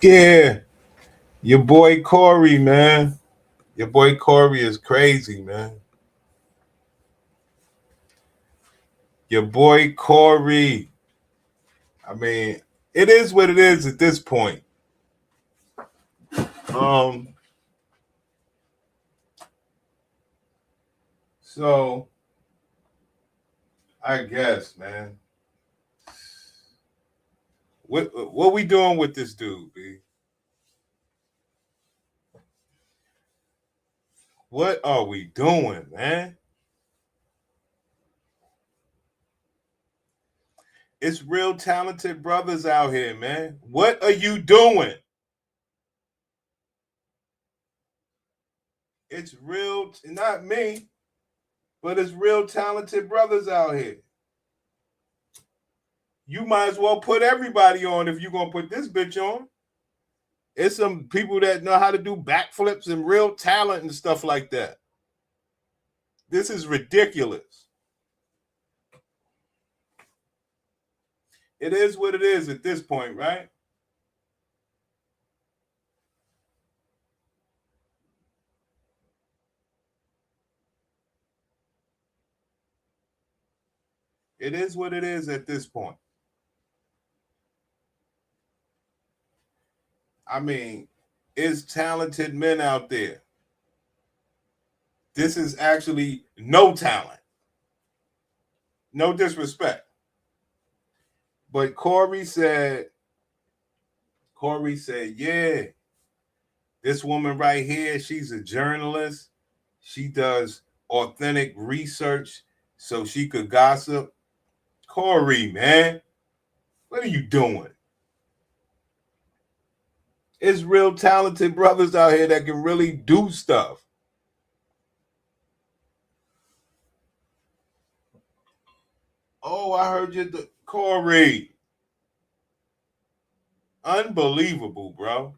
Yeah, your boy Corey, man. Your boy Corey is crazy, man. Your boy Corey. I mean, it is what it is at this point. Um, so I guess, man. What we doing with this dude, B? What are we doing, man? It's real talented brothers out here, man. What are you doing? It's real, not me, but it's real talented brothers out here. You might as well put everybody on if you're gonna put this bitch on. It's some people that know how to do backflips and real talent and stuff like that. This is ridiculous. It is what it is at this point, right? It is what it is at this point. I mean, it's talented men out there. This is actually no talent. No disrespect. But Corey said, yeah, this woman right here, she's a journalist. She does authentic research so she could gossip. Corey, man, what are you doing? It's real talented brothers out here that can really do stuff. Oh, I heard you, Corey. Unbelievable, bro.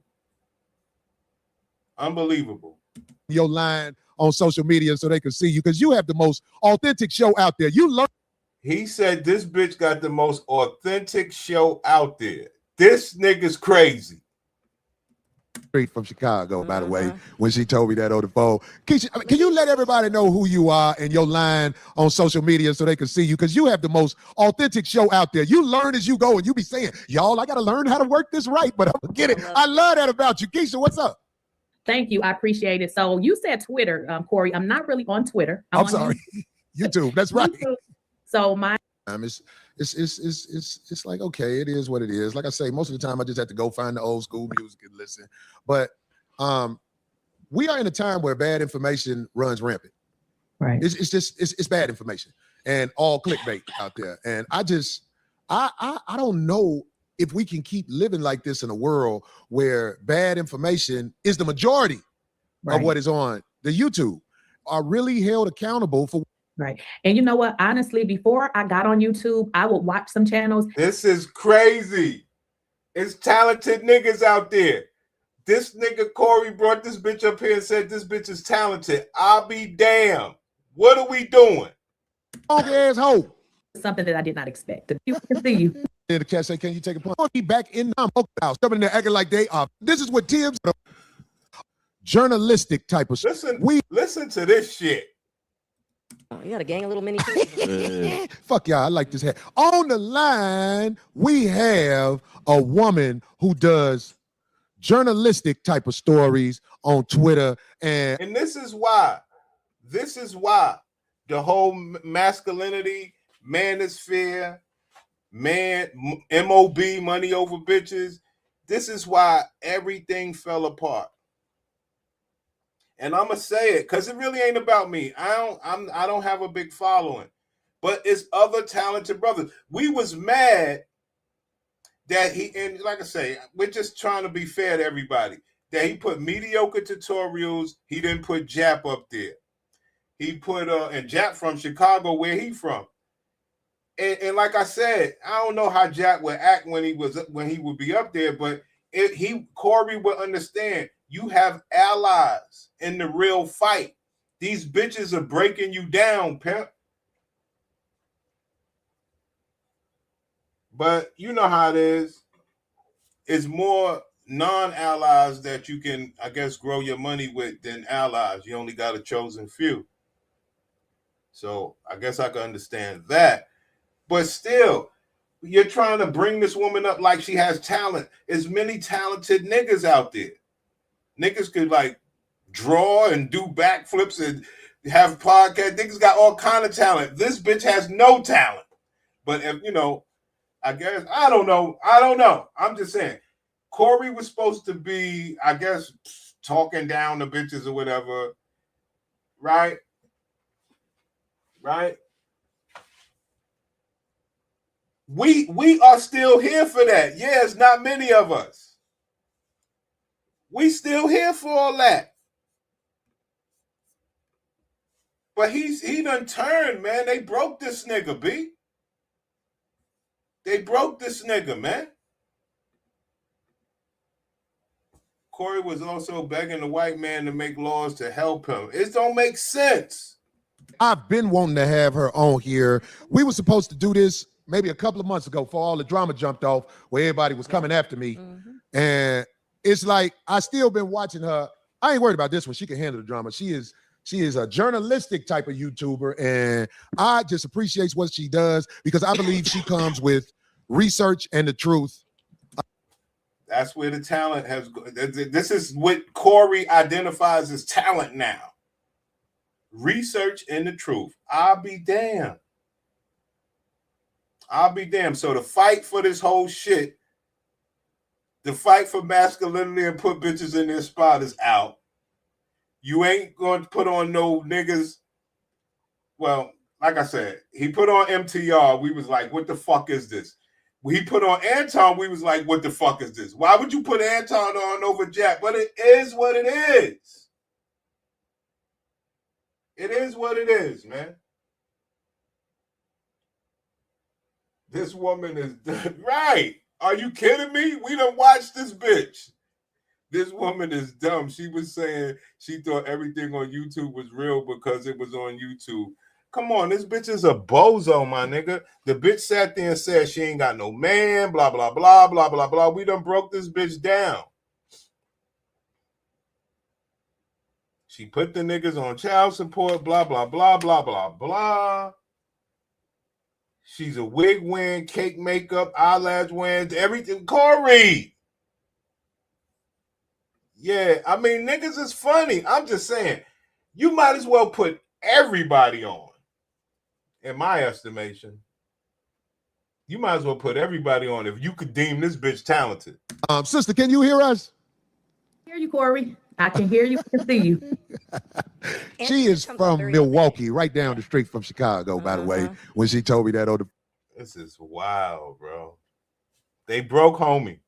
Unbelievable. Your line on social media so they can see you because you have the most authentic show out there. You learn. He said this bitch got the most authentic show out there. This nigga's crazy. Straight from Chicago, by the way, when she told me that on the phone. Keisha, can you let everybody know who you are and your line on social media so they can see you? Because you have the most authentic show out there. You learn as you go, and you be saying, y'all, I got to learn how to work this right, but I'm going to get it. I love that about you. Keisha, what's up? Thank you. I appreciate it. So you said Twitter, Corey. I'm not really on Twitter. I'm sorry. YouTube. That's right. YouTube. So my it's like, okay, it is what it is. Like I say, most of the time I just have to go find the old school music and listen. But we are in a time where bad information runs rampant. Right. It's bad information and all clickbait out there. And I don't know if we can keep living like this in a world where bad information is the majority of what is on the YouTube, are really held accountable for. Right. And you know what? Honestly, before I got on YouTube, I would watch some channels. This is crazy. It's talented niggas out there. This nigga Corey brought this bitch up here and said this bitch is talented. I'll be damned. What are we doing? Asshole. Something that I did not expect. You can see you. The cat say, "Can you take a point?" Be back in the house, coming in there acting like they are. This is what Tim's journalistic type of. Listen to this shit. You got a gang of little mini. Fuck y'all, I like this hat. On the line, we have a woman who does journalistic type of stories on Twitter. And this is why the whole masculinity, manosphere, MOB, money over bitches, this is why everything fell apart. And I'm gonna say it because it really ain't about me. I don't have a big following, but it's other talented brothers. We was mad that and like I say, we're just trying to be fair to everybody. That he put mediocre tutorials. He didn't put Jap up there. He put and Jap from Chicago, where he from. And like I said, I don't know how Jap would act when he would be up there, but Corey would understand. You have allies in the real fight. These bitches are breaking you down, pimp. But you know how it is. It's more non-allies that you can, I guess, grow your money with than allies. You only got a chosen few. So I guess I can understand that. But still, you're trying to bring this woman up like she has talent. There's many talented niggas out there. Niggas could like draw and do backflips and have podcasts. Niggas got all kind of talent. This bitch has no talent. But if, you know, I guess, I don't know. I'm just saying. Corey was supposed to be, I guess, talking down the bitches or whatever. Right? Right? We are still here for that. Yeah, it's not many of us. We still here for all that. But he done turned, man. They broke this nigga, B. They broke this nigga, man. Corey was also begging the white man to make laws to help him. It don't make sense. I've been wanting to have her on here. We were supposed to do this maybe a couple of months ago before all the drama jumped off, where everybody was coming after me. And it's like, I still been watching her. I ain't worried about this one. She can handle the drama. She is a journalistic type of YouTuber, and I just appreciate what she does because I believe she comes with research and the truth. That's where the talent has gone. This is what Corey identifies as talent now. Research and the truth. I'll be damned. So the fight for this whole shit, the fight for masculinity and put bitches in their spot is out. You ain't going to put on no niggas. Well, like I said, he put on MTR. We was like, what the fuck is this? When he put on Anton, we was like, what the fuck is this? Why would you put Anton on over Jack? But it is what it is. It is what it is, man. This woman is right. Are you kidding me? We done watched this bitch. This woman is dumb. She was saying she thought everything on YouTube was real because it was on YouTube. Come on, this bitch is a bozo, my nigga. The bitch sat there and said she ain't got no man, blah, blah, blah, blah, blah, blah. We done broke this bitch down. She put the niggas on child support, blah, blah, blah, blah, blah, blah. She's a wig wearing, cake makeup, eyelash wearing, everything. Corey! Yeah, I mean, niggas is funny. I'm just saying, you might as well put everybody on. In my estimation, you might as well put everybody on if you could deem this bitch talented. Sister, can you hear us? I hear you, Corey. I can hear you. I can see you. She is from Milwaukee, right down the street from Chicago, by the way, when she told me that on the... This is wild, bro. They broke homie.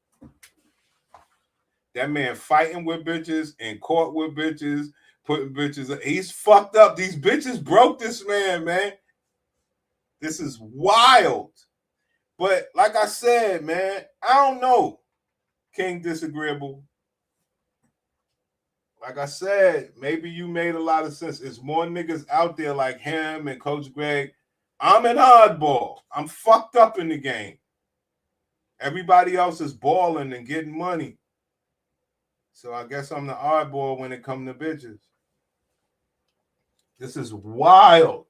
That man fighting with bitches, in court with bitches, putting bitches... He's fucked up. These bitches broke this man, man. This is wild. But like I said, man, I don't know. King Disagreeable. Like I said, maybe you made a lot of sense. There's more niggas out there like him and Coach Greg. I'm an oddball. I'm fucked up in the game. Everybody else is balling and getting money. So I guess I'm the oddball when it comes to bitches. This is wild.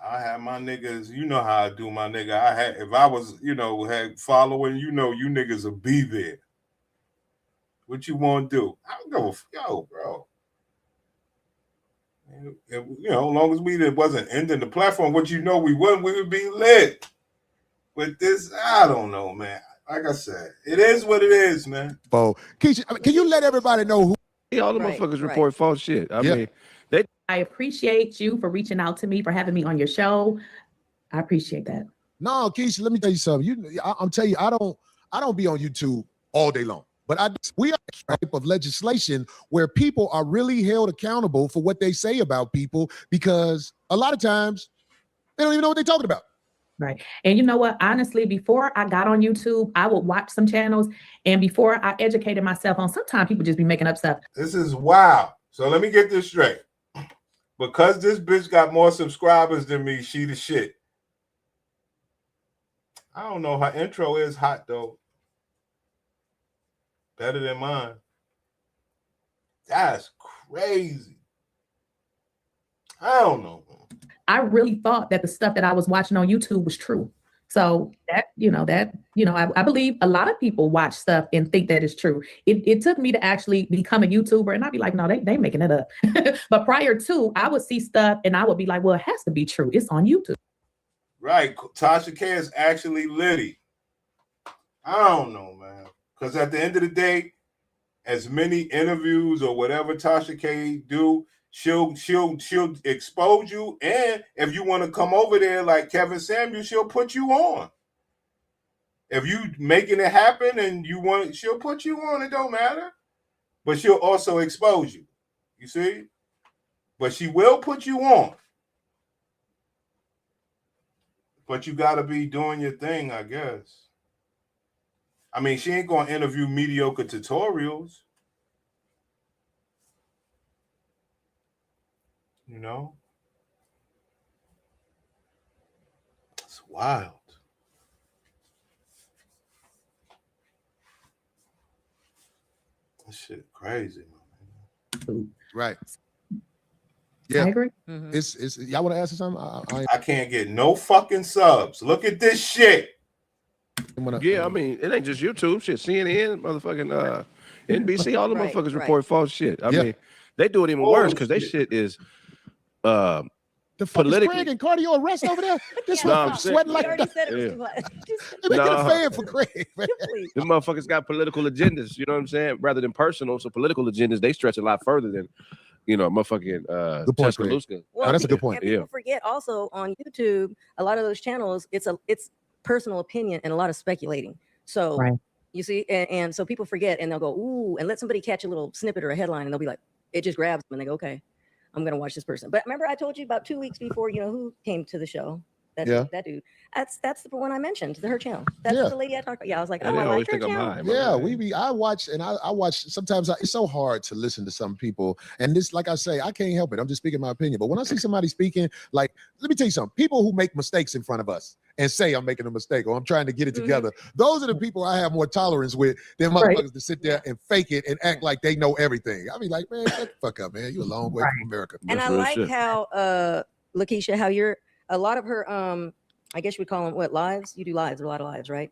I had my niggas, you know how I do, my nigga. If I was, had following, you niggas would be there. What you want to do? I don't go, yo, bro. As long as we wasn't ending the platform, we would be lit. But this, I don't know, man. Like I said, it is what it is, man. Keisha, can you let everybody know who? All the motherfuckers report false shit. I mean, I appreciate you for reaching out to me, for having me on your show. I appreciate that. No, Keisha, let me tell you something. I'm telling you, I don't be on YouTube all day long. But we are a type of legislation where people are really held accountable for what they say about people, because a lot of times they don't even know what they're talking about. Right. And you know what? Honestly, before I got on YouTube, I would watch some channels, and before I educated myself on, sometimes people just be making up stuff. This is wild. So let me get this straight. Because this bitch got more subscribers than me, she the shit. I don't know. Her intro is hot though. Better than mine. That's crazy. I don't know. I really thought that the stuff that I was watching on YouTube was true. So I believe a lot of people watch stuff and think that it's true. It took me to actually become a YouTuber, and I'd be like, no, they making it up. But prior to, I would see stuff and I would be like, well, it has to be true. It's on YouTube. Right. Tasha K is actually litty. I don't know, man. Because at the end of the day, as many interviews or whatever Tasha K do, she'll expose you, and if you want to come over there like Kevin Samuels, she'll put you on. If you making it happen and you want, she'll put you on. It don't matter, but she'll also expose you. You see, but she will put you on. But you got to be doing your thing, I guess. I mean, she ain't gonna interview mediocre tutorials. You know, it's wild. That shit crazy, man. Right. Yeah. I agree. It's y'all want to ask something? I can't get no fucking subs. Look at this shit. Yeah, I mean, it ain't just YouTube shit. CNN, motherfucking NBC, all the motherfuckers report false shit. I mean, they do it even worse because they shit is the fuck is Craig and cardio arrest over there? This one sweating like that. They get a fan for Craig. The motherfuckers got political agendas, you know what I'm saying? Rather than personal. So political agendas, they stretch a lot further than, you know, motherfucking good point, Craig. Well, that's a good point. People forget also on YouTube, a lot of those channels, it's personal opinion and a lot of speculating. So you see, and so people forget and they'll go, ooh, and let somebody catch a little snippet or a headline and they'll be like, it just grabs them and they go, okay, I'm gonna watch this person. But remember, I told you about 2 weeks before, you know, who came to the show. That dude. That's the one I mentioned, her channel. That's the lady I talked about. Yeah, I was like, oh, I like her channel. Yeah, I watch sometimes it's so hard to listen to some people. And this, like I say, I can't help it. I'm just speaking my opinion. But when I see somebody speaking, like, let me tell you something, people who make mistakes in front of us and say I'm making a mistake or I'm trying to get it together, those are the people I have more tolerance with than motherfuckers to sit there and fake it and act like they know everything. I be like, man, shut the fuck up, man. You're a long way from America. And I like how Lakeisha, how you're a lot of her I guess you would call them what, lives? You do lives, a lot of lives, right?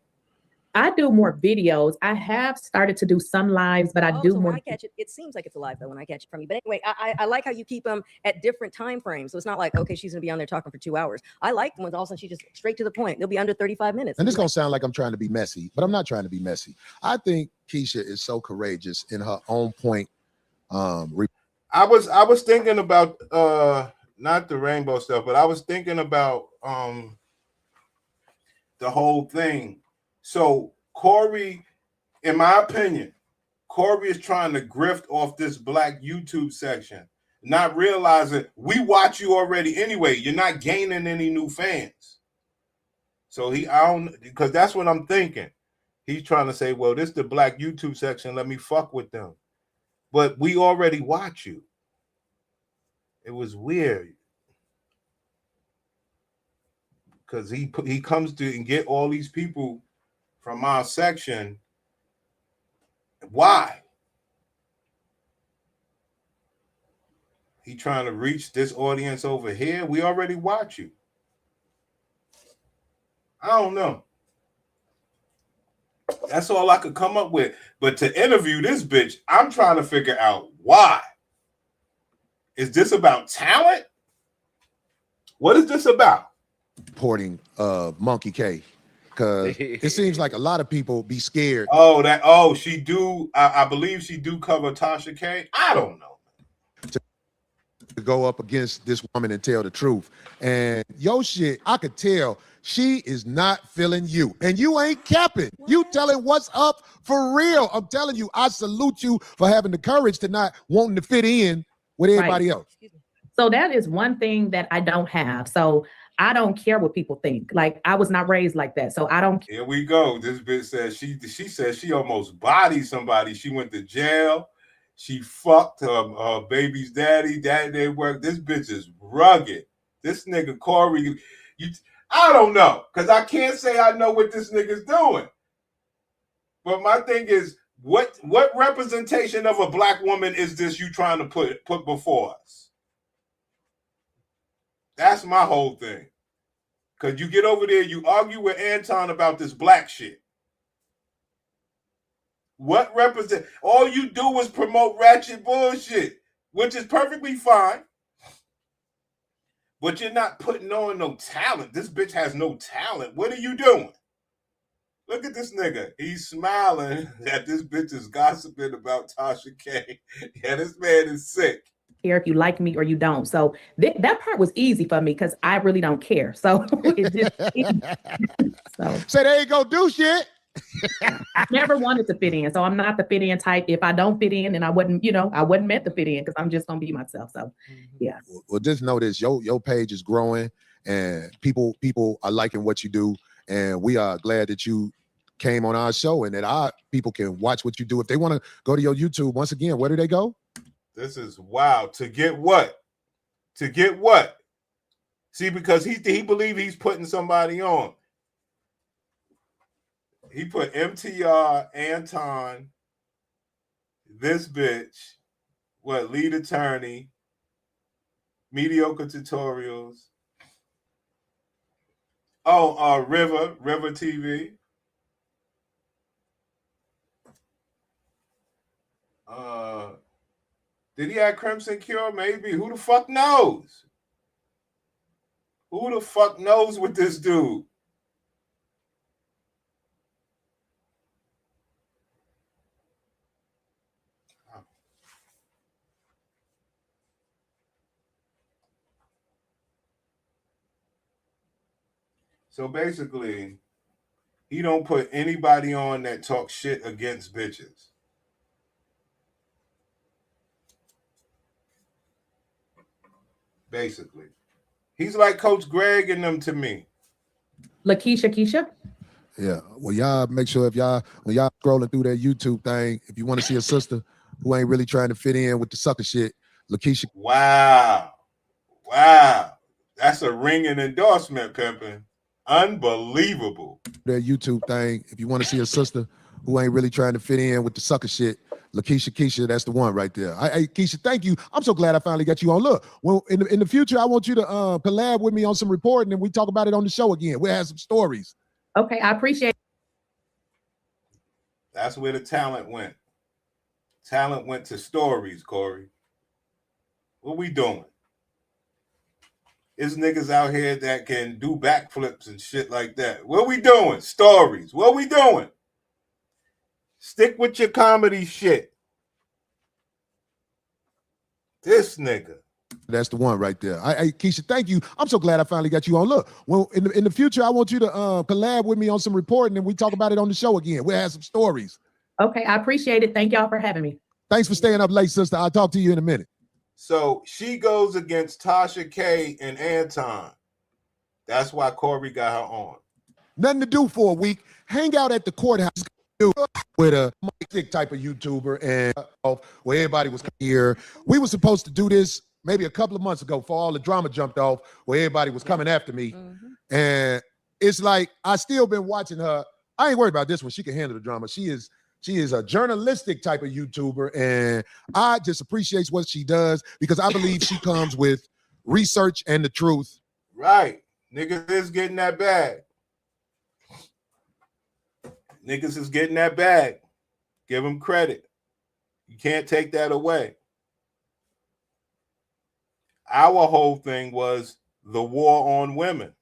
I do more videos. I have started to do some lives, but I do more. When I catch it, it seems like it's a live though when I catch it from you. But anyway, I like how you keep them at different time frames. So it's not like, okay, she's gonna be on there talking for 2 hours. I like when all of a sudden she just straight to the point. They'll be under 35 minutes. And this gonna sound like I'm trying to be messy, but I'm not trying to be messy. I think Keisha is so courageous in her own point. I was thinking about not the rainbow stuff, but I was thinking about the whole thing. So Corey, in my opinion, Corey is trying to grift off this black YouTube section, not realizing we watch you already anyway. You're not gaining any new fans. So because that's what I'm thinking. He's trying to say, well, this is the black YouTube section. Let me fuck with them. But we already watch you. It was weird. Because he comes to and get all these people from our section. Why? He trying to reach this audience over here. We already watch you. I don't know. That's all I could come up with. But to interview this bitch, I'm trying to figure out why. Is this about talent? What is this about? Reporting Monkey K, because it seems like a lot of people be scared. She do. I believe she do cover Tasha K. I don't know. To go up against this woman and tell the truth. And yo shit, I could tell she is not feeling you. And you ain't capping. What? You telling what's up for real. I'm telling you, I salute you for having the courage to not wanting to fit in with everybody else. So that is one thing that I don't have. So I don't care what people think. Like, I was not raised like that. So I don't. Here we go. This bitch says she said she almost bodied somebody. She went to jail. She fucked her baby's daddy. Daddy didn't work. This bitch is rugged. This nigga Corey, I don't know, because I can't say I know what this nigga's doing. But my thing is, what representation of a black woman is this you trying to put before us? That's my whole thing. Because you get over there, you argue with Anton about this black shit. What represent? All you do is promote ratchet bullshit, which is perfectly fine. But you're not putting on no talent. This bitch has no talent. What are you doing? Look at this nigga. He's smiling that this bitch is gossiping about Tasha K. Yeah, this man is sick. Care if you like me or you don't. So that part was easy for me because I really don't care. So it's just so they ain't gonna do shit. I never wanted to fit in. So I'm not the fit in type. If I don't fit in, then I wouldn't meant to fit in because I'm just gonna be myself. So yeah. Well, just know this, your page is growing and people are liking what you do. And we are glad that you came on our show and that our people can watch what you do. If they want to go to your YouTube, once again, where do they go? This is wild. To get what? To get what? See, because he believe he's putting somebody on. He put MTR, Anton, this bitch, lead attorney, mediocre tutorials. Oh, River TV. Did he have Crimson Cure? Maybe. Who the fuck knows? Who the fuck knows with this dude? So basically, he don't put anybody on that talks shit against bitches. Basically. He's like Coach Greg and them to me. Keisha. Yeah. Well, y'all make sure when y'all scrolling through that YouTube thing, if you want to see a sister who ain't really trying to fit in with the sucker shit, Lakeisha. Wow. That's a ringing endorsement, pimping. Unbelievable. That YouTube thing, if you want to see a sister who ain't really trying to fit in with the sucker shit, Keisha, that's the one right there. Hey, Keisha, thank you. I'm so glad I finally got you on. Look, well, in the future, I want you to collab with me on some reporting and we talk about it on the show again. We'll have some stories. Okay, I appreciate it. That's where the talent went. Talent went to stories, Corey. What we doing? There's niggas out here that can do backflips and shit like that. What we doing? Stories. What we doing? Stick with your comedy shit. This nigga. That's the one right there. Hey, Keisha, thank you. I'm so glad I finally got you on. Look, well, in the future, I want you to collab with me on some reporting and we talk about it on the show again. We'll have some stories. Okay, I appreciate it. Thank y'all for having me. Thanks for staying up late, sister. I'll talk to you in a minute. So she goes against Tasha K and Anton. That's why Corey got her on. Nothing to do for a week. Hang out at the courthouse with a Mike type of YouTuber and where everybody was here. We were supposed to do this maybe a couple of months ago before all the drama jumped off, where everybody was coming after me. Mm-hmm. And it's like, I still been watching her. I ain't worried about this one. She can handle the drama. She is a journalistic type of YouTuber, and I just appreciate what she does because I believe she comes with research and the truth. Right. Niggas is getting that bag. Niggas is getting that bag. Give them credit. You can't take that away. Our whole thing was the war on women.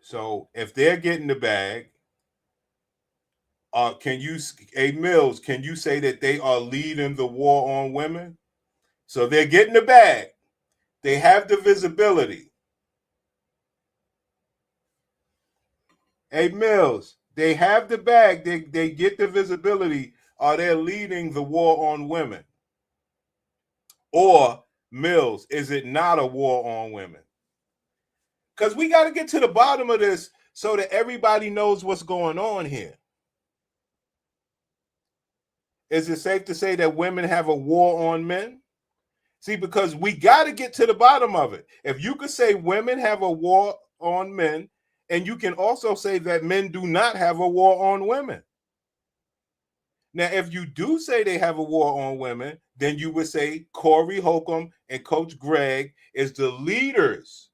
So if they're getting the bag, Mills, can you say that they are leading the war on women? So they're getting the bag. They have the visibility. Hey, Mills, they have the bag. They get the visibility. Are they leading the war on women? Or, Mills, is it not a war on women? Because we got to get to the bottom of this so that everybody knows what's going on here. is it safe to say that women have a war on men? See, because we got to get to the bottom of it. If you could say women have a war on men, and you can also say that men do not have a war on women. Now, if you do say they have a war on women, then you would say Corey Holcomb and Coach Greg is the leaders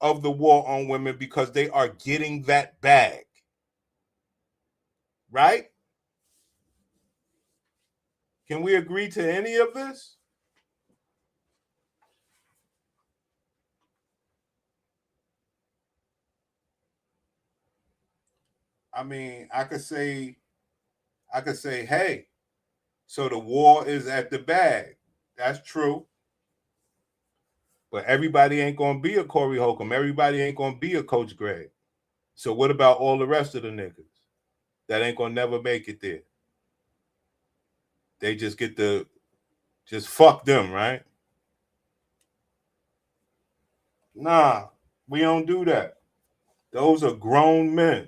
of the war on women because they are getting that bag. Right? Can we agree to any of this? I mean, I could say, hey, so the war is at the bag. That's true. But everybody ain't going to be a Corey Holcomb. Everybody ain't going to be a Coach Greg. So what about all the rest of the niggas that ain't going to never make it there? They just get to just fuck them, right? Nah, we don't do that. Those are grown men.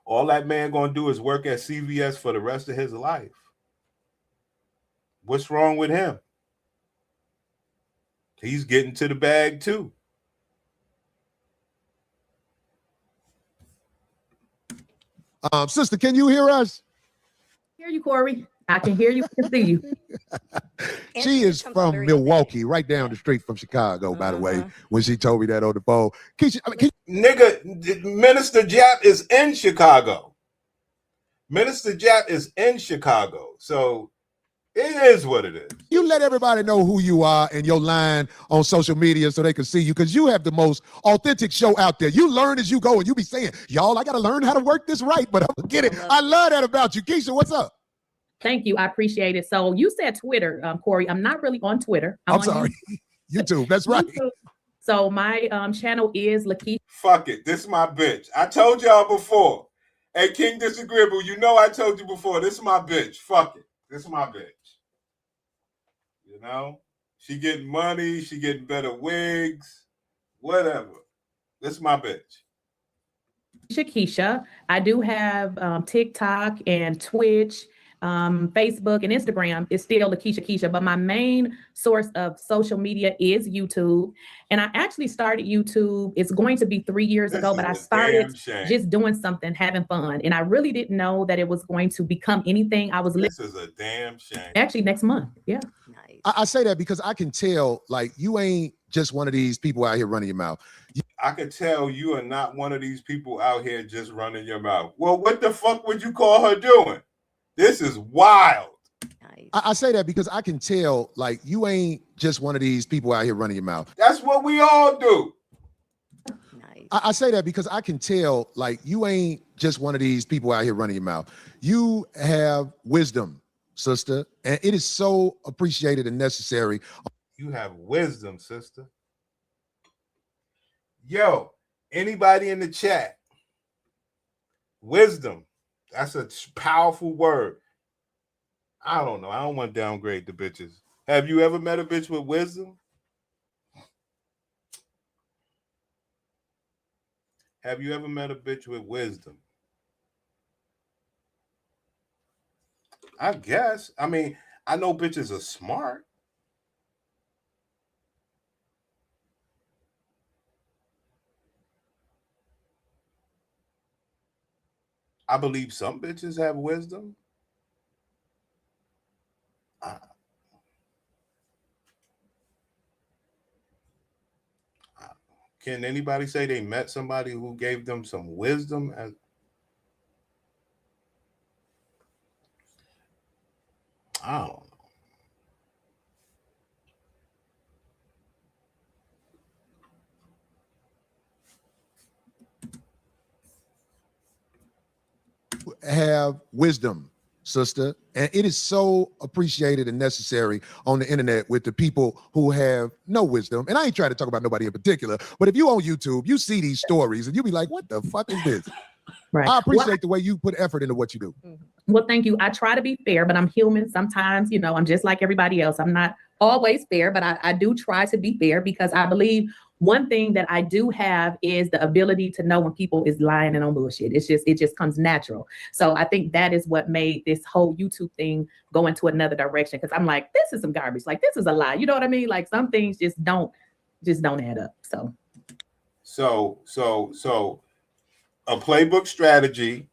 All that man going to do is work at CVS for the rest of his life. What's wrong with him? He's getting to the bag too. Sister, can you hear us? Hear you, Corey. I can hear you. I can see you. She is from Milwaukee, right down the street from Chicago, by the way, when she told me that on the phone. Keisha, Nigga, Minister Jap is in Chicago. Minister Jap is in Chicago. So it is what it is. You let everybody know who you are and your line on social media so they can see you, because you have the most authentic show out there. You learn as you go, and you be saying, y'all, I got to learn how to work this right, but I'm going to get it. I love that about you. Keisha, what's up? Thank you. I appreciate it. So you said Twitter, Corey. I'm not really on Twitter. I'm sorry. YouTube. That's right. YouTube. So my channel is Lakeisha. Fuck it. This is my bitch. I told y'all before. Hey, King Disagreeable, you know I told you before. This is my bitch. Fuck it. This is my bitch. You know? She getting money. She getting better wigs. Whatever. This is my bitch. Keisha. I do have TikTok and Twitch. Facebook and Instagram is still Keisha, but my main source of social media is YouTube. And I actually started YouTube. It's going to be 3 years ago, but I started just doing something, having fun. And I really didn't know that it was going to become anything. This is a damn shame. Actually, next month. Yeah. Nice. I say that because I can tell, like, you ain't just one of these people out here running your mouth. I can tell you are not one of these people out here just running your mouth. Well, what the fuck would you call her doing? This is wild. Nice. I say that because I can tell, like, you ain't just one of these people out here running your mouth. That's what we all do. Nice. I say that because I can tell, like, you ain't just one of these people out here running your mouth. You have wisdom, sister, and it is so appreciated and necessary. You have wisdom, sister. Yo, anybody in the chat? Wisdom. That's a powerful word. I don't know. I don't want to downgrade the bitches. Have you ever met a bitch with wisdom? Have you ever met a bitch with wisdom? I guess. I mean, I know bitches are smart. I believe some bitches have wisdom. Can anybody say they met somebody who gave them some wisdom? I don't know. Have wisdom, sister, and it is so appreciated and necessary on the internet with the people who have no wisdom. And I ain't trying to talk about nobody in particular, but if you on YouTube, you see these stories and you be like, what the fuck is this? Right. I appreciate the way you put effort into what you do. Well, thank you. I try to be fair, but I'm human. Sometimes, I'm just like everybody else. I'm not always fair, but I do try to be fair because I believe one thing that I do have is the ability to know when people is lying and on bullshit. It just comes natural. So I think that is what made this whole YouTube thing go into another direction. Cause I'm like, this is some garbage. Like, this is a lie. You know what I mean? Like, some things just don't add up. So a playbook strategy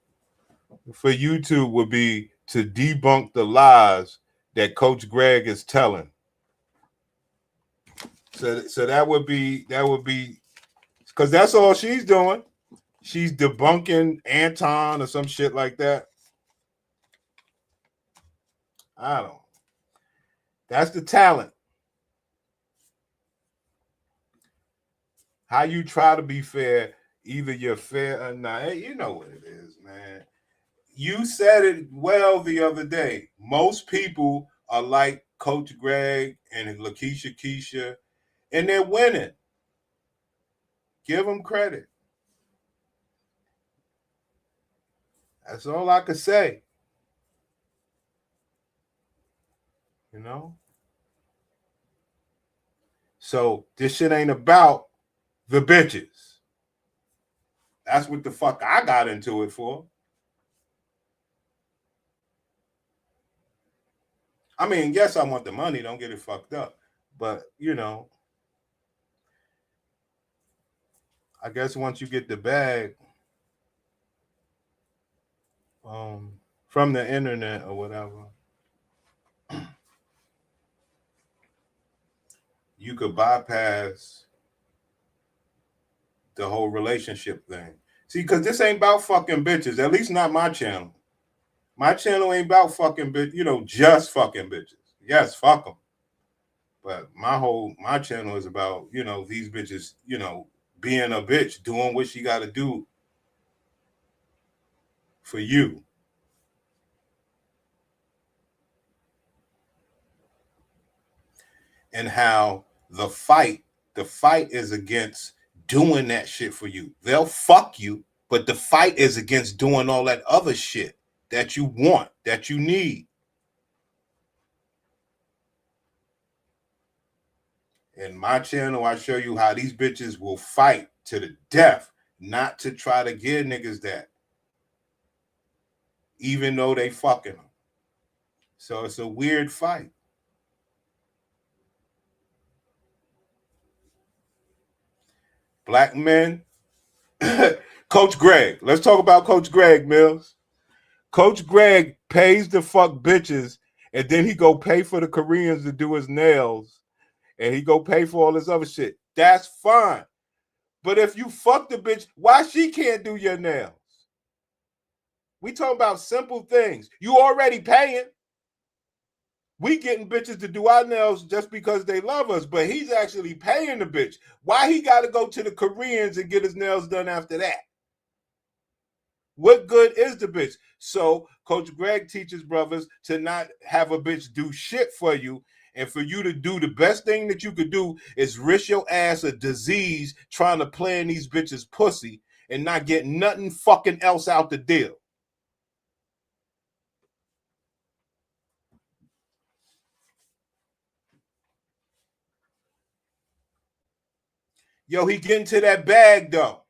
for YouTube would be to debunk the lies that Coach Greg is telling. So that would be because that's all she's doing. She's debunking Anton or some shit like that. I don't. That's the talent. How you try to be fair, either you're fair or not. Hey, you know what it is, man. You said it well the other day. Most people are like Coach Greg and Lakeisha Keisha, and they're winning. Give them credit. That's all I could say. You know? So this shit ain't about the bitches. That's what the fuck I got into it for. I mean, yes, I want the money. Don't get it fucked up. But, you know, I guess once you get the bag from the internet or whatever, you could bypass the whole relationship thing. See, because this ain't about fucking bitches. At least not my channel. My channel ain't about fucking bitches, you know, just fucking bitches. Yes, fuck them. But my channel is about, you know, these bitches, you know, being a bitch, doing what she got to do for you. And how the fight is against doing that shit for you. They'll fuck you, but the fight is against doing all that other shit that you want, that you need. In my channel, I show you how these bitches will fight to the death, not to try to give niggas that, even though they fucking them. So it's a weird fight. Black men. Coach Greg. Let's talk about Coach Greg, Mills. Coach Greg pays the fuck bitches, and then he go pay for the Koreans to do his nails, and he go pay for all this other shit. That's fine. But if you fuck the bitch, why she can't do your nails? We talking about simple things. You already paying. We getting bitches to do our nails just because they love us, but he's actually paying the bitch. Why he got to go to the Koreans and get his nails done after that? What good is the bitch? So Coach Greg teaches brothers to not have a bitch do shit for you, and for you to do the best thing that you could do is risk your ass a disease trying to play in these bitches' pussy and not get nothing fucking else out the deal. Yo, he getting to that bag though.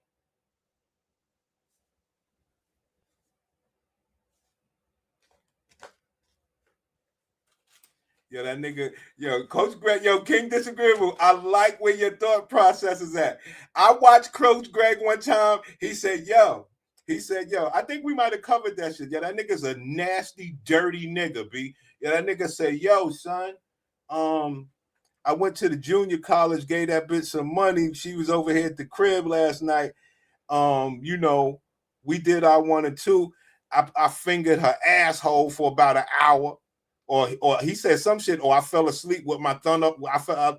Yo, that nigga, yo, Coach Greg, yo, King Disagreeable, I like where your thought process is at. I watched Coach Greg one time. He said, yo, I think we might have covered that shit. Yeah, that nigga's a nasty, dirty nigga, B. Yeah, that nigga said, yo, son, I went to the junior college, gave that bitch some money. She was over here at the crib last night. You know, we did our 1 and 2. I fingered her asshole for about an hour. Or he said some shit, or I fell asleep with my thumb up.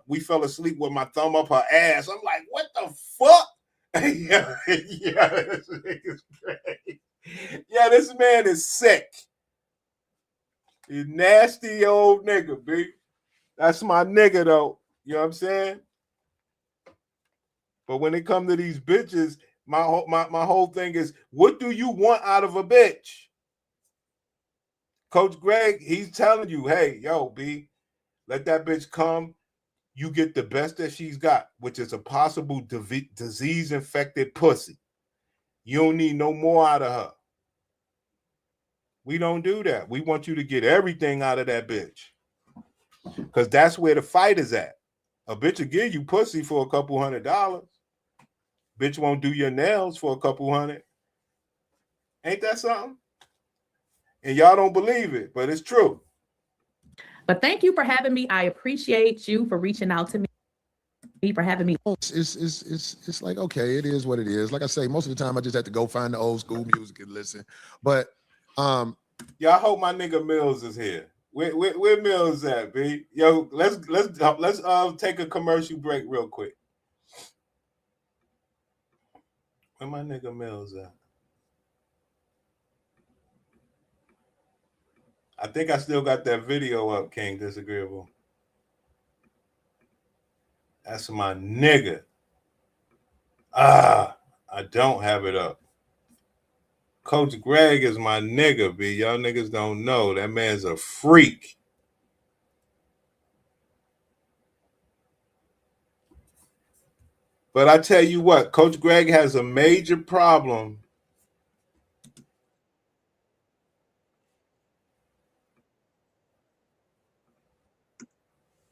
We fell asleep with my thumb up her ass. I'm like, what the fuck? yeah, this nigga's great. Yeah, this man is sick. He's nasty old nigga, B. That's my nigga, though. You know what I'm saying? But when it comes to these bitches, my whole thing is, what do you want out of a bitch? Coach Greg, he's telling you, hey, yo, B, let that bitch come. you get the best that she's got, which is a possible disease-infected pussy. You don't need no more out of her. We don't do that. We want you to get everything out of that bitch. Because that's where the fight is at. A bitch will give you pussy for a couple $100. Bitch won't do your nails for a couple $100. Ain't that something? And y'all don't believe it, but it's true. But thank you for having me. I appreciate you for reaching out to me, for having me. It's like, okay, it is what it is. Like I say, most of the time I just have to go find the old school music and listen. But y'all hope my nigga Mills is here. Where Mills at, B? Yo, let's take a commercial break real quick. Where my nigga Mills at? I think I still got that video up, King Disagreeable. That's my nigga. I don't have it up. Coach Greg is my nigga, B. Y'all niggas don't know. That man's a freak. But I tell you what, Coach Greg has a major problem.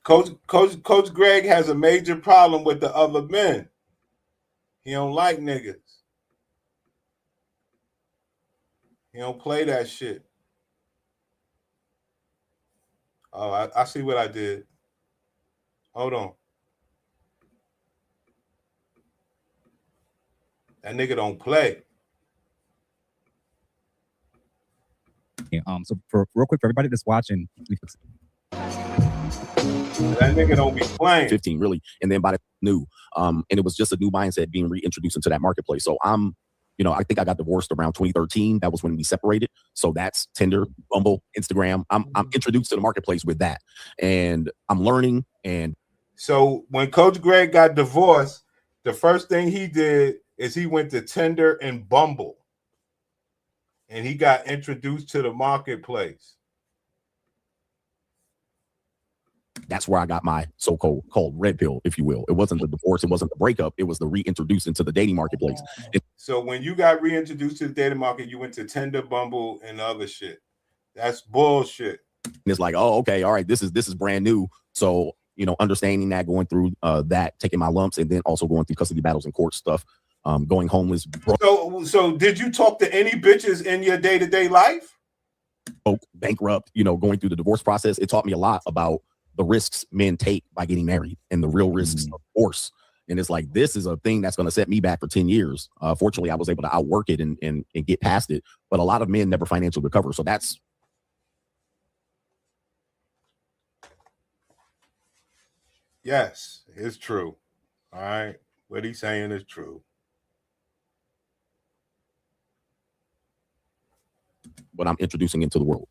Coach Greg has a major problem with the other men. He don't like niggas. He don't play that shit. Oh, I see what I did. Hold on. That nigga don't play. So for real quick, for everybody that's watching, that nigga don't be playing. 15 really, and then by the new, and it was just a new mindset being reintroduced into that marketplace. So I think I got divorced around 2013. That was when we separated. So that's Tinder, Bumble, Instagram. I'm introduced to the marketplace with that, and I'm learning. And so when Coach Greg got divorced, the first thing he did is he went to Tinder and Bumble, and he got introduced to the marketplace. That's where I got my so-called red pill, if you will. It wasn't the divorce. It wasn't the breakup. It was the reintroduced into the dating marketplace. So when you got reintroduced to the dating market, you went to Tinder, Bumble, and other shit. That's bullshit. And it's like, oh, okay, all right, this is brand new. So, understanding that, going through that, taking my lumps, and then also going through custody battles and court stuff, going homeless. So did you talk to any bitches in your day-to-day life? Bankrupt, going through the divorce process. It taught me a lot about the risks men take by getting married and the real risks of divorce. And it's like, this is a thing that's going to set me back for 10 years. Fortunately, I was able to outwork it and get past it. But a lot of men never financially recover. So that's. Yes, it's true. All right. What he's saying is true. What I'm introducing into the world.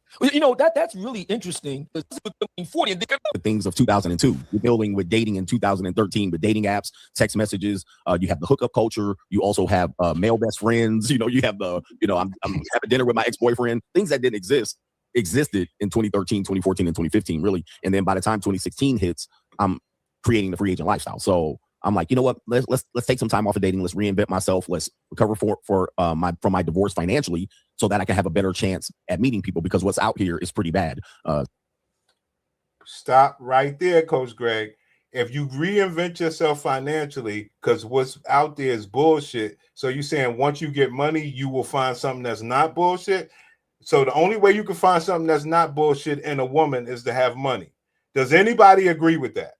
That's really interesting. 40 the things of 2002. You're dealing with dating in 2013 with dating apps, text messages. You have the hookup culture. You also have male best friends. You have the, I'm having dinner with my ex-boyfriend. Things that didn't existed in 2013, 2014, and 2015, really. And then by the time 2016 hits, I'm creating the free agent lifestyle. So I'm like, you know what? Let's take some time off of dating. Let's reinvent myself. Let's recover from my divorce financially, so that I can have a better chance at meeting people, because what's out here is pretty bad. Stop right there, Coach Greg. If you reinvent yourself financially, because what's out there is bullshit. So you're saying once you get money, you will find something that's not bullshit. So the only way you can find something that's not bullshit in a woman is to have money. Does anybody agree with that?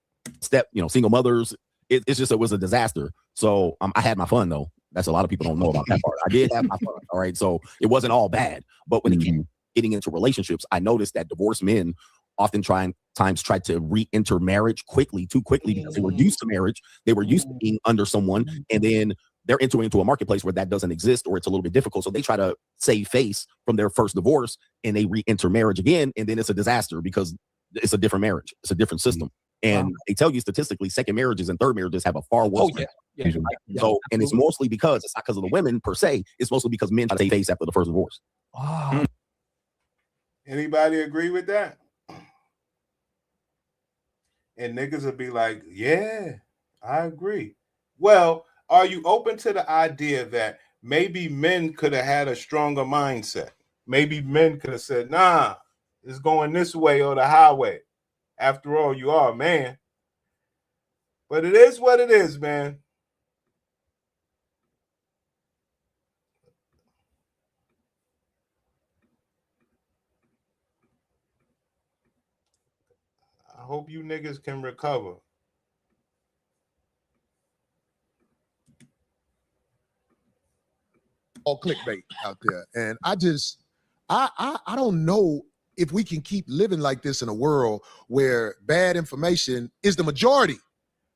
Single mothers. It was a disaster. So I had my fun though. That's a lot of people don't know about that part. I did have my fun. All right. So it wasn't all bad. But when it came getting into relationships, I noticed that divorced men often try to re-enter marriage too quickly, because they were used to marriage. They were used to being under someone, and then they're entering into a marketplace where that doesn't exist, or it's a little bit difficult. So they try to save face from their first divorce, and they re-enter marriage again. And then it's a disaster, because it's a different marriage. It's a different system. And they tell you statistically, second marriages and third marriages have a far worse. So, and it's mostly because it's not because of the women per se. It's mostly because men try to save face after the first divorce. Anybody agree with that? And niggas will be like, yeah, I agree. Well, are you open to the idea that maybe men could have had a stronger mindset? Maybe men could have said, nah, it's going this way or the highway. After all, you are a man. But it is what it is, man. I hope you niggas can recover. All clickbait out there. And I don't know if we can keep living like this in a world where bad information is the majority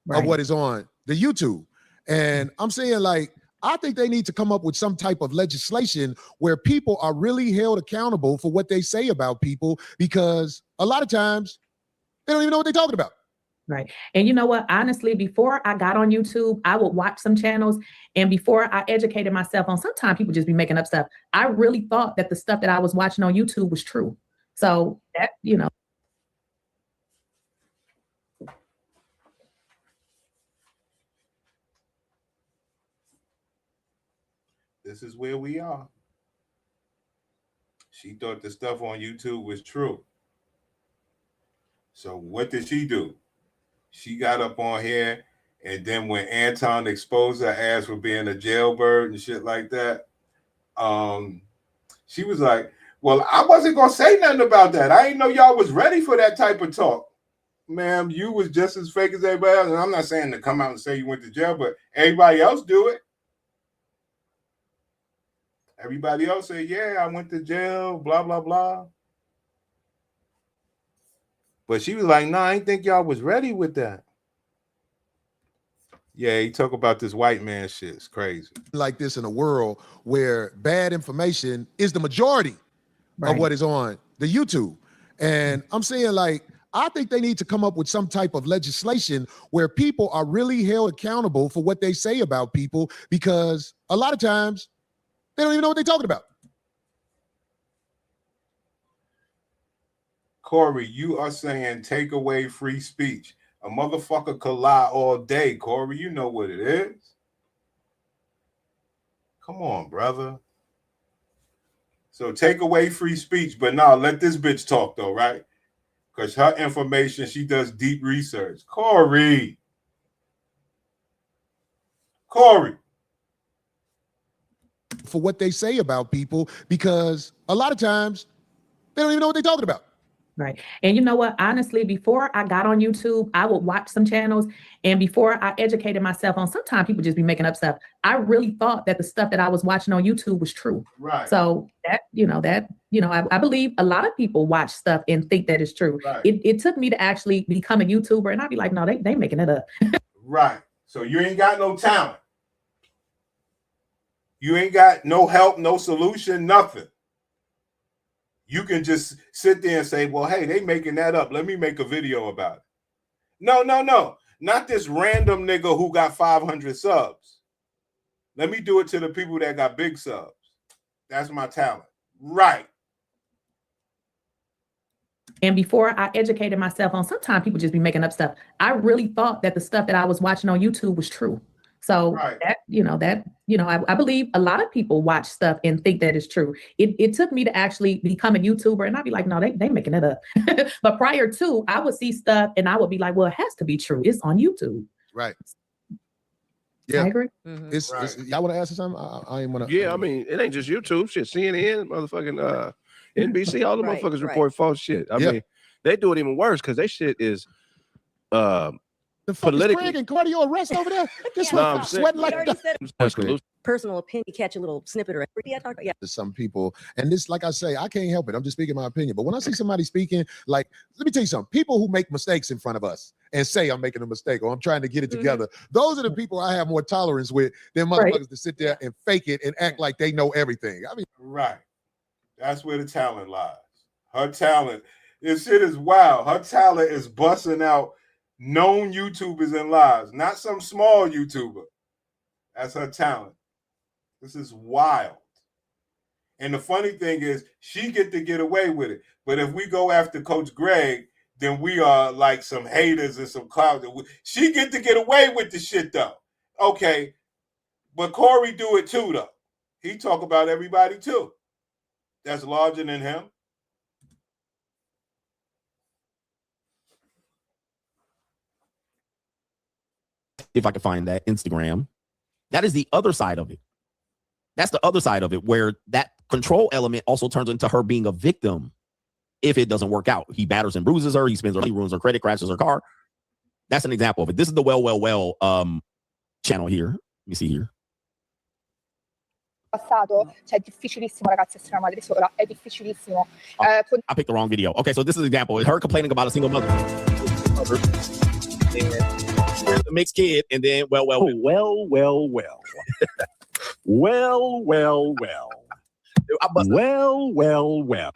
of what is on the YouTube. And I'm saying, like, I think they need to come up with some type of legislation where people are really held accountable for what they say about people, because a lot of times they don't even know what they're talking about. Right. And you know what? Honestly, before I got on YouTube, I would watch some channels. And before I educated myself on, sometimes people just be making up stuff. I really thought that the stuff that I was watching on YouTube was true. So that, you know. This is where we are. She thought the stuff on YouTube was true. So what did she do? She got up on here, and then when Anton exposed her ass for being a jailbird and shit like that, she was like, well, I wasn't going to say nothing about that. I didn't know y'all was ready for that type of talk. Ma'am, you was just as fake as everybody else. And I'm not saying to come out and say you went to jail, but everybody else do it. Everybody else say, yeah, I went to jail, blah, blah, blah. But she was like, nah, I didn't think y'all was ready with that. Yeah, he talk about this white man shit. It's crazy. Like this in a world where bad information is the majority of what is on the YouTube. And I'm saying, like, I think they need to come up with some type of legislation where people are really held accountable for what they say about people, because a lot of times they don't even know what they're talking about. Corey, you are saying take away free speech. A motherfucker could lie all day, Corey. You know what it is. Come on, brother. So take away free speech, but now let this bitch talk though, right? Because her information, she does deep research. Corey. For what they say about people, because a lot of times they don't even know what they're talking about. Right. And you know what? Honestly, before I got on YouTube, I would watch some channels. And before I educated myself on, sometimes people just be making up stuff. I really thought that the stuff that I was watching on YouTube was true. Right. So that, I believe a lot of people watch stuff and think that it's true. Right. It took me to actually become a YouTuber, and I'd be like, no, they making it up. Right. So you ain't got no talent. You ain't got no help, no solution, nothing. You can just sit there and say, well, hey, they making that up. Let me make a video about it. No. Not this random nigga who got 500 subs. Let me do it to the people that got big subs. That's my talent. Right. And before I educated myself on, sometimes people just be making up stuff. I really thought that the stuff that I was watching on YouTube was true. So that, I believe a lot of people watch stuff and think that it's true. It took me to actually become a YouTuber, and I'd be like, no, they making it up. But prior to, I would see stuff and I would be like, well, it has to be true. It's on YouTube. Right. Yeah. I agree. Mm-hmm. It's y'all want to ask something? I ain't want to. Yeah, I mean, it ain't just YouTube shit. CNN, motherfucking NBC, all the motherfuckers report false shit. I mean, they do it even worse because they shit is the politically. Craig and cardio arrest over there. This one sweating like that. Personal opinion, catch a little snippet or to some people, and this, like I say, I can't help it. I'm just speaking my opinion. But when I see somebody speaking, like, let me tell you something. People who make mistakes in front of us and say I'm making a mistake or I'm trying to get it together, those are the people I have more tolerance with than motherfuckers to sit there and fake it and act like they know everything. I mean, right. That's where the talent lies. Her talent, this shit is wild. Her talent is busting out known YouTubers and lives, not some small YouTuber. That's her talent. This is wild. And the funny thing is, she get to get away with it. But if we go after Coach Greg, then we are like some haters and some clouds. She get away with the shit though. Okay, but Corey do it too though. He talk about everybody too. That's larger than him. If I can find that Instagram, that is the other side of it. That's the other side of it, where that control element also turns into her being a victim. If it doesn't work out, he batters and bruises her. He spends her money, ruins her credit, crashes her car. That's an example of it. This is the well channel here. Let me see here. Passato, cioè è difficilissimo ragazzi essere una madre sola, è difficilissimo. I picked the wrong video. Okay, so this is an example. Her complaining about a single mother. There's a mixed kid, and then well. I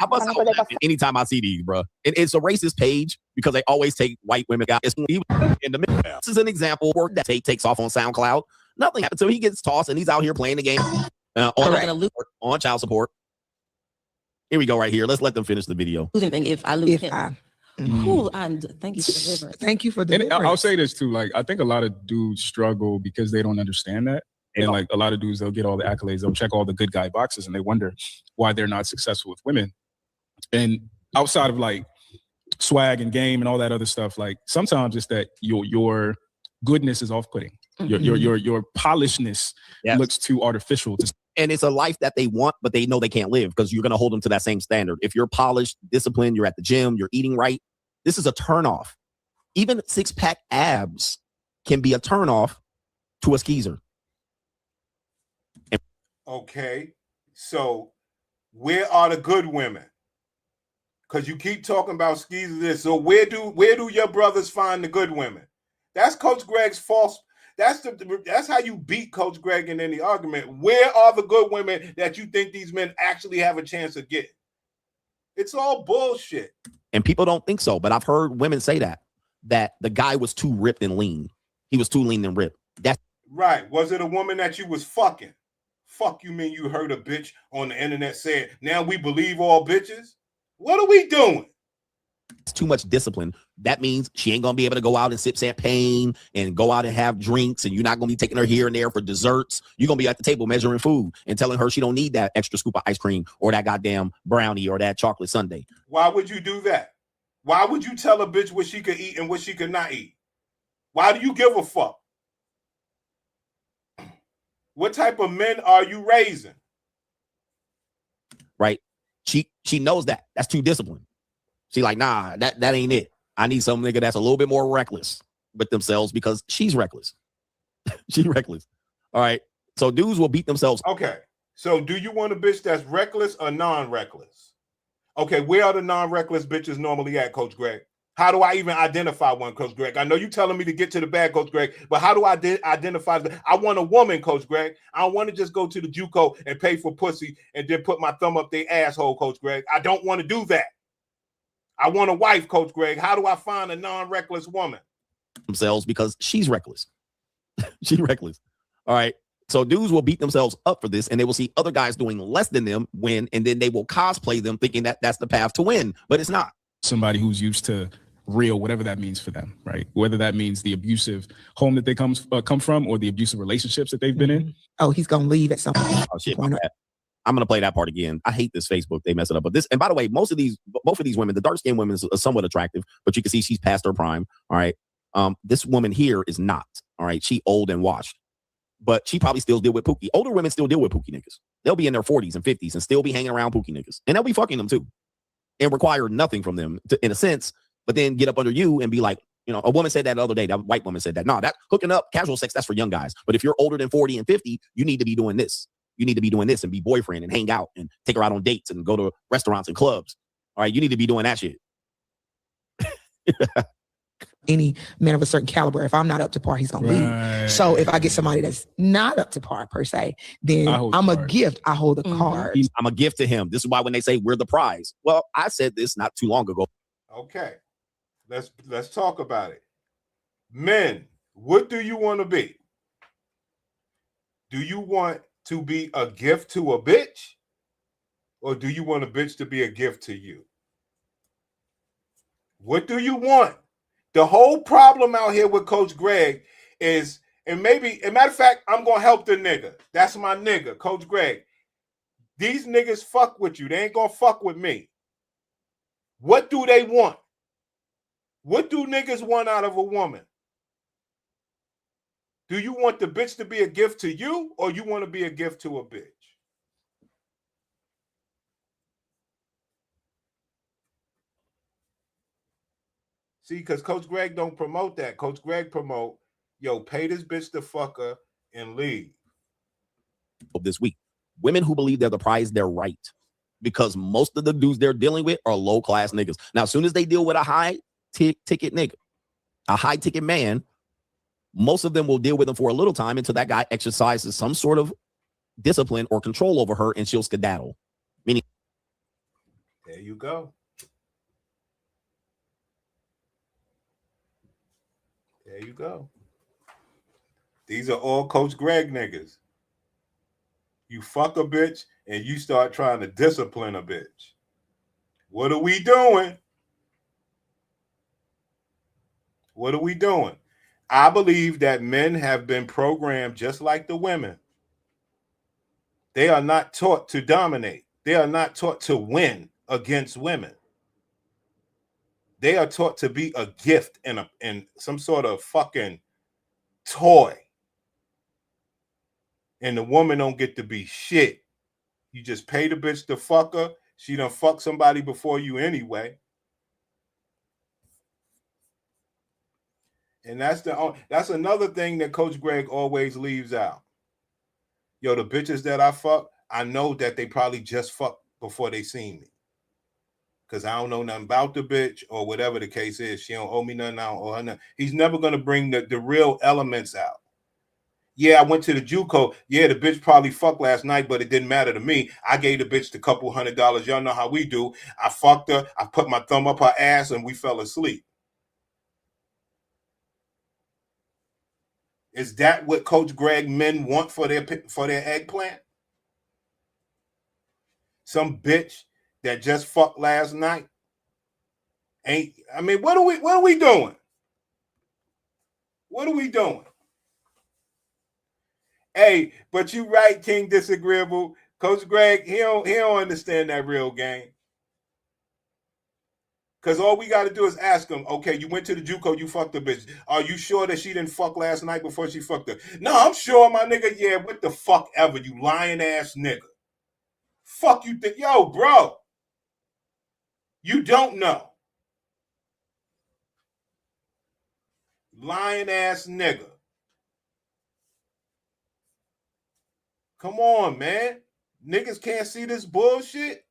must anytime I see these, bro. And it's a racist page because they always take white women. It's in the middle. This is an example work that takes off on SoundCloud. Nothing happens until he gets tossed and he's out here playing the game on child support. Here we go right here. Let's let them finish the video. If I lose him. Cool, and thank you for delivering. Thank you for delivering. And I'll say this too, like I think a lot of dudes struggle because they don't understand that. And like a lot of dudes, they'll get all the accolades, they'll check all the good guy boxes, and they wonder why they're not successful with women. And outside of like swag and game and all that other stuff, like sometimes it's that your goodness is off-putting. Your polishedness looks too artificial. And it's a life that they want, but they know they can't live because you're going to hold them to that same standard. If you're polished, disciplined, you're at the gym, you're eating right, this is a turnoff. Even six-pack abs can be a turnoff to a skeezer. Okay, so where are the good women? Because you keep talking about skeezers. This. So where do your brothers find the good women? That's Coach Greg's false. That's how you beat Coach Greg in any argument. Where are the good women that you think these men actually have a chance of getting? It's all bullshit. And people don't think so, but I've heard women say that the guy was too ripped and lean. He was too lean and ripped. That's right. Was it a woman that you was fucking? Fuck you mean you heard a bitch on the internet saying, now we believe all bitches? What are we doing? It's too much discipline. That means she ain't gonna be able to go out and sip champagne and go out and have drinks, and you're not gonna be taking her here and there for desserts. You're gonna be at the table measuring food and telling her she don't need that extra scoop of ice cream or that goddamn brownie or that chocolate sundae. Why would you do that? Why would you tell a bitch what she could eat and what she could not eat? Why do you give a fuck? What type of men are you raising? Right. She knows that. That's too disciplined. She like, nah, that ain't it. I need some nigga that's a little bit more reckless with themselves because she's reckless. She's reckless. All right. So dudes will beat themselves. Okay. So do you want a bitch that's reckless or non-reckless? Okay, where are the non-reckless bitches normally at, Coach Greg? How do I even identify one, Coach Greg? I know you're telling me to get to the bag, Coach Greg, but how do I identify them? I want a woman, Coach Greg. I don't want to just go to the JUCO and pay for pussy and then put my thumb up their asshole, Coach Greg. I don't want to do that. I want a wife, Coach Greg. How do I find a non-reckless woman? Themselves because she's reckless. She's reckless. All right. So dudes will beat themselves up for this, and they will see other guys doing less than them win, and then they will cosplay them thinking that that's the path to win, but it's not. Somebody who's used to real, whatever that means for them, right? Whether that means the abusive home that they come from or the abusive relationships that they've been in. Oh, he's gonna leave at some point. Oh shit! I'm gonna play that part again. I hate this Facebook. They mess it up. But this, and by the way, both of these women, the dark skinned women is somewhat attractive, but you can see she's past her prime. All right. This woman here is not. All right. She old and washed, but she probably still deal with Pookie. Older women still deal with Pookie niggas. They'll be in their 40s and 50s and still be hanging around Pookie niggas, and they'll be fucking them too, and require nothing from them in a sense. But then get up under you and be like, you know, a woman said that the other day. That white woman said that. No, that hooking up, casual sex, that's for young guys. But if you're older than 40 and 50, you need to be doing this. You need to be doing this and be boyfriend and hang out and take her out on dates and go to restaurants and clubs. All right, you need to be doing that shit. Any man of a certain caliber, if I'm not up to par, he's gonna leave. So if I get somebody that's not up to par per se, then I'm a gift. I hold the card. I'm a gift to him. This is why when they say we're the prize. Well, I said this not too long ago. Okay, let's talk about it. Men, what do you want to be? Do you want to be a gift to a bitch, or do you want a bitch to be a gift to you? What do you want? The whole problem out here with Coach Greg is, and maybe, as a matter of fact, I'm going to help the nigga. That's my nigga, Coach Greg. These niggas fuck with you. They ain't going to fuck with me. What do they want? What do niggas want out of a woman? Do you want the bitch to be a gift to you, or you want to be a gift to a bitch? See, because Coach Greg don't promote that. Coach Greg promote, yo, pay this bitch the fucker and leave. Of this week, women who believe they're the prize, they're right. Because most of the dudes they're dealing with are low-class niggas. Now, as soon as they deal with a high-ticket nigga, a high-ticket man, most of them will deal with him for a little time until that guy exercises some sort of discipline or control over her, and she'll skedaddle. Meaning, there you go. There you go. These are all Coach Greg niggas. You fuck a bitch and you start trying to discipline a bitch. What are we doing? What are we doing? I believe that men have been programmed just like the women. They are not taught to dominate. They are not taught to win against women. They are taught to be a gift and some sort of fucking toy. And the woman don't get to be shit. You just pay the bitch to fuck her. She done fuck somebody before you anyway. And that's another thing that Coach Greg always leaves out. Yo, the bitches that I fuck, I know that they probably just fucked before they seen me. Because I don't know nothing about the bitch or whatever the case is. She don't owe me nothing. I don't owe her nothing. He's never going to bring the real elements out. Yeah, I went to the JUCO. Yeah, the bitch probably fucked last night, but it didn't matter to me. I gave the bitch the couple $100. Y'all know how we do. I fucked her. I put my thumb up her ass and we fell asleep. Is that what Coach Greg men want for their eggplant? Some bitch that just fucked last night? What are we doing? What are we doing? Hey, but you right, King Disagreeable. Coach Greg, he don't understand that real game. Because all we got to do is ask him, okay, you went to the JUCO, you fucked the bitch. Are you sure that she didn't fuck last night before she fucked her? No, I'm sure, my nigga. Yeah, what the fuck ever, you lying ass nigga. Fuck you think. Yo, bro. You don't know. Lying ass nigga. Come on, man. Niggas can't see this bullshit.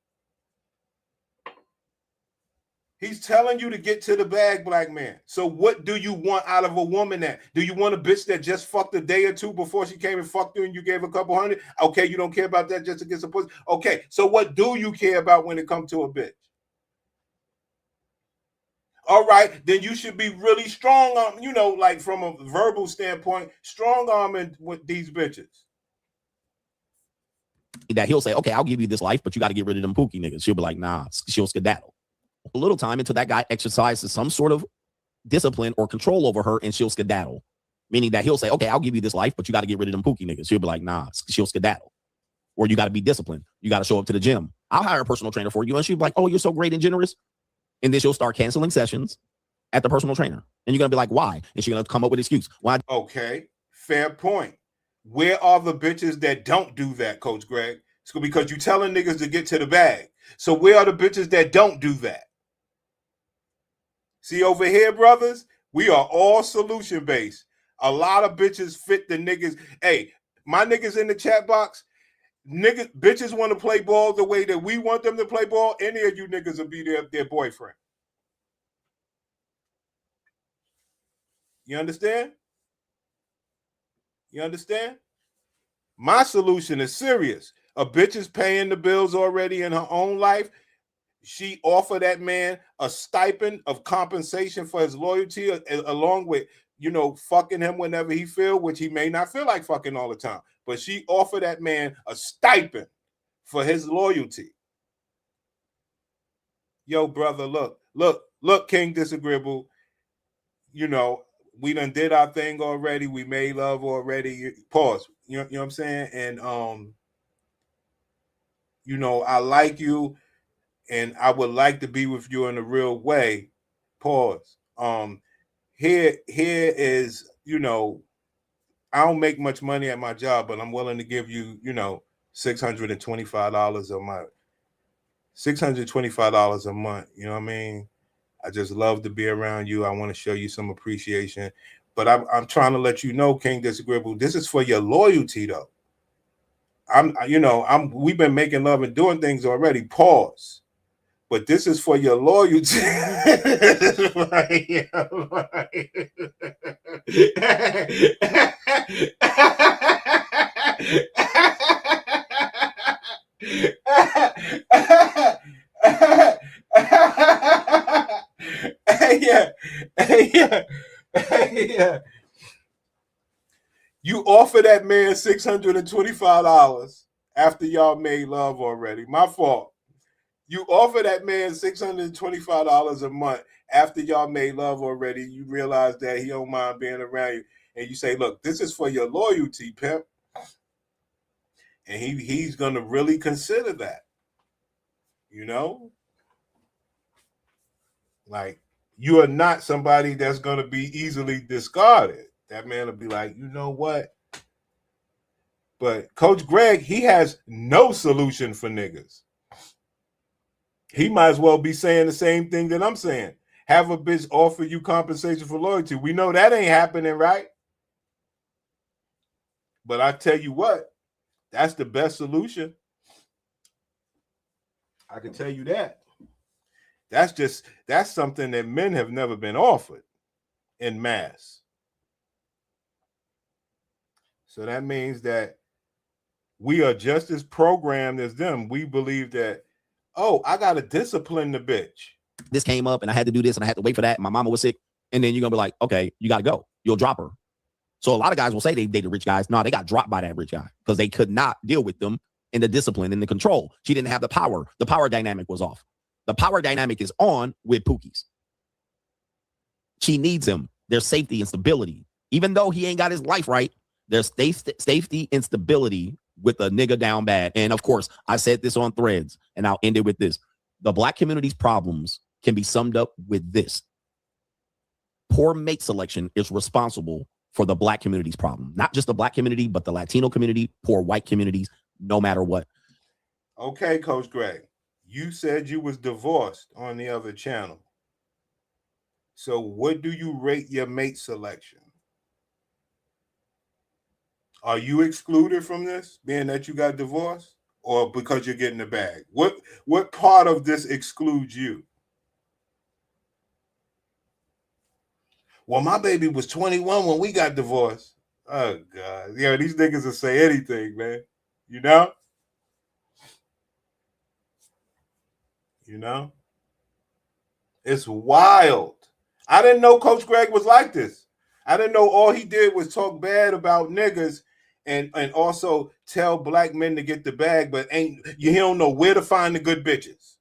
He's telling you to get to the bag, black man. So what do you want out of a woman that? Do you want a bitch that just fucked a day or two before she came and fucked you and you gave a couple $100? Okay, you don't care about that just to get some pussy? Okay, so what do you care about when it comes to a bitch? All right, then you should be really strong on, like from a verbal standpoint, strong arming with these bitches. that he'll say, okay, I'll give you this life, but you got to get rid of them pookie niggas. She'll be like, nah, she'll skedaddle. A little time until that guy exercises some sort of discipline or control over her, and she'll skedaddle. Meaning that he'll say, okay, I'll give you this life, but you got to get rid of them pookie niggas. She'll be like, nah, she'll skedaddle. Or you got to be disciplined. You got to show up to the gym. I'll hire a personal trainer for you. And she'll be like, oh, you're so great and generous. And then she'll start canceling sessions at the personal trainer. And you're going to be like, why? And she's going to come up with an excuse. Why? Okay, fair point. Where are the bitches that don't do that, Coach Greg? It's because you're telling niggas to get to the bag. So where are the bitches that don't do that? See over here, brothers, we are all solution-based. A lot of bitches fit the niggas. Hey, my niggas in the chat box, niggas, bitches want to play ball the way that we want them to play ball. Any of you niggas will be their boyfriend. You understand? You understand? My solution is serious. A bitch is paying the bills already in her own life. She offered that man a stipend of compensation for his loyalty, along with, fucking him whenever he feel, which he may not feel like fucking all the time. But she offered that man a stipend for his loyalty. Yo, brother, look, look, King Disagreeable. You know, we done did our thing already. We made love already. Pause. You know what I'm saying? And you know, I like you, and I would like to be with you in a real way. Pause. Here is, you know, I don't make much money at my job, but I'm willing to give you, you know, $625 a month. $625 a month. You know what I mean? I just love to be around you. I want to show you some appreciation. But I'm trying to let you know, King Disagreeable, this is for your loyalty, though. We've been making love and doing things already. Pause. But this is for your loyalty. Yeah. You offer that man $625 after y'all made love already. My fault. You offer that man $625 a month after y'all made love already. You realize that he don't mind being around you. And you say, look, this is for your loyalty, pimp. And he's going to really consider that. You know? Like, you are not somebody that's going to be easily discarded. That man will be like, you know what? But Coach Greg, he has no solution for niggas. He might as well be saying the same thing that I'm saying. Have a bitch offer you compensation for loyalty. We know that ain't happening, right? But I tell you what, that's the best solution. I can tell you that. That's something that men have never been offered in mass. So that means that we are just as programmed as them. We believe that, oh, I got to discipline the bitch. This came up and I had to do this and I had to wait for that. My mama was sick. And then you're going to be like, okay, you got to go. You'll drop her. So a lot of guys will say they dated rich guys. No, they got dropped by that rich guy because they could not deal with them in the discipline and the control. She didn't have the power. The power dynamic was off. The power dynamic is on with Pookie's. She needs him. There's safety and stability. Even though he ain't got his life right, there's safety and stability with a nigga down bad. And of course, I said this on Threads, and I'll end it with this. The Black community's problems can be summed up with this. Poor mate selection is responsible for the Black community's problem. Not just the Black community, but the Latino community, poor white communities, no matter what. Okay, Coach Greg, you said you was divorced on the other channel. So what do you rate your mate selection? Are you excluded from this, being that you got divorced, or because you're getting the bag? What part of this excludes you? Well, my baby was 21 when we got divorced. Oh, God. Yeah, these niggas will say anything, man. You know? You know? It's wild. I didn't know Coach Greg was like this. I didn't know all he did was talk bad about niggas and also tell black men to get the bag, but he don't know where to find the good bitches.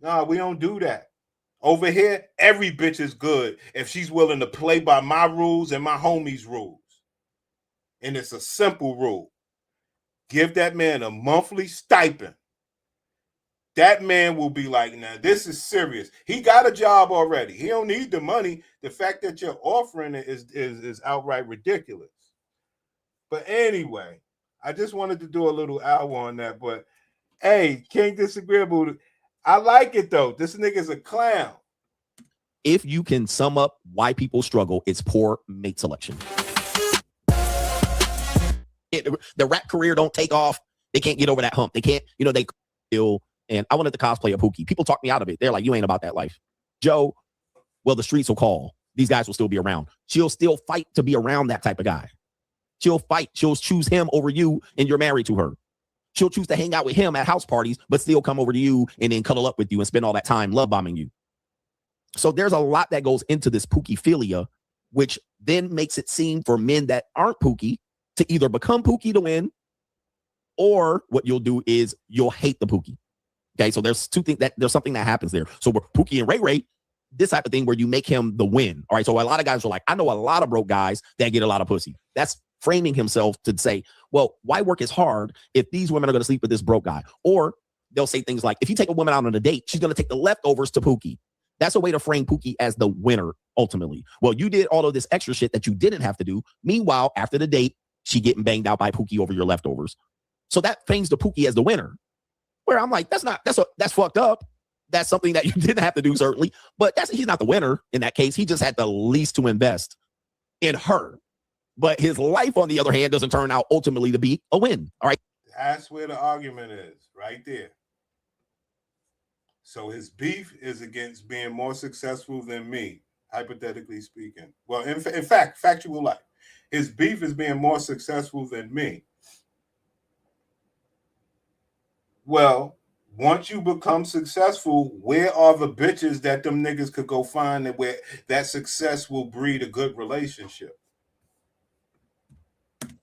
Nah, we don't do that. Over here, every bitch is good if she's willing to play by my rules and my homies' rules. And it's a simple rule. Give that man a monthly stipend. That man will be like, now, this is serious. He got a job already. He don't need the money. The fact that you're offering it is outright ridiculous. But anyway, I just wanted to do a little hour on that. But, hey, King Disagreeable, I like it, though. This nigga's a clown. If you can sum up why people struggle, it's poor mate selection. The rap career don't take off. They can't get over that hump. They can't, they still. And I wanted to cosplay a Pookie. People talk me out of it. They're like, you ain't about that life. Joe, well, the streets will call. These guys will still be around. She'll still fight to be around that type of guy. She'll fight. She'll choose him over you, and you're married to her. She'll choose to hang out with him at house parties, but still come over to you and then cuddle up with you and spend all that time love bombing you. So there's a lot that goes into this Pookie-philia, which then makes it seem for men that aren't Pookie to either become Pookie to win, or what you'll do is you'll hate the Pookie. Okay, so there's there's something that happens there. So we're Pookie and Ray Ray, this type of thing where you make him the win. All right, so a lot of guys are like, I know a lot of broke guys that get a lot of pussy. That's framing himself to say, well, why work as hard if these women are going to sleep with this broke guy? Or they'll say things like, if you take a woman out on a date, she's going to take the leftovers to Pookie. That's a way to frame Pookie as the winner, ultimately. Well, you did all of this extra shit that you didn't have to do. Meanwhile, after the date, she getting banged out by Pookie over your leftovers. So that frames the Pookie as the winner. Where I'm like, that's fucked up. That's something that you didn't have to do, certainly. But he's not the winner in that case. He just had the least to invest in her. But his life, on the other hand, doesn't turn out ultimately to be a win. All right. That's where the argument is, right there. So his beef is against being more successful than me, hypothetically speaking. Well, in fact, factual life. His beef is being more successful than me. Well, once you become successful, where are the bitches that them niggas could go find and where that success will breed a good relationship?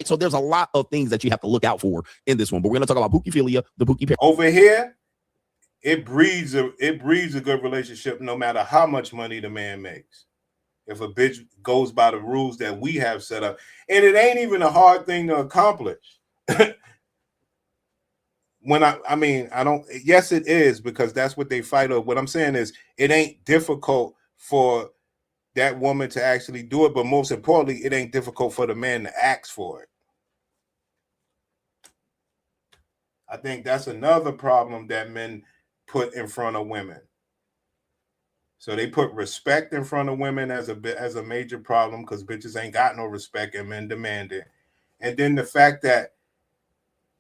So there's a lot of things that you have to look out for in this one, but we're going to talk about Pookiephilia, the Pookie pair. Over here, it breeds a good relationship no matter how much money the man makes. If a bitch goes by the rules that we have set up, and it ain't even a hard thing to accomplish. When I don't, yes, it is, because that's what they fight over. What I'm saying is it ain't difficult for that woman to actually do it, but most importantly, it ain't difficult for the man to ask for it. I think that's another problem that men put in front of women. So they put respect in front of women as a major problem because bitches ain't got no respect and men demand it. And then the fact that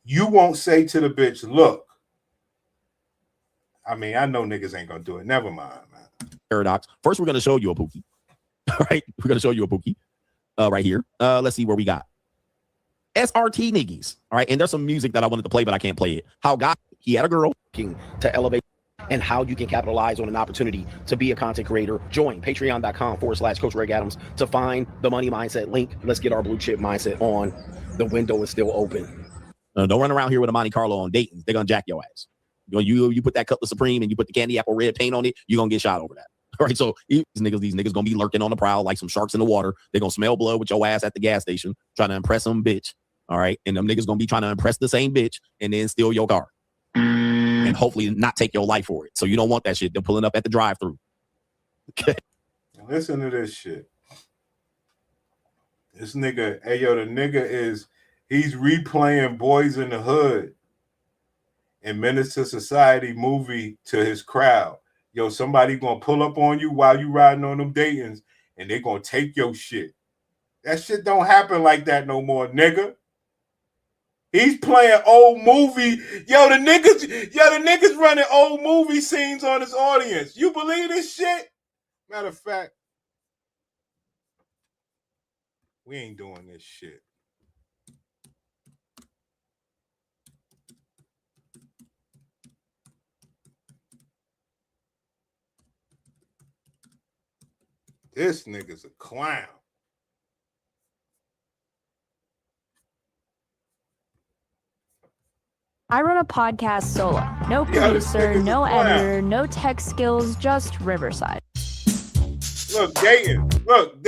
you won't say to the bitch, look, I mean, I know niggas ain't gonna do it. Never mind, man. Paradox. First, we're gonna show you a Pookie. All right, we're gonna show you a Pookie right here. Let's see where we got SRT niggas. All right, and there's some music that I wanted to play, but I can't play it. How God, he had a girl to elevate, and how you can capitalize on an opportunity to be a content creator. Join patreon.com/Coach Greg Adams to find the money mindset link. Let's get our blue chip mindset on. The window is still open. Don't run around here with a Monte Carlo on Dayton. They're gonna jack your ass. You put that Cutlass Supreme and you put the candy apple red paint on it, you're gonna get shot over that. All right, so these niggas gonna be lurking on the prowl like some sharks in the water. They're gonna smell blood with your ass at the gas station, trying to impress some bitch. All right, and them niggas gonna be trying to impress the same bitch and then steal your car and hopefully not take your life for it. So you don't want that shit. They're pulling up at the drive-through. Okay. Listen to this shit. This nigga, hey yo, the nigga he's replaying Boys in the Hood and Menace to Society movie to his crowd. Yo, somebody gonna pull up on you while you riding on them Daytons and they gonna take your shit. That shit don't happen like that no more, nigga. He's playing old movie. Yo, the niggas running old movie scenes on his audience. You believe this shit? Matter of fact, we ain't doing this shit. This nigga's a clown. I run a podcast solo. No producer, no editor, no tech skills, just Riverside. Look, Dayton's. Look,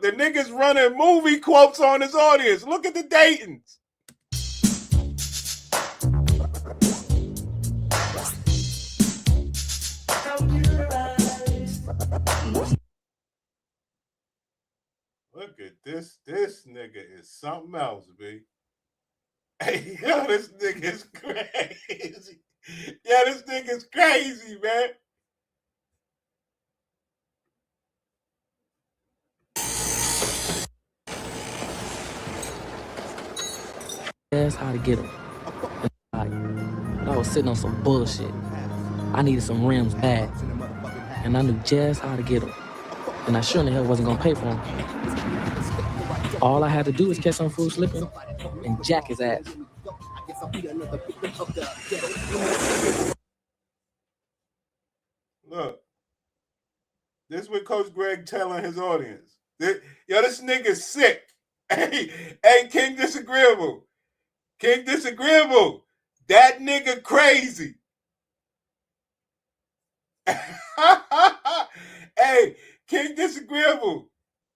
the nigga's running movie quotes on his audience. Look at the Daytons. Look at this. This nigga is something else, B. Hey, yo, this nigga's crazy. Yeah, this nigga's crazy, man. That's how to get them. I was sitting on some bullshit. I needed some rims bad. And I knew just how to get them. And I sure the hell wasn't gonna pay for them. All I had to do was catch some fool slipping and jack his ass. Look, this is what Coach Greg telling his audience. This nigga's sick. Hey, King Disagreeable. King Disagreeable. That nigga crazy. Hey, King Disagreeable.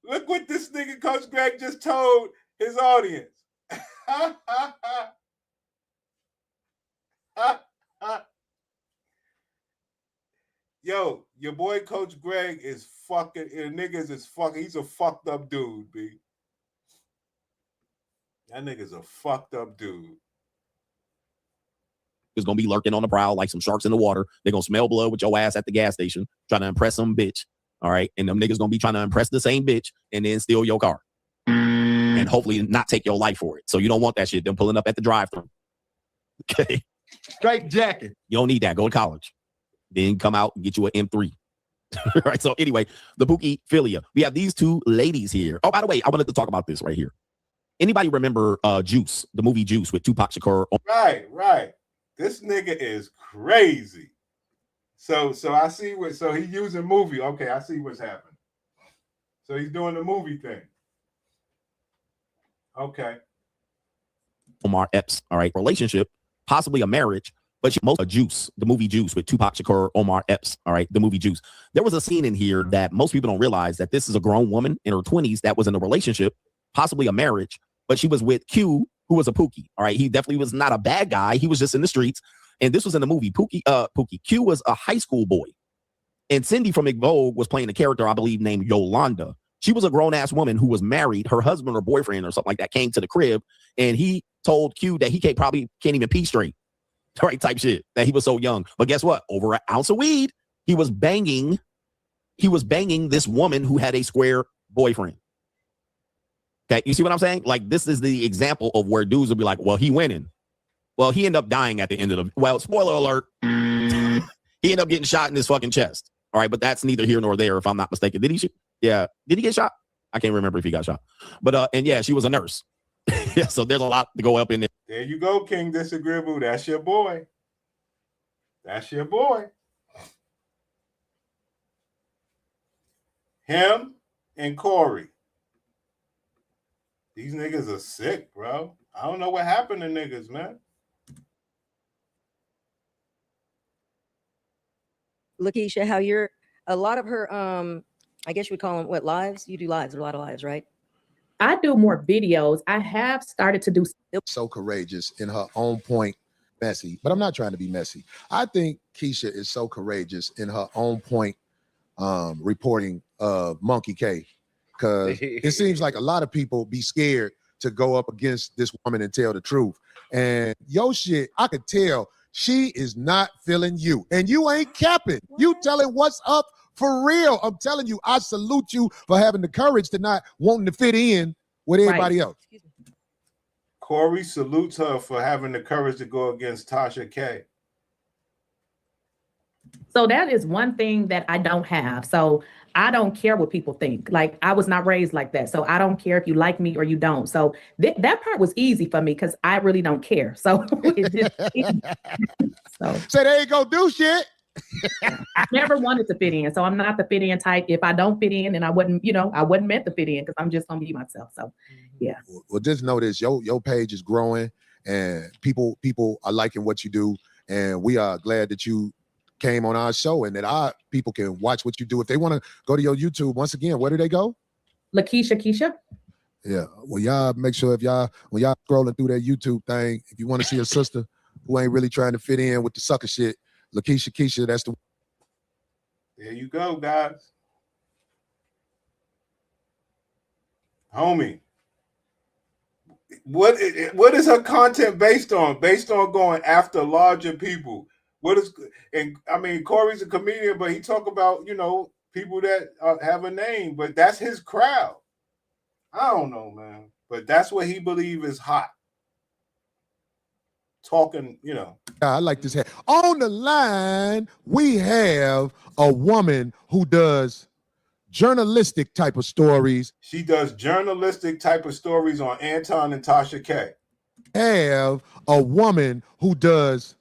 Look what this nigga Coach Greg just told his audience. Yo, your boy Coach Greg is fucking, niggas is fucking, he's a fucked up dude, B. That nigga's a fucked up dude. Is gonna be lurking on the prowl like some sharks in the water. They're gonna smell blood with your ass at the gas station, trying to impress some bitch. All right. And them niggas gonna be trying to impress the same bitch and then steal your car. And hopefully not take your life for it. So you don't want that shit. Them pulling up at the drive-thru. Okay. Straight jacket. You don't need that. Go to college. Then come out and get you an M3. All right. So anyway, the Pookie Philia. We have these two ladies here. Oh, by the way, I wanted to talk about this right here. Anybody remember Juice, the movie Juice with Tupac Shakur? Right. This nigga is crazy. So I see what, so he's using movie. Okay, I see what's happening. So he's doing the movie thing. Okay. Omar Epps, all right, relationship, possibly a marriage, but most of Juice, the movie Juice with Tupac Shakur, Omar Epps, all right, the movie Juice. There was a scene in here that most people don't realize that this is a grown woman in her 20s that was in a relationship, possibly a marriage, but she was with Q, who was a Pookie, all right? He definitely was not a bad guy. He was just in the streets, and this was in the movie. Pookie. Q was a high school boy, and Cindy from McVogue was playing a character, I believe, named Yolanda. She was a grown-ass woman who was married. Her husband or boyfriend or something like that came to the crib, and he told Q that he probably can't even pee straight, right? Type shit, that he was so young. But guess what? Over an ounce of weed, he was banging this woman who had a square boyfriend. Okay, you see what I'm saying? Like, this is the example of where dudes will be like, well, he winning. Well, he ended up dying at the end of the, well, spoiler alert, he ended up getting shot in his fucking chest. All right, but that's neither here nor there, if I'm not mistaken. Did he? Yeah. Did he get shot? I can't remember if he got shot. But, and yeah, she was a nurse. Yeah, so there's a lot to go up in there. There you go, King Disagreeable. That's your boy. That's your boy. Him and Corey. These niggas are sick, bro. I don't know what happened to niggas, man. Lakeisha, how you're a lot of her I guess you would call them what, lives? You do lives, a lot of lives, right? I do more videos. I have started to do so courageous in her own point, messy, but I'm not trying to be messy. I think Keisha is so courageous in her own point reporting of Monkey K. Because it seems like a lot of people be scared to go up against this woman and tell the truth. And yo shit, I could tell she is not feeling you. And you ain't capping. You telling what's up for real. I'm telling you, I salute you for having the courage to not wanting to fit in with everybody else. Corey salutes her for having the courage to go against Tasha K. So that is one thing that I don't have. So I don't care what people think. Like, I was not raised like that. So I don't care if you like me or you don't. So that part was easy for me because I really don't care. So it's just so they ain't gonna do shit. I never wanted to fit in. So I'm not the fit in type. If I don't fit in, and I wasn't meant to fit in because I'm just gonna be myself. So yeah. Well, just know this, your page is growing and people are liking what you do. And we are glad that you came on our show and that our people can watch what you do. If they want to go to your YouTube, once again, where do they go? Lakeisha. Yeah. Well, y'all make sure when y'all scrolling through that YouTube thing, if you want to see a sister who ain't really trying to fit in with the sucker shit, Lakeisha, that's the. There you go, guys. Homie. What is her content based on? Based on going after larger people. And I mean, Corey's a comedian, but he talk about, people that have a name, but that's his crowd. I don't know, man, but that's what he believe is hot. Talking, I like this. On the line, we have a woman who does journalistic type of stories. She does journalistic type of stories on Anton and Tasha K. Have a woman who does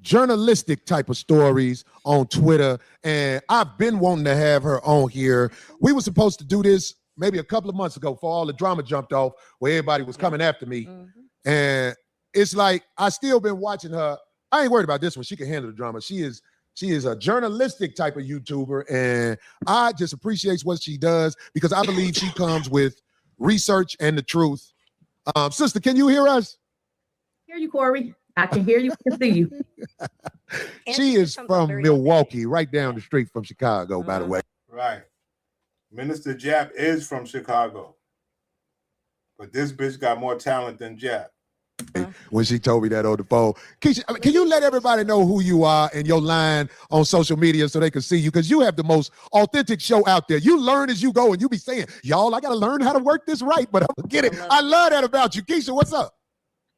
journalistic type of stories on Twitter, and I've been wanting to have her on here. We were supposed to do this maybe a couple of months ago before all the drama jumped off where everybody was coming after me. And it's like I still been watching her. I ain't worried about this one. She can handle the drama. She is She is a journalistic type of YouTuber, and I just appreciate what she does because I believe she comes with research and the truth. Sister, can you hear us? Hear you, Corey. I can hear you. I can see you. She is from Milwaukee, right down the street from Chicago, by the way. Right. Minister Jap is from Chicago. But this bitch got more talent than Jap. When she told me that on the phone. Keisha, can you let everybody know who you are and your line on social media so they can see you? Because you have the most authentic show out there. You learn as you go, and you be saying, y'all, I got to learn how to work this right, but I'm going to get it. I love that about you. Keisha, what's up?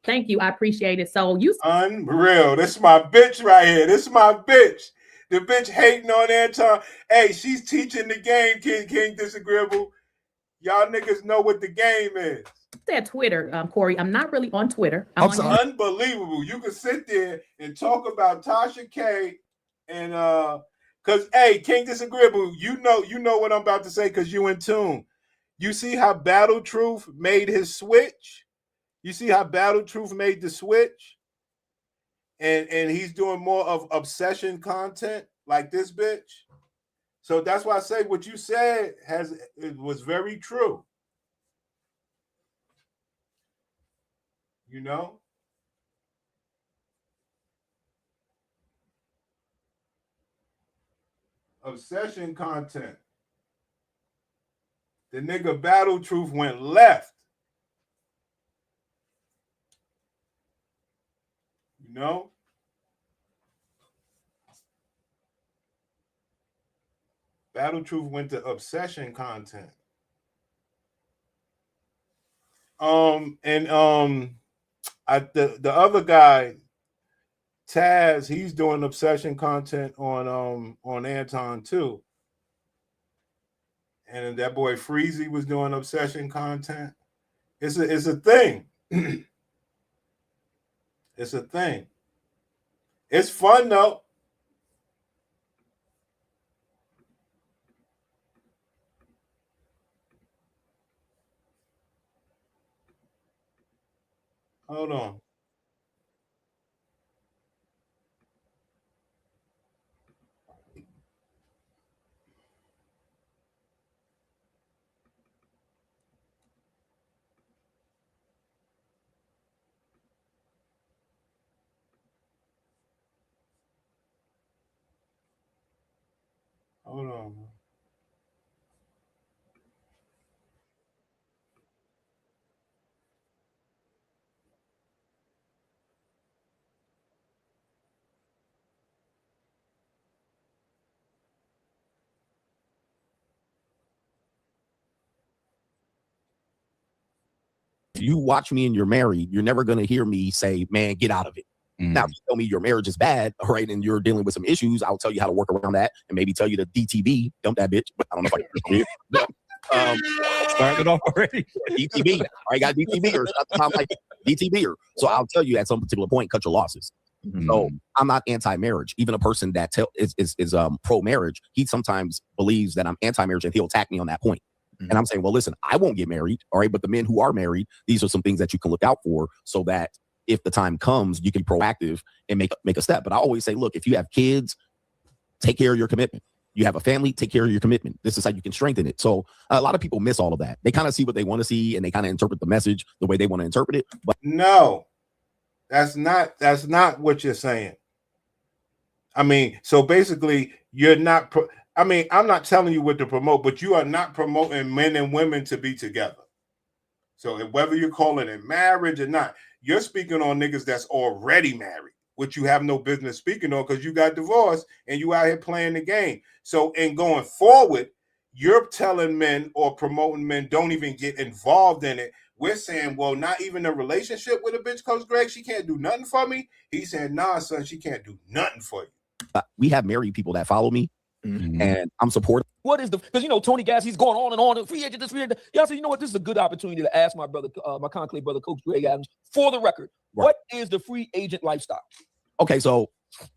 Thank you. I appreciate it. So you unreal. This is my bitch right here. This is my bitch. The bitch hating on Anton. Hey, she's teaching the game, King Disagreeable. Y'all niggas know what the game is. Said Twitter, Corey. I'm not really on Twitter. I'm sorry. Unbelievable. You can sit there and talk about Tasha K and cause hey, King Disagreeable, you know what I'm about to say because you in tune. You see how Battle Truth made his switch? You see how Battle Truth made the switch? And he's doing more of obsession content like this bitch. So that's why I say what you said was very true. You know? Obsession content. The nigga Battle Truth went left. You know? Battle Truth went to obsession content. The other guy, Taz, he's doing obsession content on Anton too. And that boy Freezy was doing obsession content. It's a thing. It's a thing. It's fun though. Hold on. Hold on. If you watch me and you're married, you're never going to hear me say, man, get out of it. Now, if you tell me your marriage is bad, all right, and you're dealing with some issues, I'll tell you how to work around that and maybe tell you to DTB, dump that bitch. But I don't know if I can started off already. DTB. I got DTB or I'm like DTB or so I'll tell you at some particular point, cut your losses. So I'm not anti-marriage. Even a person that is pro-marriage, he sometimes believes that I'm anti-marriage and he'll attack me on that point. And I'm saying, well, listen, I won't get married, all right? But the men who are married, these are some things that you can look out for so that if the time comes, you can be proactive and make a step. But I always say, look, if you have kids, take care of your commitment. You have a family, take care of your commitment. This is how you can strengthen it. So a lot of people miss all of that. They kind of see what they want to see and they kind of interpret the message the way they want to interpret it. But no, that's not what you're saying. I mean, so basically you're not, I'm not telling you what to promote, but you are not promoting men and women to be together. So whether you're calling it marriage or not, you're speaking on niggas that's already married, which you have no business speaking on because you got divorced and you out here playing the game. So in going forward, you're telling men or promoting men don't even get involved in it. We're saying, well, not even a relationship with a bitch, Coach Greg, she can't do nothing for me. He said, nah, son, she can't do nothing for you. We have married people that follow me and I'm supportive. What is because Tony Gas, he's going on and on. Free agent, this free agent. Y'all say, you know what? This is a good opportunity to ask my brother, my conclave brother, Coach Greg Adams, for the record, what is the free agent lifestyle? Okay, so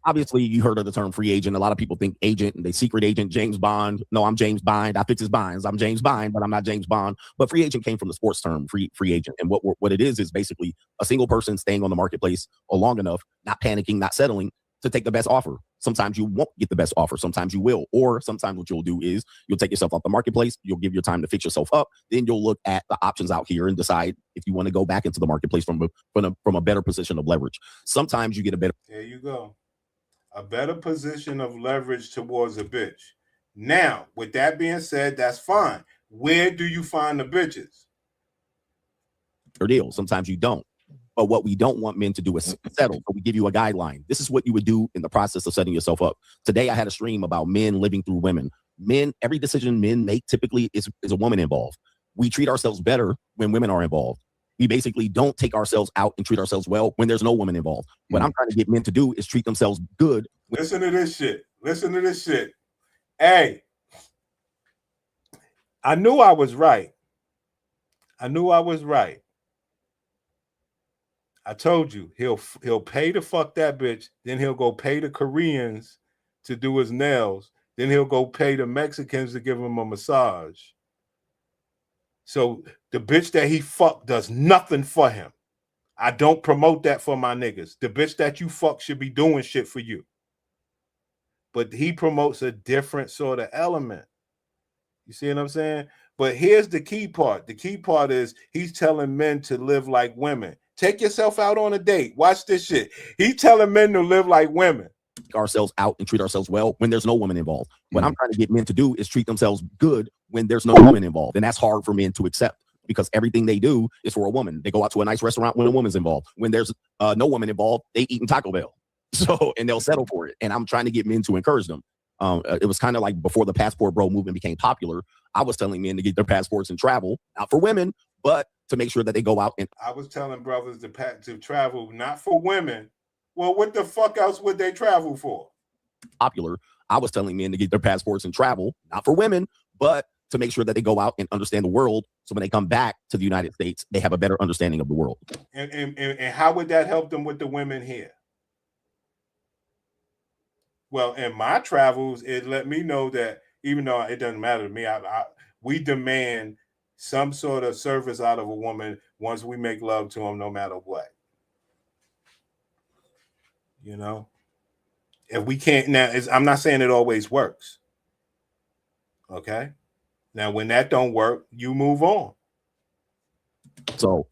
obviously you heard of the term free agent. A lot of people think agent and they secret agent, James Bond. No, I'm James Bond. I fix his binds. I'm James Bond, but I'm not James Bond. But free agent came from the sports term, free agent. And what it is basically a single person staying on the marketplace long enough, not panicking, not settling to take the best offer. Sometimes you won't get the best offer. Sometimes you will. Or sometimes what you'll do is you'll take yourself off the marketplace. You'll give your time to fix yourself up. Then you'll look at the options out here and decide if you want to go back into the marketplace from a better position of leverage. Sometimes you get a better. There you go. A better position of leverage towards a bitch. Now, with that being said, that's fine. Where do you find the bitches? Deal. Sometimes you don't. But what we don't want men to do is settle. So we give you a guideline. This is what you would do in the process of setting yourself up. Today, I had a stream about men living through women. Men, every decision men make typically is a woman involved. We treat ourselves better when women are involved. We basically don't take ourselves out and treat ourselves well when there's no woman involved. What I'm trying to get men to do is treat themselves good. Listen to this shit. Listen to this shit. Hey, I knew I was right. I knew I was right. I told you he'll pay to fuck that bitch, then he'll go pay the Koreans to do his nails, then he'll go pay the Mexicans to give him a massage. So the bitch that he fucked does nothing for him. I don't promote that for my niggas. The bitch that you fuck should be doing shit for you. But he promotes a different sort of element. You see what I'm saying? But here's the key part. The key part is he's telling men to live like women. Take yourself out on a date. Watch this shit. He's telling men to live like women. Ourselves out and treat ourselves well when there's no woman involved. What I'm trying to get men to do is treat themselves good when there's no woman involved. And that's hard for men to accept because everything they do is for a woman. They go out to a nice restaurant when a woman's involved. When there's no woman involved, they eat in Taco Bell. And they'll settle for it. And I'm trying to get men to encourage them. It was kind of like before the passport bro movement became popular. I was telling men to get their passports and travel, not for women, but to make sure that they go out and. I was telling brothers to travel, not for women. Well, what the fuck else would they travel for? Popular. I was telling men to get their passports and travel, not for women, but to make sure that they go out and understand the world. So when they come back to the United States, they have a better understanding of the world. And how would that help them with the women here? Well, in my travels, it let me know that even though it doesn't matter to me, we demand some sort of service out of a woman once we make love to them, no matter what. You know, if we can't now, I'm not saying it always works. Okay, now when that don't work, you move on. So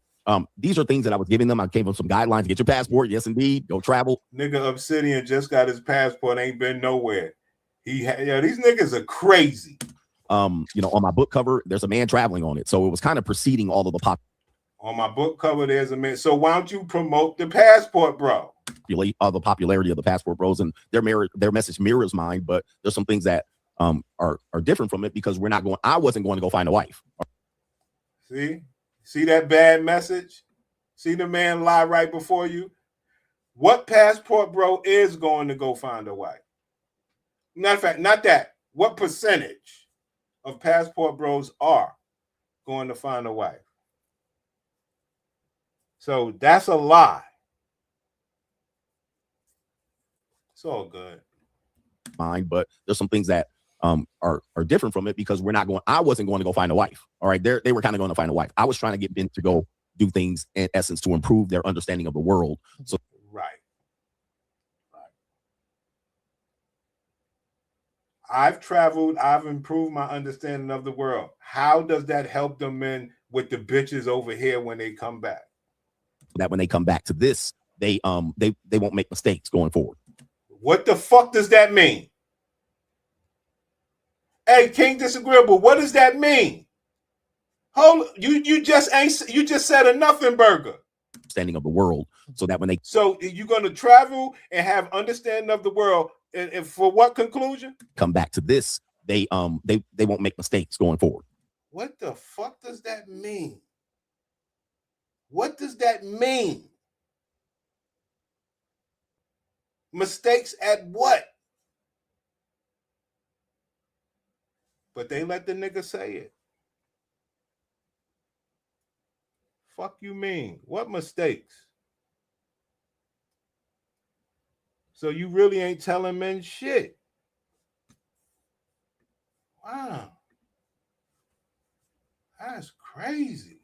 these are things that I was giving them. I gave them some guidelines. Get your passport. Yes, indeed. Go travel. Nigga Obsidian just got his passport. Ain't been nowhere. These niggas are crazy. On my book cover, there's a man traveling on it. So it was kind of preceding all of the pop. On my book cover, there's a man. So why don't you promote the passport, bro? The popularity of the passport bros and their message mirrors mine, but there's some things that are different from it because I wasn't going to go find a wife. See that bad message? See the man lie right before you? What passport bro is going to go find a wife? Matter of fact, not that. What percentage of passport bros are going to find a wife? So that's a lie. It's all good. Fine, but there's some things that are different from it because I wasn't going to go find a wife. All right. They were kind of going to find a wife. I was trying to get men to go do things in essence to improve their understanding of the world. So right. I've traveled, I've improved my understanding of the world. How does that help the men with the bitches over here when they come back? That when they come back to this, they won't make mistakes going forward. What the fuck does that mean? Hey, King Disagreeable, what does that mean? Hold, you just said a nothing burger. Understanding of the world, so that when so you're gonna travel and have understanding of the world, and for what conclusion? Come back to this, they won't make mistakes going forward. What the fuck does that mean? What does that mean? Mistakes at what? But they let the nigga say it. Fuck you mean? What mistakes? So you really ain't telling men shit. Wow. That's crazy.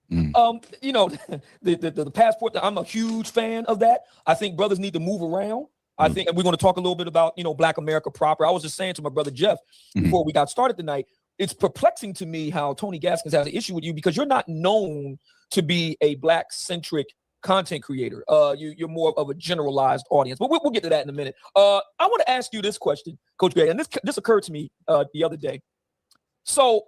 The passport, I'm a huge fan of that. I think brothers need to move around. I think, and we're going to talk a little bit about, Black America proper. I was just saying to my brother Jeff before we got started tonight, it's perplexing to me how Tony Gaskins has an issue with you because you're not known to be a Black-centric content creator. You're more of a generalized audience, but we'll get to that in a minute. I want to ask you this question, Coach Greg, and this occurred to me the other day. So,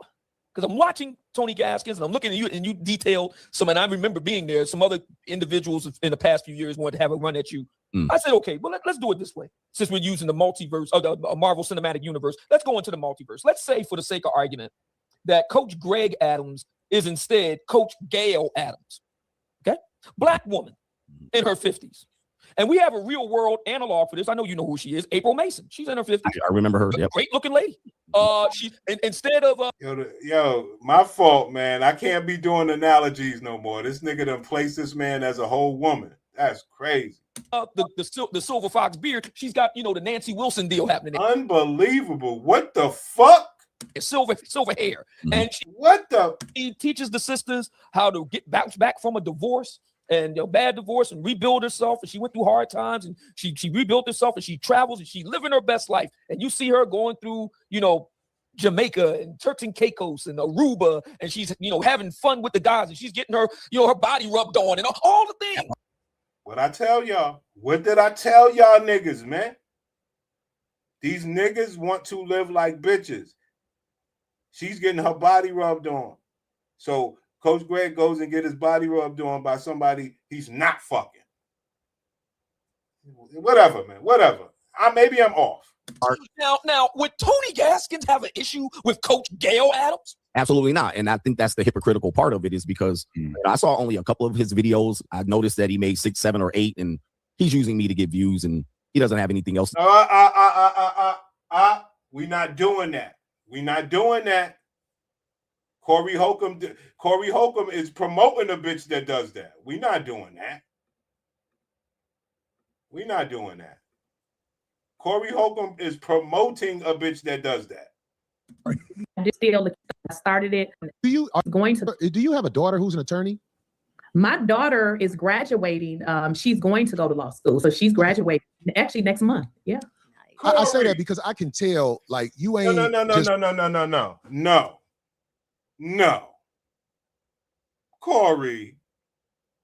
because I'm watching Tony Gaskins and I'm looking at you and you detailed some, and I remember being there, some other individuals in the past few years wanted to have a run at you. I said, okay, well, let's do it this way. Since we're using the multiverse of the Marvel Cinematic Universe, let's go into the multiverse. Let's say, for the sake of argument, that Coach Greg Adams is instead Coach Gail Adams. Okay? Black woman in her 50s. And we have a real world analog for this. I know you know who she is, April Mason. She's in her 50s. I remember her. Yep. Great looking lady. She instead of yo, my fault, man. I can't be doing analogies no more. This nigga done placed this man as a whole woman. That's crazy. The Silver Fox beard, she's got the Nancy Wilson deal happening there. Unbelievable. What the fuck? Silver hair. And she teaches the sisters how to bounce back from a divorce and bad divorce and rebuild herself. And she went through hard times and she rebuilt herself and she travels and she's living her best life. And you see her going through, Jamaica and Turks and Caicos and Aruba, and she's having fun with the guys and she's getting her, her body rubbed on and all the things. What I tell y'all? What did I tell y'all niggas, man? These niggas want to live like bitches. She's getting her body rubbed on. So Coach Greg goes and get his body rubbed on by somebody he's not fucking. Whatever, man. Whatever. Maybe I'm off. Now, would Tony Gaskins have an issue with Coach Gail Adams? Absolutely not. And I think that's the hypocritical part of it is because I saw only a couple of his videos. I noticed that he made 6, 7, or 8, and he's using me to get views, and he doesn't have anything else. We not doing that. We not doing that. Corey Holcomb is promoting a bitch that does that. We not doing that. We not doing that. Corey Holcomb is promoting a bitch that does that. I started it. Do you have a daughter who's an attorney? My daughter is graduating. She's going to go to law school, so she's graduating actually next month. Yeah. I say that because I can tell, like, you ain't. No. Corey,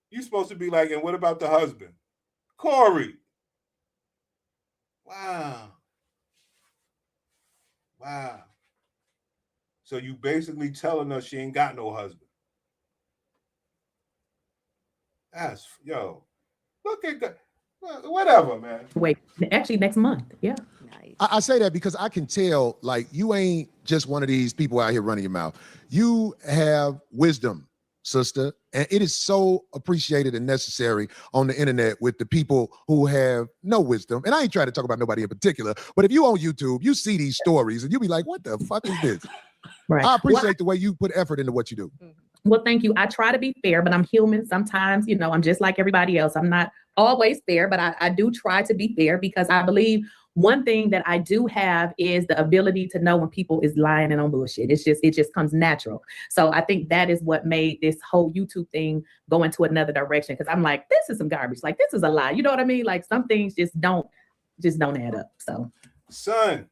you supposed to be like, and what about the husband? Corey. Wow. So you basically telling us she ain't got no husband. Look at that. Whatever, man. Wait, actually next month. Yeah. I say that because I can tell, like, you ain't just one of these people out here running your mouth. You have wisdom, sister, and it is so appreciated and necessary on the internet with the people who have no wisdom. And I ain't trying to talk about nobody in particular, but if you on YouTube, you see these stories and you be like, what the fuck is this? Right. I appreciate the way you put effort into what you do. Well, thank you. I try to be fair, but I'm human. Sometimes, I'm just like everybody else. I'm not always fair, but I do try to be fair because I believe one thing that I do have is the ability to know when people is lying and on bullshit. It just comes natural. So I think that is what made this whole YouTube thing go into another direction. Cause I'm like, this is some garbage. Like, this is a lie. You know what I mean? Like, some things just don't add up. So son,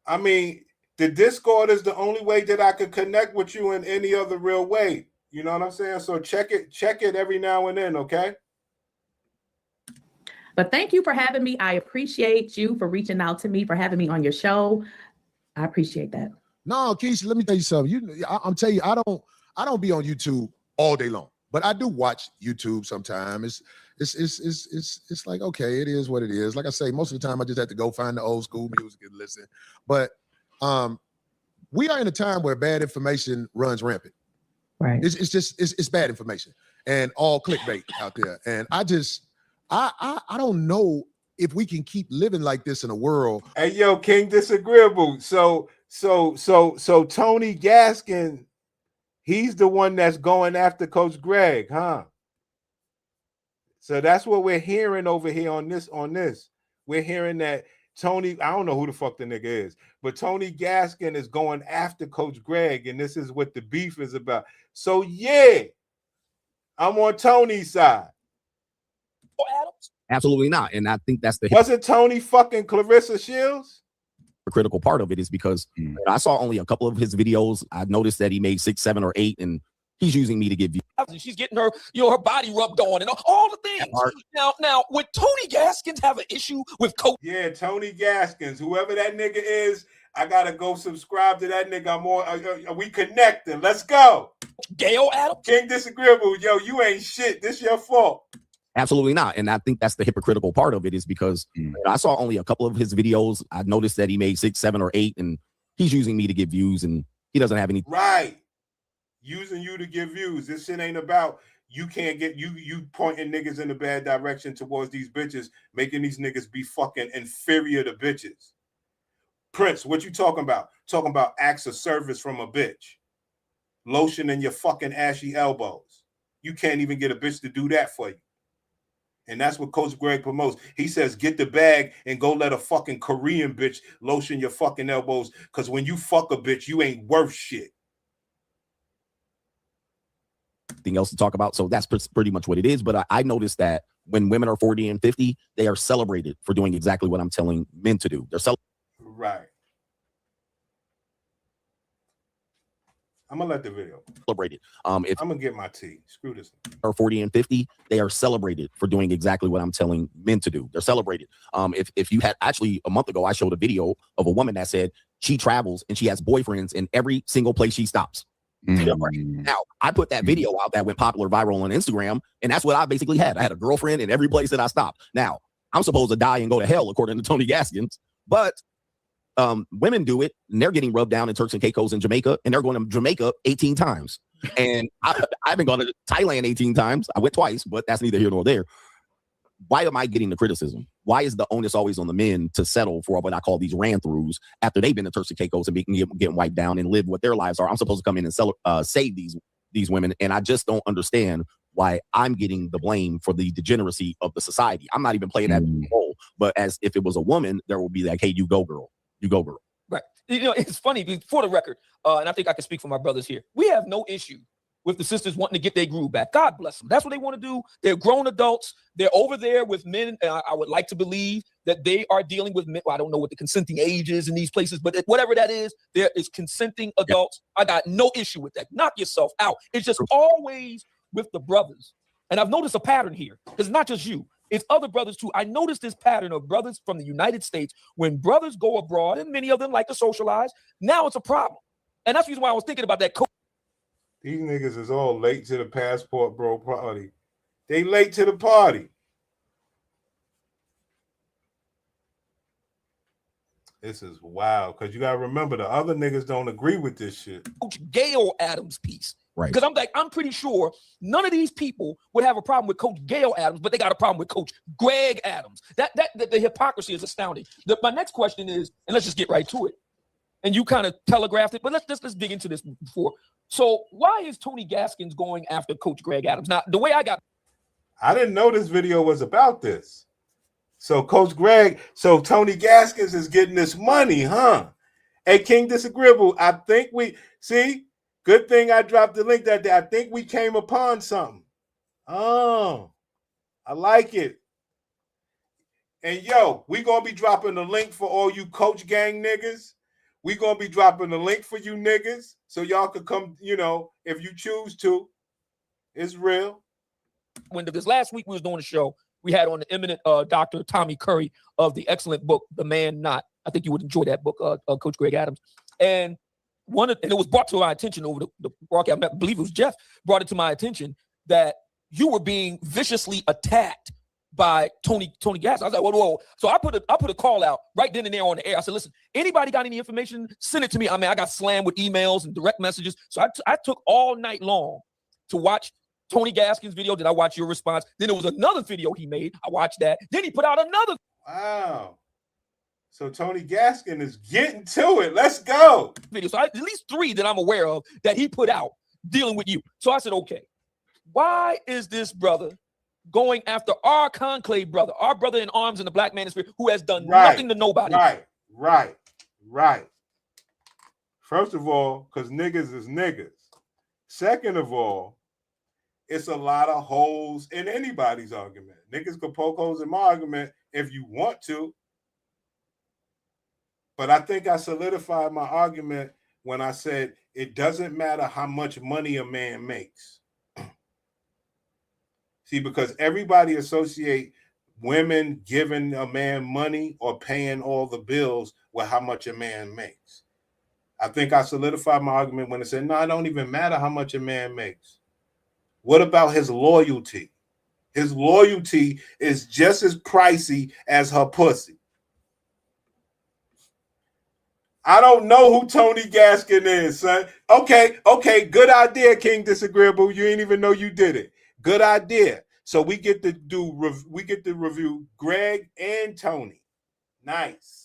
I mean, the Discord is the only way that I could connect with you in any other real way. You know what I'm saying? So check it every now and then, okay? But thank you for having me. I appreciate you for reaching out to me, for having me on your show. I appreciate that. No, Keisha, let me tell you something. I'm telling you, I don't be on YouTube all day long, but I do watch YouTube sometimes. It's like, okay, it is what it is. Like I say, most of the time I just have to go find the old school music and listen. But we are in a time where bad information runs rampant. Right. It's bad information and all clickbait out there. And I don't know if we can keep living like this in a world. Hey, yo, King Disagreeable. So Tony Gaskin, he's the one that's going after Coach Greg, huh? So that's what we're hearing over here on this. We're hearing that Tony, I don't know who the fuck the nigga is, but Tony Gaskin is going after Coach Greg, and this is what the beef is about. So yeah, I'm on Tony's side. Absolutely not. And I think that's the wasn't Tony fucking Clarissa Shields? critical part of it is because I saw only a couple of his videos. I noticed that he made 6, 7, or 8, and he's using me to give you. She's getting her, her body rubbed on and all the things. Now, would Tony Gaskins have an issue with Coach? Yeah, Tony Gaskins, whoever that nigga is, I gotta go subscribe to that nigga. I'm on. We connecting. Let's go. Gail Adams, King Disagreeable. Yo, you ain't shit. This your fault. Absolutely not. And I think that's the hypocritical part of it is because I saw only a couple of his videos. I noticed that he made 6, 7, or 8, and he's using me to get views, and he doesn't have any. Right. Using you to give views. This shit ain't about you can't get you pointing niggas in the bad direction towards these bitches, making these niggas be fucking inferior to bitches. Prince, what you talking about? Talking about acts of service from a bitch. Lotion in your fucking ashy elbows. You can't even get a bitch to do that for you. And that's what Coach Greg promotes. He says, get the bag and go let a fucking Korean bitch lotion your fucking elbows. Because when you fuck a bitch, you ain't worth shit. Thing else to talk about. So that's pretty much what it is. But I noticed that when women are 40 and 50, they are celebrated for doing exactly what I'm telling men to do. They're celebrated. Right. I'm gonna let the video. Celebrated. I'm gonna get my tea. Screw this. Are 40 and 50, they are celebrated for doing exactly what I'm telling men to do. They're celebrated. If you had actually a month ago, I showed a video of a woman that said she travels and she has boyfriends in every single place she stops. Now, I put that video out that went popular viral on Instagram, and that's what I basically had. I had a girlfriend in every place that I stopped. Now, I'm supposed to die and go to hell, according to Tony Gaskins, but women do it, and they're getting rubbed down in Turks and Caicos in Jamaica, and they're going to Jamaica 18 times. And I've been going to Thailand 18 times. I went twice, but that's neither here nor there. Why am I getting the criticism? Why is the onus always on the men to settle for what I call these ran-throughs after they've been to Turks and Caicos and getting wiped down and live what their lives are? I'm supposed to come in and save these women, and I just don't understand why I'm getting the blame for the degeneracy of the society. I'm not even playing that role, but as if it was a woman, there will be like, hey, you go, girl. You go, girl. Right. It's funny, for the record, and I think I can speak for my brothers here. We have no issue with the sisters wanting to get their groove back. God bless them. That's what they want to do. They're grown adults. They're over there with men. I would like to believe that they are dealing with men. Well, I don't know what the consenting age is in these places, but whatever that is, there is consenting adults. I got no issue with that. Knock yourself out. It's just always with the brothers. And I've noticed a pattern here. It's not just you. It's other brothers too. I noticed this pattern of brothers from the United States. When brothers go abroad, and many of them like to socialize, now it's a problem. And that's the reason why I was thinking about that. These niggas is all late to the passport bro party. They late to the party. This is wild, because you got to remember the other niggas don't agree with this shit. Coach Gail Adams piece. Right. Because I'm pretty sure none of these people would have a problem with Coach Gail Adams, but they got a problem with Coach Greg Adams. That the hypocrisy is astounding. My next question is, and let's just get right to it. And you kind of telegraphed it, but let's dig into this before. So why is Tony Gaskins going after Coach Greg Adams? Now, the way I didn't know this video was about this. So Tony Gaskins is getting this money, huh? Hey, King Disagreeable, I think good thing I dropped the link that day. I think we came upon something. Oh, I like it. And yo, we gonna be dropping the link for all you Coach Gang niggas. We gonna be dropping the link for you niggas so y'all could come, if you choose to. It's real. When this last week we was doing a show, we had on the eminent Dr. Tommy Curry of the excellent book, The Man Not. I think you would enjoy that book, Coach Greg Adams. And it was brought to my attention over the broadcast. I believe it was Jeff brought it to my attention that you were being viciously attacked by Tony Gaskins. I was like, whoa. So I put a call out right then and there on the air. I said, listen, anybody got any information? Send it to me. I mean, I got slammed with emails and direct messages. So I took all night long to watch Tony Gaskins' video. Then I watched your response. Then there was another video he made. I watched that. Then he put out another. Wow. So Tony Gaskin is getting to it. Let's go. Video. So at least 3 that I'm aware of that he put out dealing with you. So I said, okay, why is this brother going after our conclave brother, our brother in arms in the Black Manosphere, who has done nothing to nobody? Right. First of all, because niggas is niggas. Second of all, it's a lot of holes in anybody's argument. Niggas can poke holes in my argument if you want to. But I think I solidified my argument when I said it doesn't matter how much money a man makes. See, because everybody associate women giving a man money or paying all the bills with how much a man makes. I think I solidified my argument when I said, no, it don't even matter how much a man makes. What about his loyalty? His loyalty is just as pricey as her pussy. I don't know who Tony Gaskin is, son. Okay, good idea, King Disagreeable. You ain't even know you did it. Good idea. So we get to review Greg and Tony. Nice.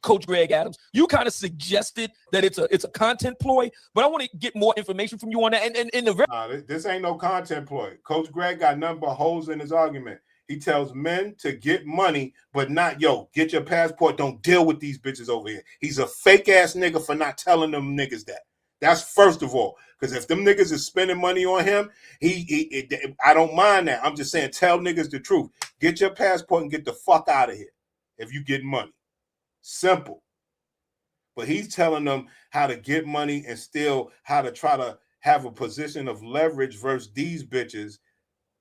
Coach Greg Adams, you kind of suggested that it's a content ploy, but I want to get more information from you on that. And in the this ain't no content ploy. Coach Greg got nothing but holes in his argument. He tells men to get money, but not, get your passport. Don't deal with these bitches over here. He's a fake ass nigga for not telling them niggas that. That's first of all, because if them niggas is spending money on him, I don't mind that. I'm just saying, tell niggas the truth. Get your passport and get the fuck out of here if you get money. Simple. But he's telling them how to get money and still how to try to have a position of leverage versus these bitches,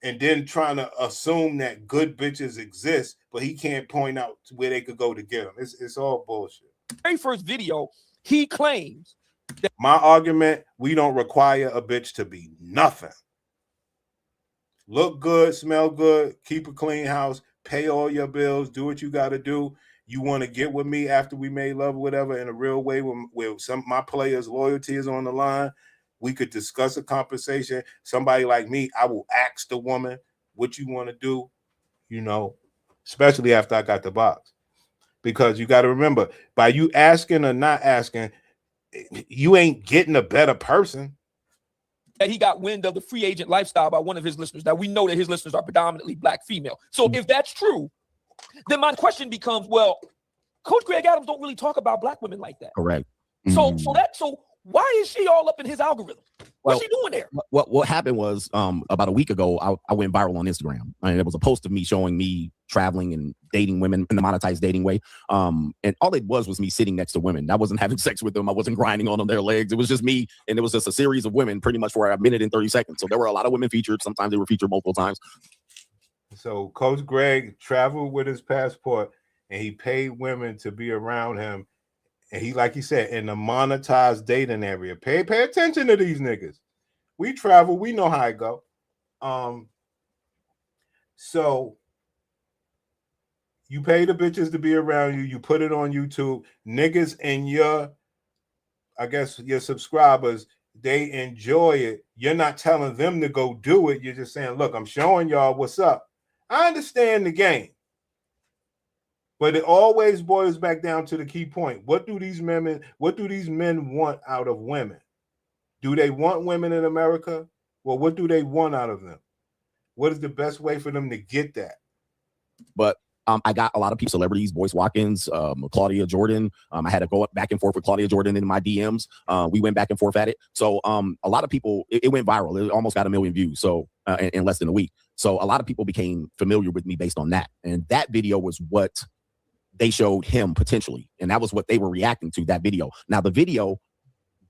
and then trying to assume that good bitches exist, but he can't point out where they could go to get them. It's all bullshit. Very first video, he claims that my argument, we don't require a bitch to be nothing. Look good, smell good, keep a clean house, pay all your bills, do what you got to do. You want to get with me after we made love or whatever in a real way where some my players' loyalty is on the line. We could discuss a compensation. Somebody like me, I will ask the woman what you want to do, especially after I got the box. Because you got to remember, by you asking or not asking, you ain't getting a better person. that he got wind of the free agent lifestyle by one of his listeners. Now, we know that his listeners are predominantly black female. So if that's true, then my question becomes, well, Coach Greg Adams don't really talk about black women like that. Correct. So why is she all up in his algorithm? What's she doing there? What happened was about a week ago, I went viral on Instagram. I mean, it was a post of me showing me traveling and dating women in the monetized dating way. And all it was me sitting next to women. I wasn't having sex with them. I wasn't grinding on their legs. It was just me. And it was just a series of women pretty much for a minute and 30 seconds. So there were a lot of women featured. Sometimes they were featured multiple times. So Coach Greg traveled with his passport and he paid women to be around him. And he, like he said, in the monetized dating area. Pay attention to these niggas. We travel, we know how it go. So you pay the bitches to be around you, you put it on YouTube. Niggas and your subscribers, they enjoy it. You're not telling them to go do it. You're just saying, look, I'm showing y'all what's up. I understand the game. But it always boils back down to the key point. What do these men want out of women? Do they want women in America? Well, what do they want out of them? What is the best way for them to get that? But I got a lot of people, celebrities, Boyce Watkins, Claudia Jordan. I had to go back and forth with Claudia Jordan in my DMs. We went back and forth at it. So a lot of people, it went viral. It almost got 1 million views. So in less than a week. So a lot of people became familiar with me based on that. And that video was what they showed him potentially. And that was what they were reacting to, that video. Now, the video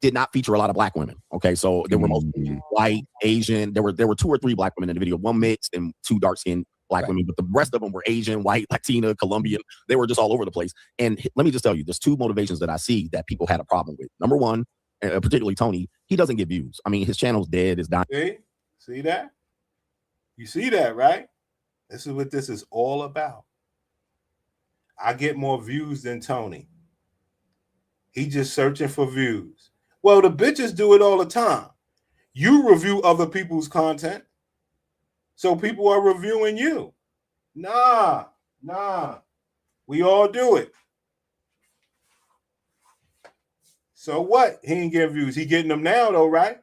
did not feature a lot of black women. Okay. So there were mostly white, Asian. There were 2 or 3 black women in the video, 1 mixed and 2 dark-skinned black women, but the rest of them were Asian, white, Latina, Colombian. They were just all over the place. And let me just tell you, there's 2 motivations that I see that people had a problem with. Number one, particularly Tony, he doesn't get views. I mean, his channel's dead, it's dying. See that? You see that, right? This is what this is all about. I get more views than Tony. He just searching for views. Well, the bitches do it all the time. You review other people's content, so people are reviewing you. Nah. We all do it. So what? He ain't getting views. He getting them now, though, right?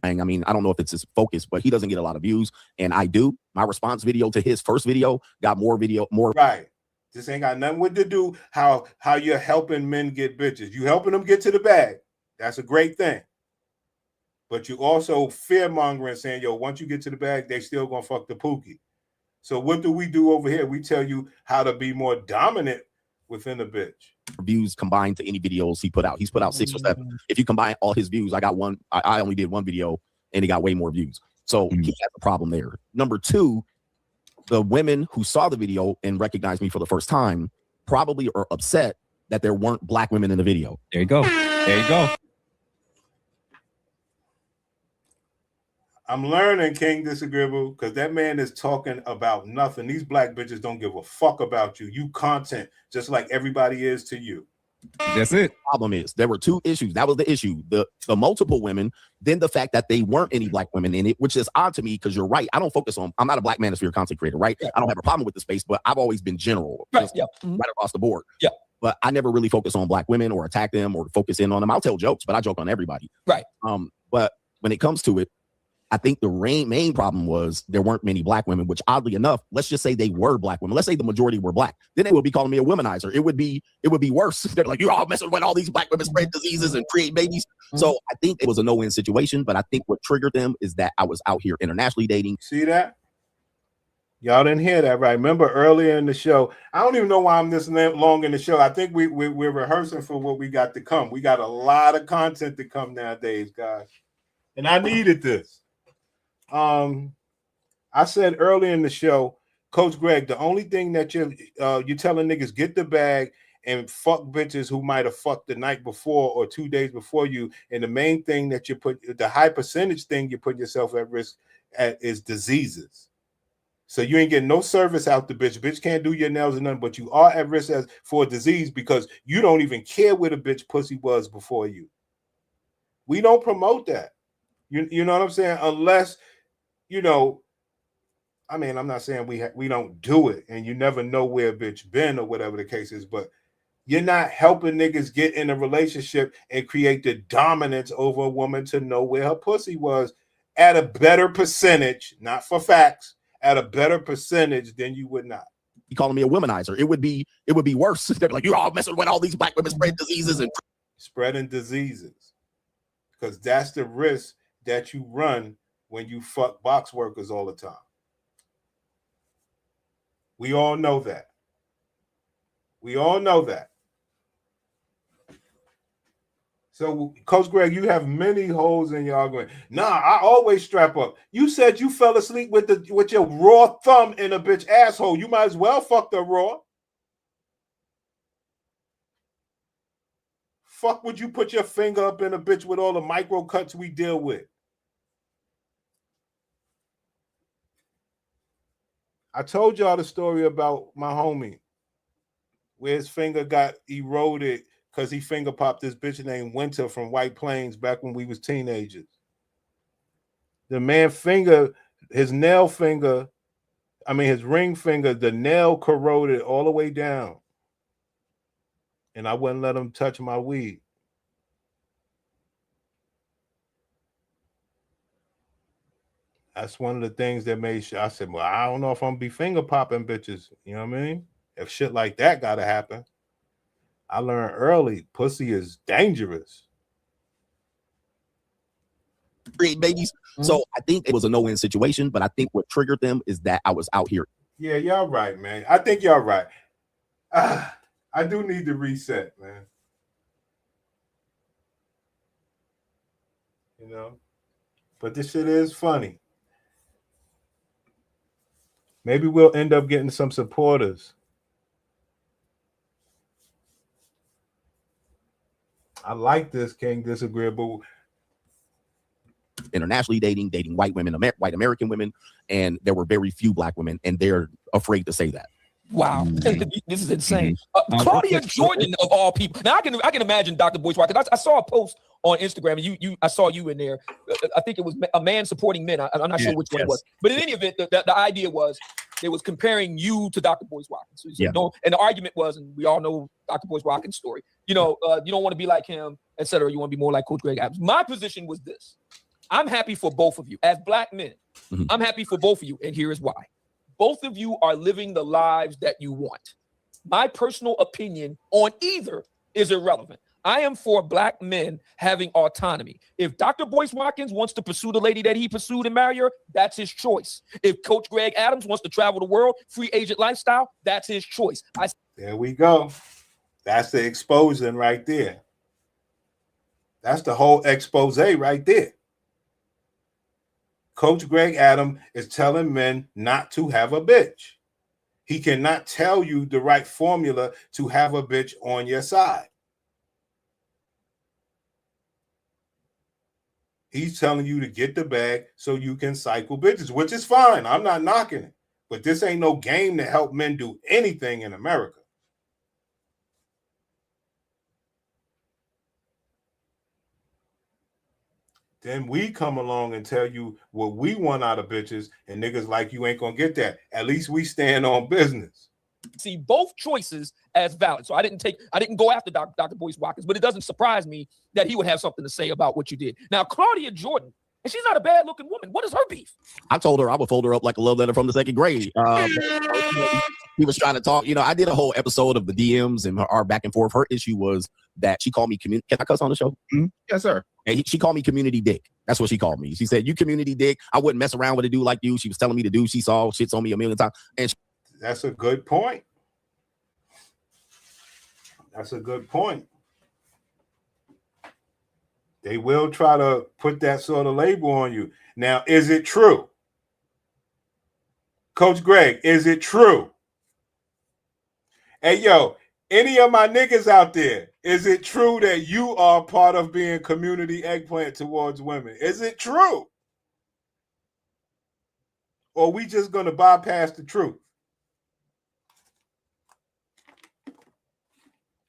I mean, I don't know if it's his focus, but he doesn't get a lot of views, and I do. My response video to his first video got more. Right. This ain't got nothing with to do how you're helping men get bitches. You helping them get to the bag. That's a great thing. but you also fear mongering, saying, yo, once you get to the bag, they still gonna fuck the pookie. So what do we do over here? We tell you how to be more dominant within a bitch. Views combined to any videos he put out. He's put out 6 or 7. If you combine all his views, I got one. I only did one video and he got way more views. So he has a problem there. Number 2, the women who saw the video and recognized me for the first time probably are upset that there weren't black women in the video. There you go. There you go. I'm learning, King Disagreeable, because that man is talking about nothing. These black bitches don't give a fuck about you. You content just like everybody is to you. That's it. Problem is there were 2 issues. That was the issue. The multiple women, then the fact that they weren't any black women in it, which is odd to me because you're right. I don't focus on, I'm not a black manosphere content creator, right? I don't have a problem with the space, but I've always been general, right across the board. Yeah. But I never really focus on black women or attack them or focus in on them. I'll tell jokes, but I joke on everybody. Right. But when it comes to it, I think the main problem was there weren't many black women, which oddly enough, let's just say they were black women. Let's say the majority were black. Then they would be calling me a womanizer. It would be worse. They're like, you're all messing with all these black women spread diseases and create babies. So I think it was a no-win situation, but I think what triggered them is that I was out here internationally dating. See that? Y'all didn't hear that, right? Remember earlier in the show, I don't even know why I'm this long in the show. I think we're rehearsing for what we got to come. We got a lot of content to come nowadays, guys. And I needed this. I said earlier in the show, Coach Greg, the only thing that you're telling niggas get the bag and fuck bitches who might have fucked the night before or 2 days before you. And the main thing that you put, the high percentage thing you put yourself at risk at is diseases. So you ain't getting no service out the bitch. Bitch can't do your nails or nothing, but you are at risk for a disease because you don't even care where the bitch pussy was before you. We don't promote that. You know what I'm saying? Unless, you know, I mean, I'm not saying we don't do it and you never know where a bitch been or whatever the case is, but you're not helping niggas get in a relationship and create the dominance over a woman to know where her pussy was at a better percentage, not for facts, at a better percentage than you would not. You calling me a womanizer. It would be worse. They're like, you're all messing with all these black women spread diseases and spreading diseases. Because that's the risk that you run when you fuck box workers all the time. We all know that. We all know that. So, Coach Greg, you have many holes in your argument. Nah, I always strap up. You said you fell asleep with your raw thumb in a bitch asshole. You might as well fuck the raw. Fuck would you put your finger up in a bitch with all the micro cuts we deal with? I told y'all the story about my homie where his finger got eroded because he finger popped this bitch named Winter from White Plains back when we was teenagers. The man finger, his nail finger, his ring finger, the nail corroded all the way down. And I wouldn't let him touch my weed. That's one of the things that made sure I said, well, I don't know if I'm gonna be finger popping bitches. You know what I mean? If shit like that gotta happen. I learned early, pussy is dangerous. Create babies. So I think it was a no-win situation, but I think what triggered them is that I was out here. Yeah, y'all right, man. I think y'all right. I do need to reset, man. You know? But this shit is funny. Maybe we'll end up getting some supporters. I like this, King Disagreeable. Internationally dating white women, white American women, and there were very few black women, and they're afraid to say that. Wow, this is insane. Claudia Jordan of all people. Now I can imagine Dr. Boyce White, because I saw a post on Instagram, and I saw you in there. I think it was a man supporting men. I'm not sure which one it was, but in any event, the idea was they was comparing you to Dr. Boyce Watkins. So and the argument was, and we all know Dr. Boyce Watkins' story. You know, you don't want to be like him, etc. You want to be more like Coach Greg Adams. My position was this: I'm happy for both of you as black men. I'm happy for both of you, and here is why. Both of you are living the lives that you want. My personal opinion on either is irrelevant. I am for black men having autonomy. If Dr. Boyce Watkins wants to pursue the lady that he pursued and marry her, that's his choice. If Coach Greg Adams wants to travel the world, free agent lifestyle, that's his choice. There we go. That's the exposing right there. That's the whole expose right there. Coach Greg Adams is telling men not to have a bitch. He cannot tell you the right formula to have a bitch on your side. He's telling you to get the bag so you can cycle bitches, which is fine. I'm not knocking it. But this ain't no game to help men do anything in America. Then we come along and tell you what we want out of bitches, and niggas like you ain't gonna get that. At least we stand on business. See both choices as valid. So I didn't go after Dr. Boyce Watkins, but it doesn't surprise me that he would have something to say about what you did. Now, Claudia Jordan, and she's not a bad looking woman. What is her beef? I told her I would fold her up like a love letter from the second grade. He was trying to talk. I did a whole episode of the DMs and our back and forth. Her issue was that she called me community. Can I cuss on the show? Mm-hmm. Yes, sir. And she called me community dick. That's what she called me. She said, "You community dick. I wouldn't mess around with a dude like you." She was telling me to do. She saw shits on me a million times. And that's a good point. That's a good point. They will try to put that sort of label on you. Now, is it true? Coach Greg, is it true? Hey, yo, any of my niggas out there, is it true that you are part of being community eggplant towards women? Is it true? Or we just going to bypass the truth?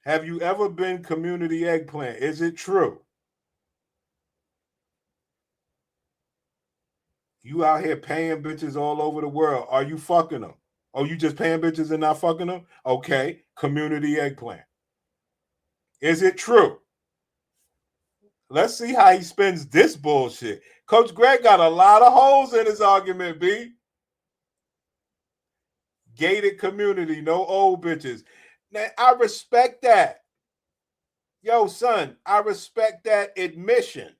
Have you ever been community eggplant? Is it true? You out here paying bitches all over the world. Are you fucking them? Oh, you just paying bitches and not fucking them? Okay, community eggplant. Is it true? Let's see how he spins this bullshit. Coach Greg got a lot of holes in his argument, B. Gated community, no old bitches. Now, I respect that. Yo, son, I respect that admission.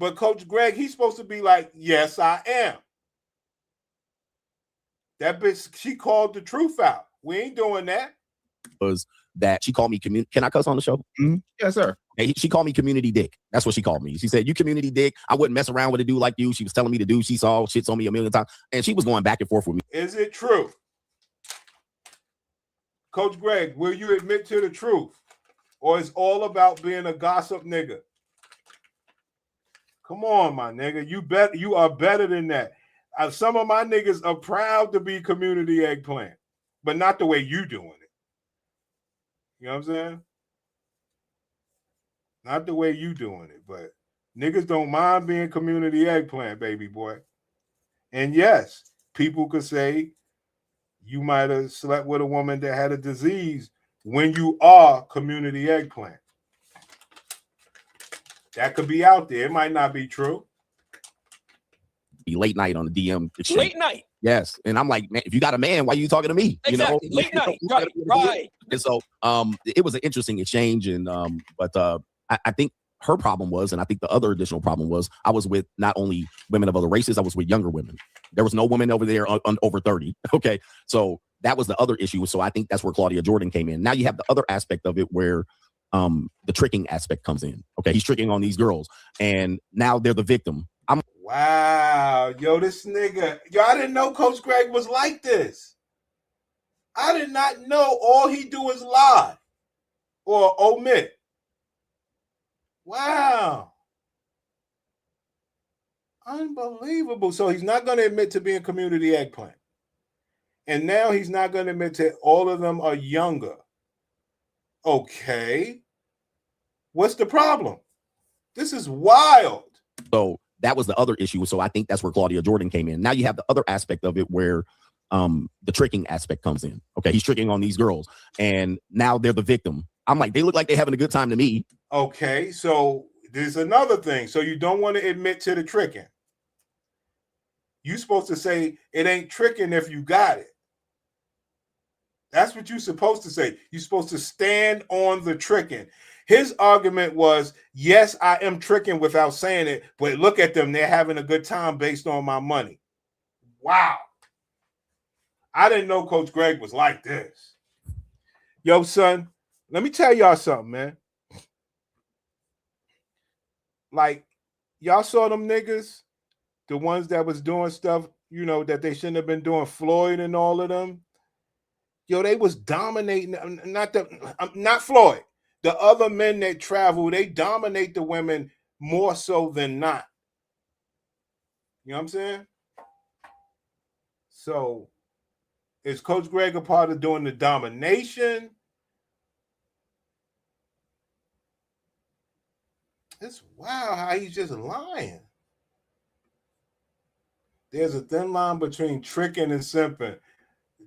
But Coach Greg, he's supposed to be like, yes, I am. That bitch, she called the truth out. We ain't doing that. Was that she called me community? Can I cuss on the show? Mm-hmm. Yes, sir. She called me community dick. That's what she called me. She said, "You community dick. I wouldn't mess around with a dude like you." She was telling me to do. She saw shits on me a million times. And she was going back and forth with me. Is it true? Coach Greg, will you admit to the truth? Or it's all about being a gossip nigga? Come on, my nigga. You are better than that. Some of my niggas are proud to be community eggplant, but not the way you doing it. You know what I'm saying? Not the way you doing it, but niggas don't mind being community eggplant, baby boy. And yes, people could say you might have slept with a woman that had a disease when you are community eggplant. That could be out there. It might not be true. Late night on the DM exchange. Late night. Yes. And I'm like, man, if you got a man, why are you talking to me? Exactly. Late night. Right. And so it was an interesting exchange. And but I think her problem was, and I think the other additional problem was, I was with not only women of other races, I was with younger women. There was no woman over there over 30. Okay. So that was the other issue. So I think that's where Claudia Jordan came in. Now you have the other aspect of it where the tricking aspect comes in. Okay. He's tricking on these girls and now they're the victim. Wow. Yo, this nigga. Yo, I didn't know Coach Greg was like this. I did not know all he do is lie or omit. Wow. Unbelievable. So he's not going to admit to being community eggplant. And now he's not going to admit that all of them are younger. Okay. What's the problem? This is wild. So that was the other issue. So I think that's where Claudia Jordan came in. Now you have the other aspect of it where the tricking aspect comes in. Okay. He's tricking on these girls and now they're the victim. I'm like, they look like they're having a good time to me. Okay. So there's another thing. So you don't want to admit to the tricking. You're supposed to say it ain't tricking if you got it. That's what you're supposed to say. You're supposed to stand on the tricking. His argument was, yes, I am tricking without saying it, but look at them. They're having a good time based on my money. Wow. I didn't know Coach Greg was like this. Yo, son, let me tell y'all something, man. Like, y'all saw them niggas, the ones that was doing stuff, you know, that they shouldn't have been doing, Floyd and all of them. Yo, they was dominating, not Floyd. The other men that travel, they dominate the women more so than not. You know what I'm saying? So, is Coach Greg a part of doing the domination? It's wild how he's just lying. There's a thin line between tricking and simping.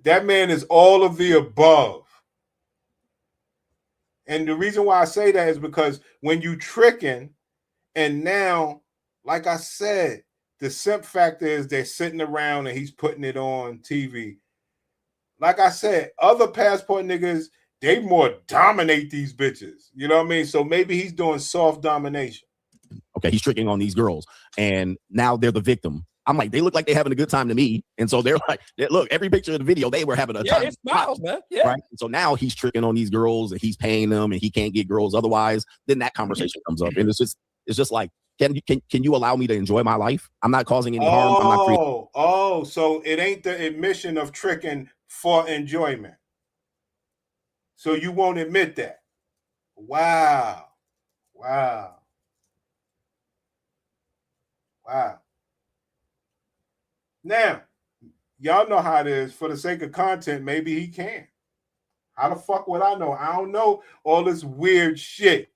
That man is all of the above. And the reason why I say that is because when you tricking, and now, like I said, the simp factor is they're sitting around and he's putting it on TV. Like I said, other passport niggas, they more dominate these bitches. You know what I mean? So maybe he's doing soft domination. Okay, he's tricking on these girls, and now they're the victim. I'm like, they look like they're having a good time to me. And so they're like, look, every picture of the video, they were having a time. Yeah, it smiles, man. Yeah. Right. And so now he's tricking on these girls and he's paying them and he can't get girls otherwise. Then that conversation comes up. And it's just like, can you allow me to enjoy my life? I'm not causing any harm. I'm not creating. So it ain't the admission of tricking for enjoyment. So you won't admit that. Wow. Now, y'all know how it is. For the sake of content, maybe he can. How the fuck would I know? I don't know all this weird shit.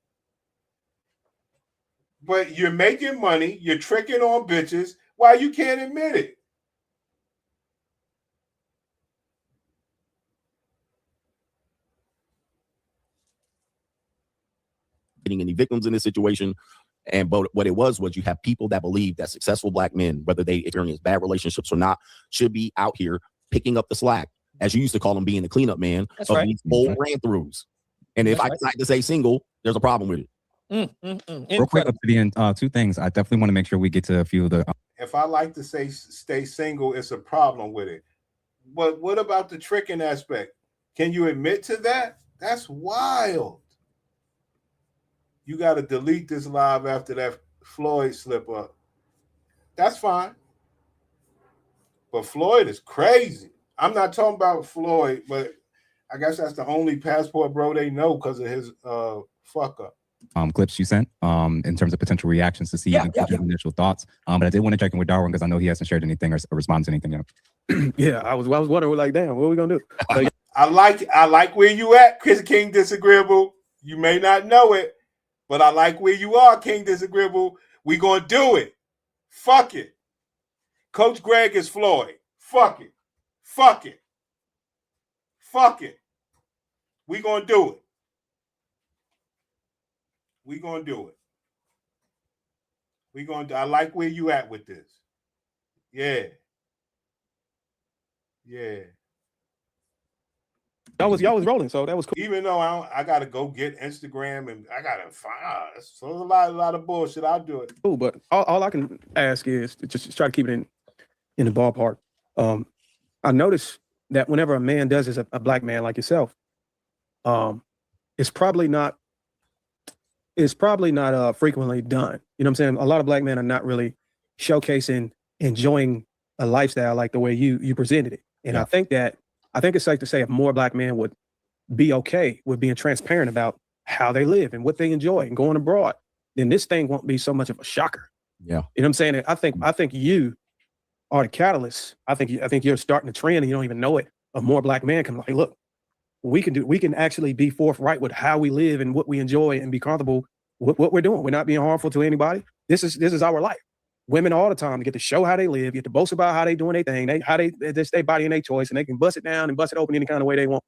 But you're making money. You're tricking on bitches. Why you can't admit it? Getting any victims in this situation. But what it was you have people that believe that successful black men, whether they experience bad relationships or not, should be out here picking up the slack, as you used to call them, being the cleanup man of these old ran-throughs. And if I decide to say single, there's a problem with it. Real quick up to the end, two things. I definitely want to make sure we get to a few of the. If I like to say stay single, it's a problem with it. But what about the tricking aspect? Can you admit to that? That's wild. You got to delete this live after that Floyd slip up. That's fine. But Floyd is crazy. I'm not talking about Floyd, but I guess that's the only passport bro they know because of his fuck up. Clips you sent in terms of potential reactions to see your initial thoughts. But I did want to check in with Darwin because I know he hasn't shared anything or responded to anything yet. Yeah, I was wondering, like, damn, what are we gonna do? I like where you at, Chris King Disagreeable. You may not know it, but I like where you are, King Disagreeable. We gonna do it. Fuck it. Coach Greg is Floyd. Fuck it. We gonna do it. I like where you at with this. Yeah. Y'all was rolling, so that was cool. Even though I gotta go get Instagram and I gotta find so a lot of bullshit. I'll do it. Cool, but all I can ask is to just try to keep it in the ballpark. I notice that whenever a man does this, a black man like yourself, it's probably not frequently done. You know what I'm saying? A lot of black men are not really showcasing enjoying a lifestyle like the way you presented it. And I think it's safe to say if more black men would be okay with being transparent about how they live and what they enjoy and going abroad, then this thing won't be so much of a shocker. Yeah. You know what I'm saying? I think you are the catalyst. I think you're starting a trend and you don't even know it, of more black men coming like, look, we can actually be forthright with how we live and what we enjoy and be comfortable with what we're doing. We're not being harmful to anybody. This is our life. Women all the time get to show how they live, get to boast about how they doing their thing, how they their body and their choice, and they can bust it down and bust it open any kind of way they want.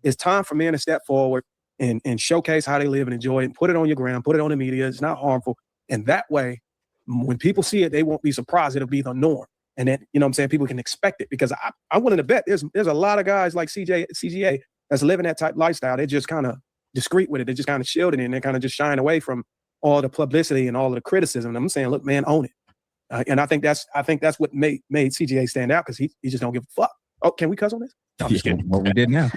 It's time for men to step forward and showcase how they live and enjoy it, and put it on your gram, put it on the media. It's not harmful. And that way, when people see it, they won't be surprised. It'll be the norm. And then, you know what I'm saying, people can expect it, because I'm willing to bet there's a lot of guys like CGA that's living that type lifestyle. They're just kind of discreet with it. They just kind of shield it and they kind of just shine away from all the publicity and all of the criticism. And I'm saying, look, man, own it. And I think that's what made CGA stand out, because he just don't give a fuck. Oh, can we cuss on this? No, I'm just kidding. What we did now.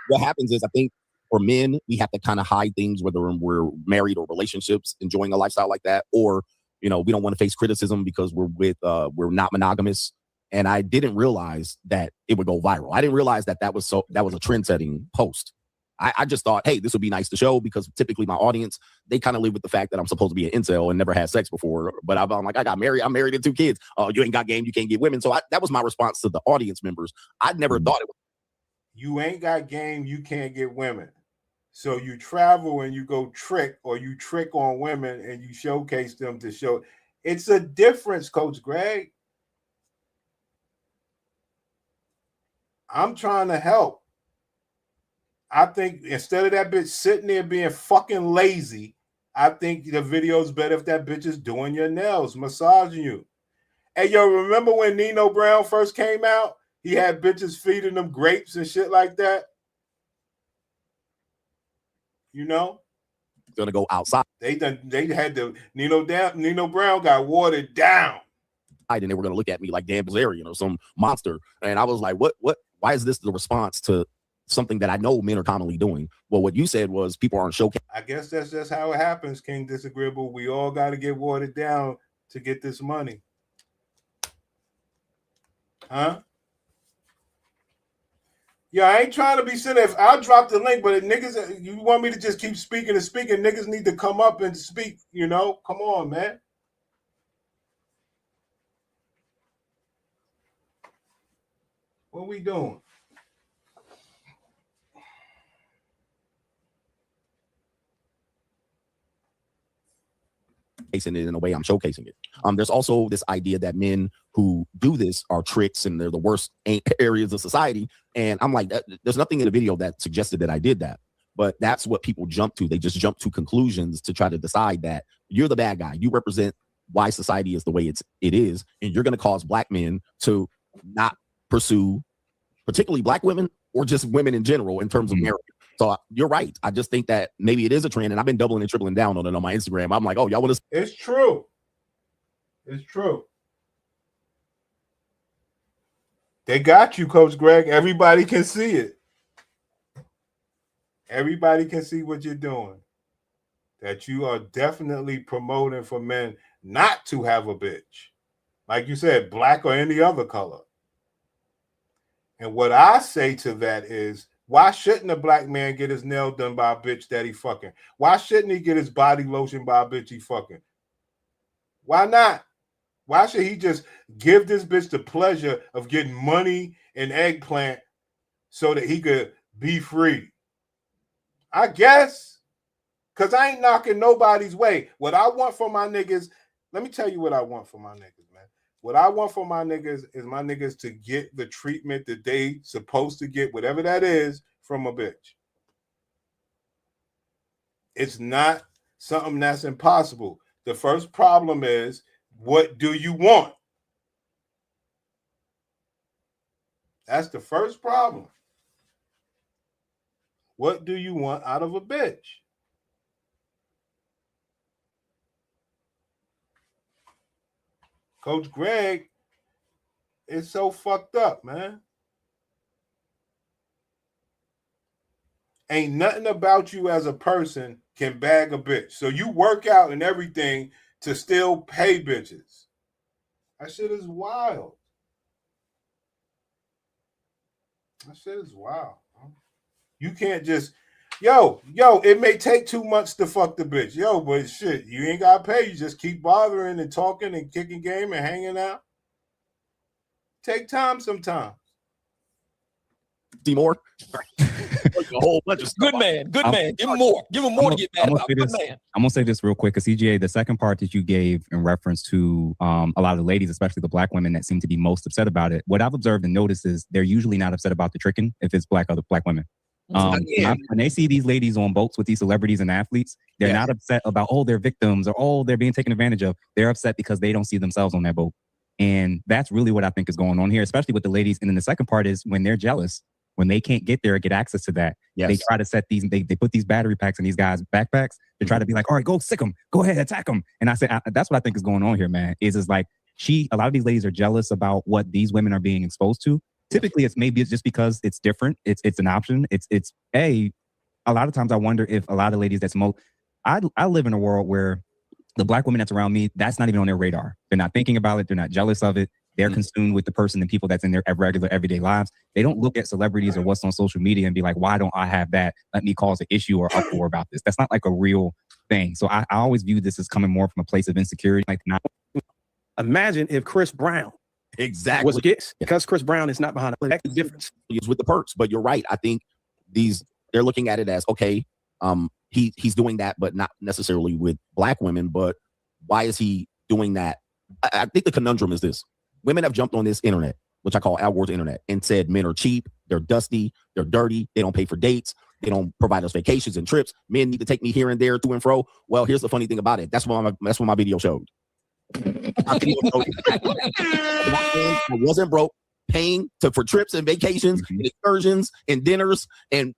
What happens is, I think for men, we have to kind of hide things, whether we're married or relationships, enjoying a lifestyle like that, or, you know, we don't want to face criticism because we're not monogamous. And I didn't realize that it would go viral. I didn't realize that was a trend-setting post. I just thought, hey, this would be nice to show, because typically my audience, they kind of live with the fact that I'm supposed to be an incel and never had sex before. But I'm like, I got married. I'm married to 2 kids. Oh, you ain't got game. You can't get women. So that was my response to the audience members. I'd never thought it was. You ain't got game. You can't get women. So you travel and you go trick, or you trick on women and you showcase them to show. It's a difference, Coach Greg. I'm trying to help. I think instead of that bitch sitting there being fucking lazy, I think the video's better if that bitch is doing your nails, massaging you. Hey, yo, remember when Nino Brown first came out? He had bitches feeding them grapes and shit like that. You know? Gonna go outside. They had the Nino Brown got watered down. And they were gonna look at me like Dan Bilzerian or some monster. And I was like, what? Why is this the response to something that I know men are commonly doing? Well, what you said was people aren't showcasing. I guess that's just how it happens, King Disagreeable. We all got to get watered down to get this money. Huh? Yeah, I ain't trying to be sitting there. I'll drop the link, but if niggas, you want me to just keep speaking and speaking, niggas need to come up and speak, you know? Come on, man. What we doing? It in a way I'm showcasing it. There's also this idea that men who do this are tricks and they're the worst areas of society. And I'm like, there's nothing in the video that suggested that I did that. But that's what people jump to. They just jump to conclusions to try to decide that you're the bad guy. You represent why society is the way it is. And you're going to cause black men to not pursue particularly black women or just women in general in terms of marriage. So you're right. I just think that maybe it is a trend, and I've been doubling and tripling down on it on my Instagram. I'm like, oh, y'all want to? It's true. It's true. They got you, Coach Greg. Everybody can see it. Everybody can see what you're doing. That you are definitely promoting for men not to have a bitch. Like you said, black or any other color. And what I say to that is, why shouldn't a black man get his nail done by a bitch that he fucking? Why shouldn't he get his body lotion by a bitch he fucking? Why not? Why should he just give this bitch the pleasure of getting money and eggplant so that he could be free? I guess. Because I ain't knocking nobody's way. What I want for my niggas, let me tell you what I want for my niggas, man. What I want for my niggas is my niggas to get the treatment that they supposed to get, whatever that is, from a bitch. It's not something that's impossible. The first problem is, what do you want? That's the first problem. What do you want out of a bitch? Coach Greg is so fucked up, man. Ain't nothing about you as a person can bag a bitch. So you work out and everything to still pay bitches. That shit is wild. That shit is wild. Bro. You can't just, yo, it may take 2 months to fuck the bitch. Yo, but shit, you ain't got to pay. You just keep bothering and talking and kicking game and hanging out. Take time sometimes. See more? A whole bunch of stuff. Good man. Give him more. Give him more to get mad about. Good man. I'm going to say this real quick, because CGA, the second part that you gave in reference to a lot of the ladies, especially the black women that seem to be most upset about it, what I've observed and noticed is they're usually not upset about the tricking if it's other black women. When they see these ladies on boats with these celebrities and athletes, they're not upset about, oh, they're victims or, oh, they're being taken advantage of. They're upset because they don't see themselves on that boat. And that's really what I think is going on here, especially with the ladies. And then the second part is when they're jealous, when they can't get there or get access to that, they try to set these, they put these battery packs in these guys' backpacks to try to be like, all right, go sick them, go ahead, attack them. And I said, that's what I think is going on here, man, is like a lot of these ladies are jealous about what these women are being exposed to. Typically, it's just because it's different. It's an option. A lot of times I wonder if a lot of ladies I live in a world where the black women that's around me, that's not even on their radar. They're not thinking about it. They're not jealous of it. They're consumed with the person and people that's in their regular everyday lives. They don't look at celebrities or what's on social media and be like, why don't I have that? Let me cause an issue or uproar about this. That's not like a real thing. So I always view this as coming more from a place of insecurity. Like, not imagine if Chris Brown was against, because Chris Brown is not behind the that's the difference. It's with the perks, but you're right. I think they're looking at it as okay. He's doing that, but not necessarily with black women. But why is he doing that? I think the conundrum is this. Women have jumped on this internet, which I call Al Gore's internet, and said men are cheap, they're dusty, they're dirty, they don't pay for dates, they don't provide us vacations and trips. Men need to take me here and there, to and fro. Well, here's the funny thing about it. That's what my video showed. I wasn't broke, paying for trips and vacations, and excursions and dinners, and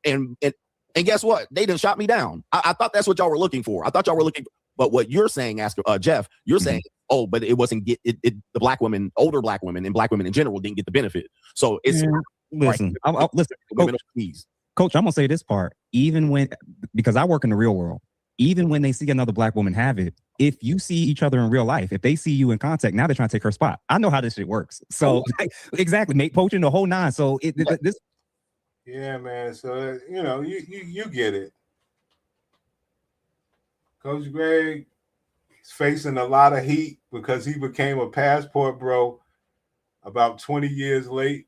guess what? They didn't shot me down. I thought that's what y'all were looking for. I thought y'all were looking for, but what you're saying, Jeff, you're saying, oh, but it wasn't the black women, older black women, and black women in general didn't get the benefit. So it's listen, Coach, I'm gonna say this part. Because I work in the real world, even when they see another black woman have it, if you see each other in real life, if they see you in contact, now they're trying to take her spot. I know how this shit works. So exactly, mate, poaching the whole nine. So this. Yeah, man. So you get it. Coach Greg is facing a lot of heat because he became a passport bro about 20 years late.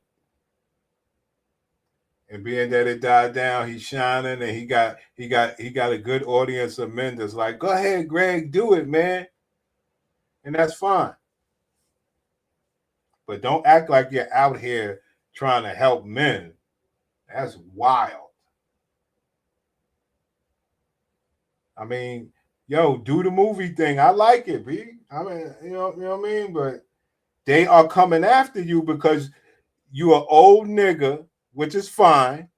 And being that it died down, he's shining, and he got a good audience of men that's like, go ahead, Greg, do it, man. And that's fine. But don't act like you're out here trying to help men. That's wild. I mean, do the movie thing. I like it, B. I mean, you know what I mean? But they are coming after you because you are old nigga, which is fine,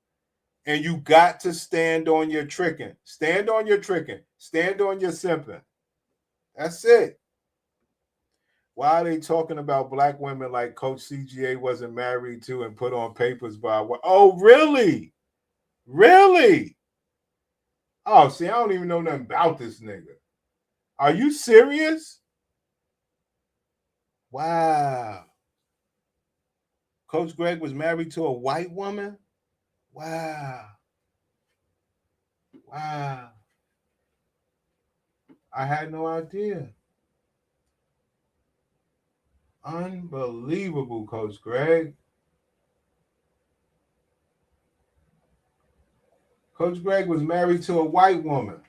and you got to stand on your tricking. Stand on your tricking. Stand on your simping. That's it. Why are they talking about black women like Coach CGA wasn't married to and put on papers by what? Oh, really? Really? Oh, see, I don't even know nothing about this nigga. Are you serious? Wow. Coach Greg was married to a white woman? Wow. Wow. I had no idea. Unbelievable, Coach Greg. Coach Greg was married to a white woman.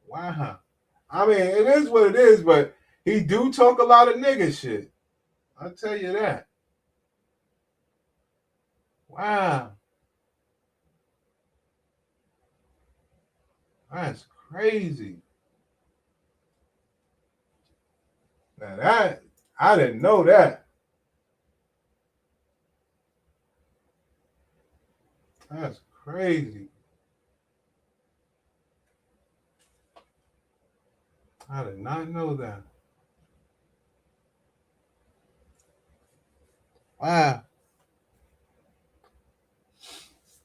Wow. I mean, it is what it is, but he do talk a lot of nigga shit. I'll tell you that. Wow. That's crazy. Now that, I didn't know that. That's crazy. I did not know that. Wow.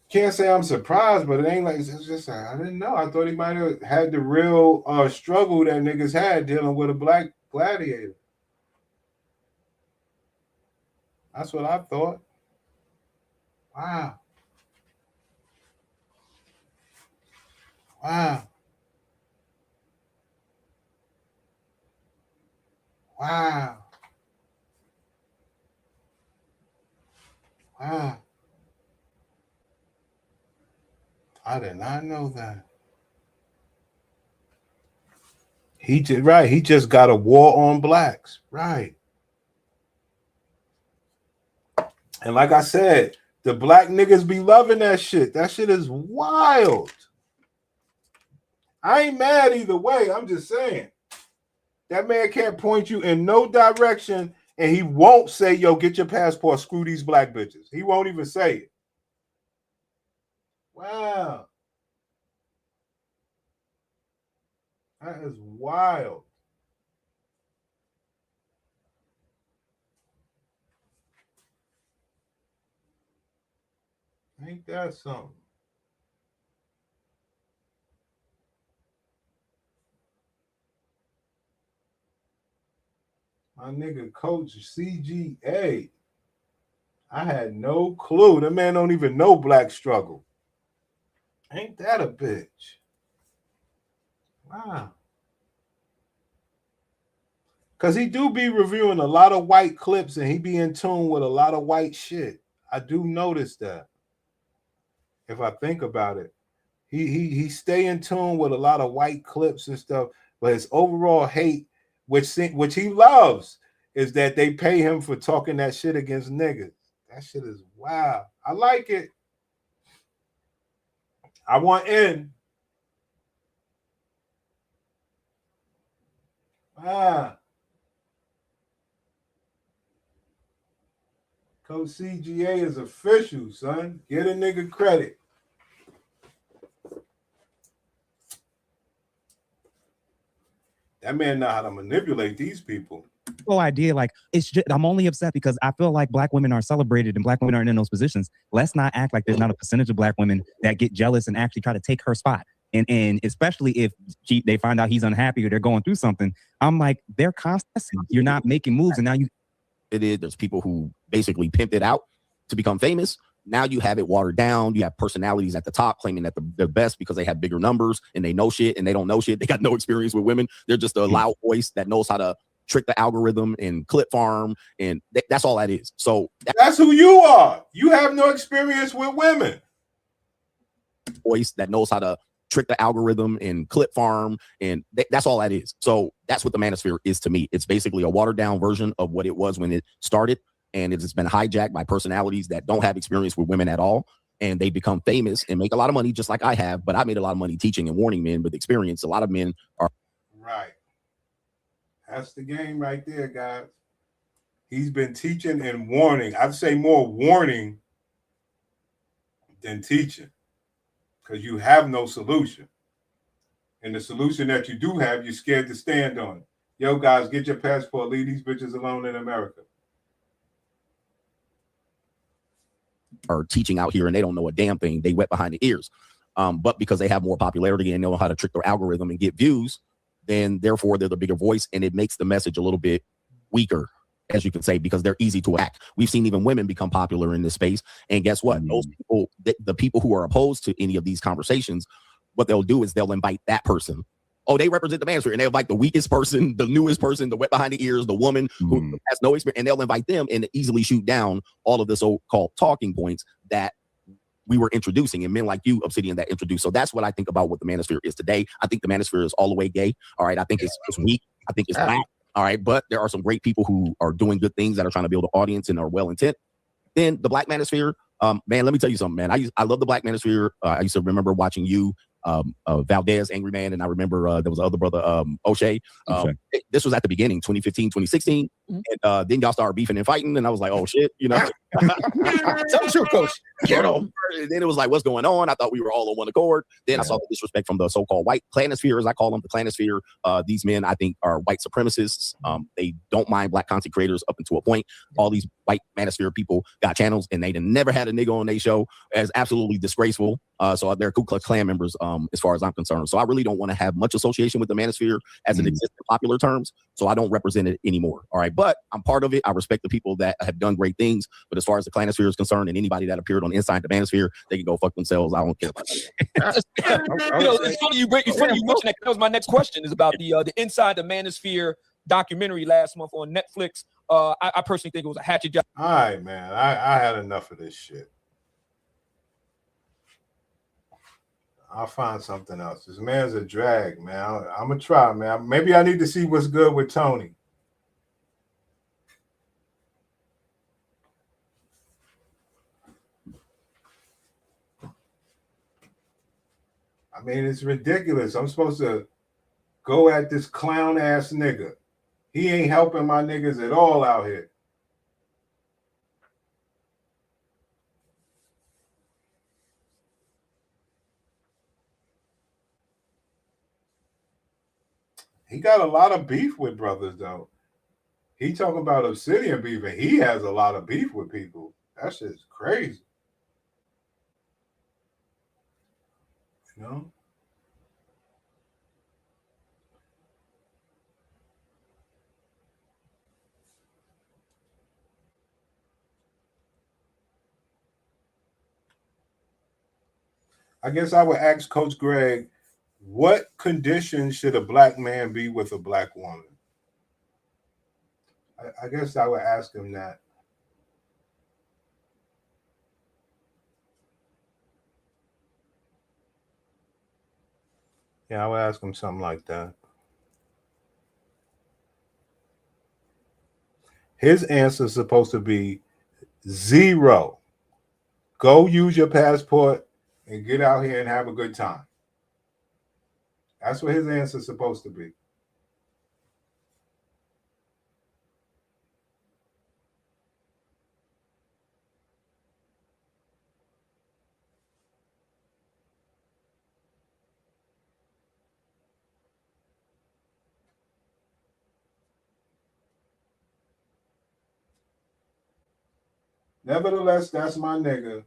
Can't say I'm surprised, but it ain't like, it's just, I didn't know. I thought he might have had the real struggle that niggas had dealing with a black gladiator. That's what I thought. Wow. Wow. Wow. Wow. I did not know that. He just got a war on blacks. Right. And like I said, the black niggas be loving that shit. That shit is wild. I ain't mad either way. I'm just saying. That man can't point you in no direction, and he won't say, yo, get your passport, screw these black bitches. He won't even say it. Wow. That is wild. Ain't that something? My nigga Coach CGA. I had no clue. That man don't even know black struggle. Ain't that a bitch? Wow. Because he do be reviewing a lot of white clips and he be in tune with a lot of white shit. I do notice that. If I think about it. He stay in tune with a lot of white clips and stuff, but his overall hate, which he loves, is that they pay him for talking that shit against niggas. That shit is wild. I like it. I want in. Ah. Coach CGA is official, son. Get a nigga credit. That man know how to manipulate these people. Whole idea, like, it's just, I'm only upset because I feel like black women are celebrated and black women aren't in those positions. Let's not act like there's not a percentage of black women that get jealous and actually try to take her spot. And especially if they find out he's unhappy or they're going through something, I'm like, they're constant. You're not making moves, and now you. There's people who basically pimped it out to become famous. Now you have it watered down. You have personalities at the top claiming that they're best because they have bigger numbers and they know shit and they don't know shit. They got no experience with women. They're just a loud voice that knows how to trick the algorithm and clip farm. And that's all that is. So that's who you are. You have no experience with women. Voice that knows how to trick the algorithm and clip farm. And that's all that is. So that's what the manosphere is to me. It's basically a watered down version of what it was when it started. And it's been hijacked by personalities that don't have experience with women at all. And they become famous and make a lot of money just like I have. But I made a lot of money teaching and warning men with experience. A lot of men are. Right. That's the game right there, guys. He's been teaching and warning. I'd say more warning than teaching. Because you have no solution. And the solution that you do have, you're scared to stand on. Yo, guys, get your passport. Leave these bitches alone in America. Are teaching out here and they don't know a damn thing. They wet behind the ears. But because they have more popularity and know how to trick their algorithm and get views, then therefore they're the bigger voice, and it makes the message a little bit weaker, as you can say, because they're easy to attack. We've seen even women become popular in this space. And guess what? Those people, the people who are opposed to any of these conversations, what they'll do is they'll invite that person. Oh, they represent the manosphere, and they'll invite the weakest person, the newest person, the wet behind the ears, the woman who has no experience, and they'll invite them and easily shoot down all of the so-called talking points that we were introducing, and men like you, Obsidian, that introduced. So that's what I think about what the manosphere is today. I think the manosphere is all the way gay. All right, I think it's weak. I think it's black. All right, but there are some great people who are doing good things that are trying to build an audience and are well intent. Then the black manosphere, man, let me tell you something, man. I love the black manosphere. I used to remember watching you. Valdez, Angry Man, and I remember there was another brother, O'Shea. This was at the beginning, 2015, 2016, and then y'all started beefing and fighting, and I was like, oh shit, you know. Tell the truth, coach. Get on. And then it was like, what's going on? I thought we were all on one accord. Then I saw the disrespect from the so-called white clanosphere, as I call them, the clanosphere. These men, I think, are white supremacists. They don't mind black content creators up until a point. All these white manosphere people got channels, and they never had a nigga on their show. As absolutely disgraceful. So they're Ku Klux Klan members, as far as I'm concerned. So I really don't want to have much association with the manosphere as it exists in popular terms. So I don't represent it anymore. All right, but I'm part of it. I respect the people that have done great things. But as far as the clanosphere is concerned, and anybody that appeared on Inside the Manosphere, they can go fuck themselves. I don't care about that. It's funny you mentioned that. That was my next question. Is about the Inside the Manosphere documentary last month on Netflix. I personally think it was a hatchet job. All right, man. I had enough of this shit. I'll find something else. This man's a drag, man. I'm gonna try, man. Maybe I need to see what's good with Tony. I mean, it's ridiculous. I'm supposed to go at this clown ass nigga He ain't helping my niggas at all out here. He got a lot of beef with brothers, though. He talking about Obsidian beef, and he has a lot of beef with people. That shit's crazy. You know? I guess I would ask Coach Greg, what conditions should a black man be with a black woman? I guess I would ask him that. Yeah, I would ask him something like that. His answer is supposed to be 0. Go use your passport and get out here and have a good time. That's what his answer is supposed to be. Nevertheless, that's my nigga.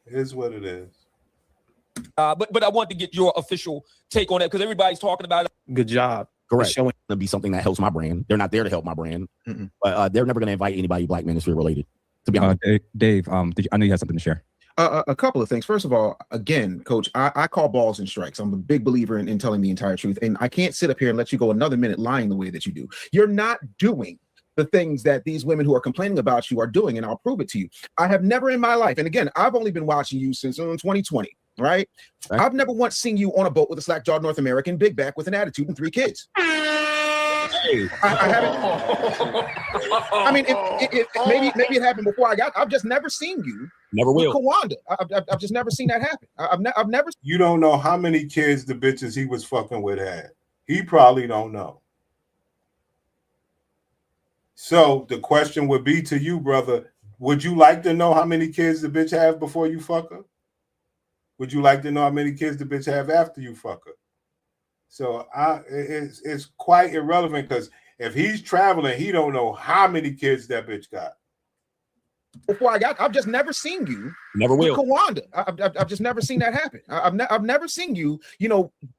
It is what it is. But I want to get your official take on that because everybody's talking about it. Good job. Correct. It's showing to be something that helps my brand. They're not there to help my brand, but they're never going to invite anybody Black Manosphere related. To be honest, Dave, I know you had something to share. A couple of things. First of all, again, Coach, I call balls and strikes. I'm a big believer in telling the entire truth, and I can't sit up here and let you go another minute lying the way that you do. You're not doing the things that these women who are complaining about you are doing, and I'll prove it to you. I have never in my life, and again, I've only been watching you since 2020, right? I've never once seen you on a boat with a slack-jawed North American big back with an attitude and 3 kids. I haven't. I mean, maybe it happened before I've just never seen you. Never will. Kawanda. I've just never seen that happen. I've never. You don't know how many kids the bitches he was fucking with had. He probably don't know. So the question would be to you, brother, would you like to know how many kids the bitch have before you fuck her? Would you like to know how many kids the bitch have after you fuck her? So it's quite irrelevant because if he's traveling, he don't know how many kids that bitch got. Before I've just never seen you. Never will. Kawanda. I've just never seen that happen. I've never seen you,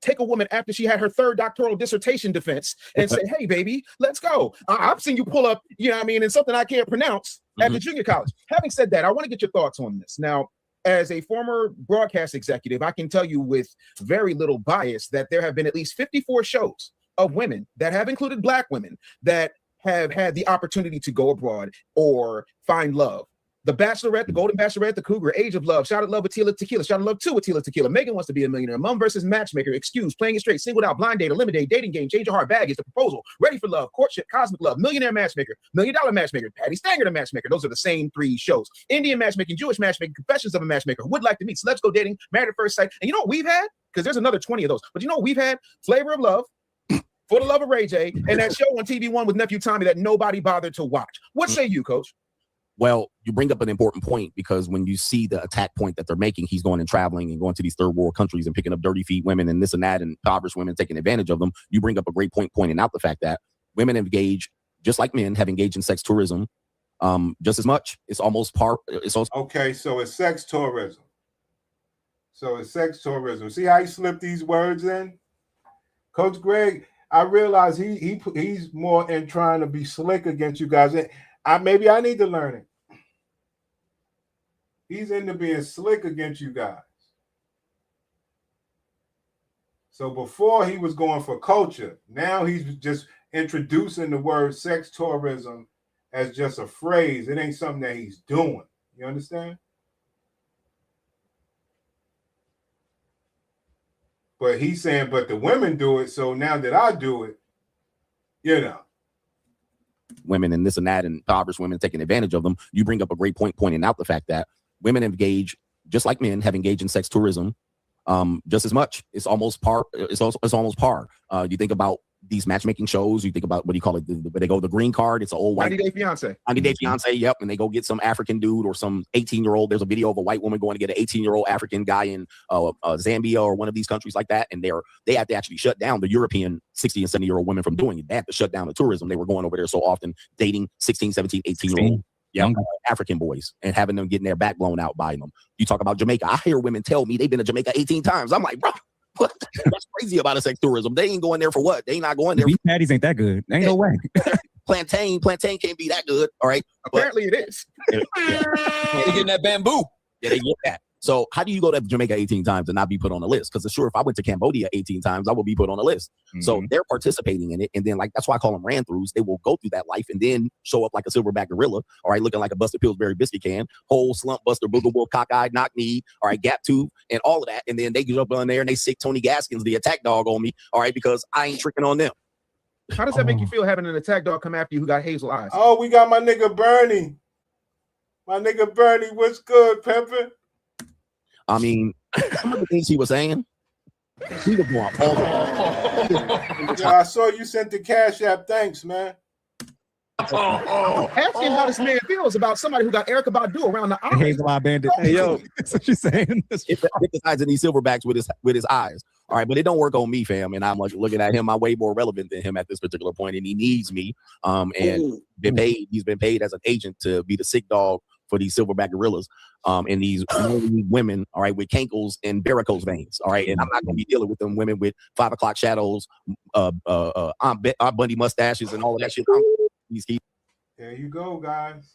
take a woman after she had her 3rd doctoral dissertation defense and say, "Hey, baby, let's go." I've seen you pull up, in something I can't pronounce at the junior college. Having said that, I want to get your thoughts on this. Now, as a former broadcast executive, I can tell you with very little bias that there have been at least 54 shows of women that have included Black women that have had the opportunity to go abroad or find love. The Bachelorette, the Golden Bachelorette, the Cougar, Age of Love, Shot at Love with Tila Tequila, Shot at Love 2 with Tila Tequila, Megan Wants to Be a Millionaire, Mom versus Matchmaker, Excuse, Playing It Straight, Singled Out, Blind Date, Eliminate, Dating Game, Change Your Heart, Baggage, The Proposal, Ready for Love, Courtship, Cosmic Love, Millionaire Matchmaker, $1 Million Matchmaker, Patty Stanger the Matchmaker. Those are the same 3 shows. Indian Matchmaking, Jewish Matchmaking, Confessions of a Matchmaker, Would Like to Meet, Let's Go Dating, Married at First Sight. And you know what we've had? Because there's another 20 of those. But you know what we've had? Flavor of Love, For the Love of Ray J, and that show on TV1 with Nephew Tommy that nobody bothered to watch. What say you, Coach? Well, you bring up an important point because when you see the attack point that they're making, he's going and traveling and going to these 3rd world countries and picking up dirty feet women and this and that and impoverished women taking advantage of them. You bring up a great point pointing out the fact that women engage, just like men have engaged in sex tourism just as much. It's almost part. Okay, so it's sex tourism. See how he slipped these words in? Coach Greg, I realize he's more in trying to be slick against you guys. Maybe I need to learn it. He's into being slick against you guys. So before he was going for culture, now he's just introducing the word sex tourism as just a phrase. It ain't something that he's doing. You understand? But he's saying, but the women do it, so now that I do it, women and this and that and impoverished women taking advantage of them. You bring up a great point pointing out the fact that women engage, just like men have engaged in sex tourism just as much. It's almost par. It's almost par. You think about these matchmaking shows. You think about what do you call it? Where they go the green card. It's an old white 90 Day Fiance. 90 Day Fiance. Yep. And they go get some African dude or some 18-year-old. There's a video of a white woman going to get an 18-year-old African guy in Zambia or one of these countries like that. And they have to actually shut down the European 60 and 70-year-old women from doing it. They have to shut down the tourism. They were going over there so often, dating 16, 17, 18-year-old African boys and having them getting their back blown out by them. You talk about Jamaica. I hear women tell me they've been to Jamaica 18 times. I'm like, bro, what? That's crazy about a sex tourism. They ain't going there for what? They ain't not going there. Beef patties ain't that good. Ain't no way. Plantain can't be that good. All right. Apparently it is. They getting that bamboo. Yeah, they get that. So how do you go to Jamaica 18 times and not be put on the list? Because sure, if I went to Cambodia 18 times, I would be put on the list. So they're participating in it. And then that's why I call them ran-throughs. They will go through that life and then show up like a silverback gorilla, all right, looking like a busted Pillsbury biscuit can, whole slump buster, booger wolf, cockeyed, knock-kneed, all right, gap tooth, and all of that. And then they get up on there and they sick Tony Gaskins, the attack dog, on me, all right, because I ain't tricking on them. How does that make you feel having an attack dog come after you who got hazel eyes? Oh, we got my nigga Bernie. My nigga Bernie, what's good, Pimpin'? I mean, some of the things he was saying, he was going all the Yeah, I saw you sent the Cash App. Thanks, man. Ask him how this man feels about somebody who got Erykah Badu around the eyes. Hazel Eye Bandit. Hey, yo, that's what she's saying. It decides in these silverbacks with his eyes. All right, but it don't work on me, fam. And I'm like looking at him. I'm way more relevant than him at this particular point, and he needs me. And he's been paid as an agent to be the sick dog for these silverback gorillas, and these women, all right, with cankles and varicose veins, all right, and I'm not going to be dealing with them women with 5 o'clock shadows, Aunt Bundy mustaches, and all of that shit. There you go, guys.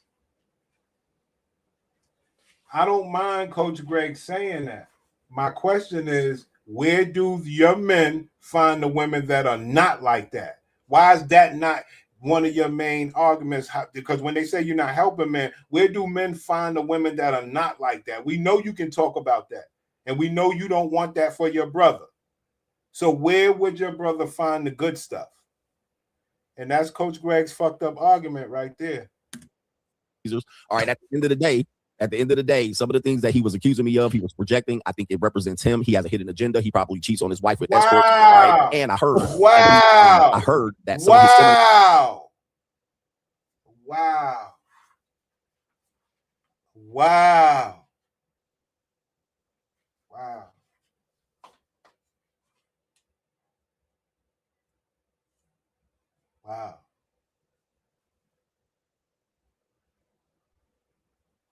I don't mind Coach Greg saying that. My question is, where do your men find the women that are not like that? Why is that not one of your main arguments? Because when they say you're not helping men, where do men find the women that are not like that? We know you can talk about that, and we know you don't want that for your brother. So where would your brother find the good stuff? And that's Coach Greg's fucked up argument right there. All right, at the end of the day, some of the things that he was accusing me of, he was projecting. I think it represents him. He has a hidden agenda. He probably cheats on his wife with escorts. All right, and I heard that some of his Wow.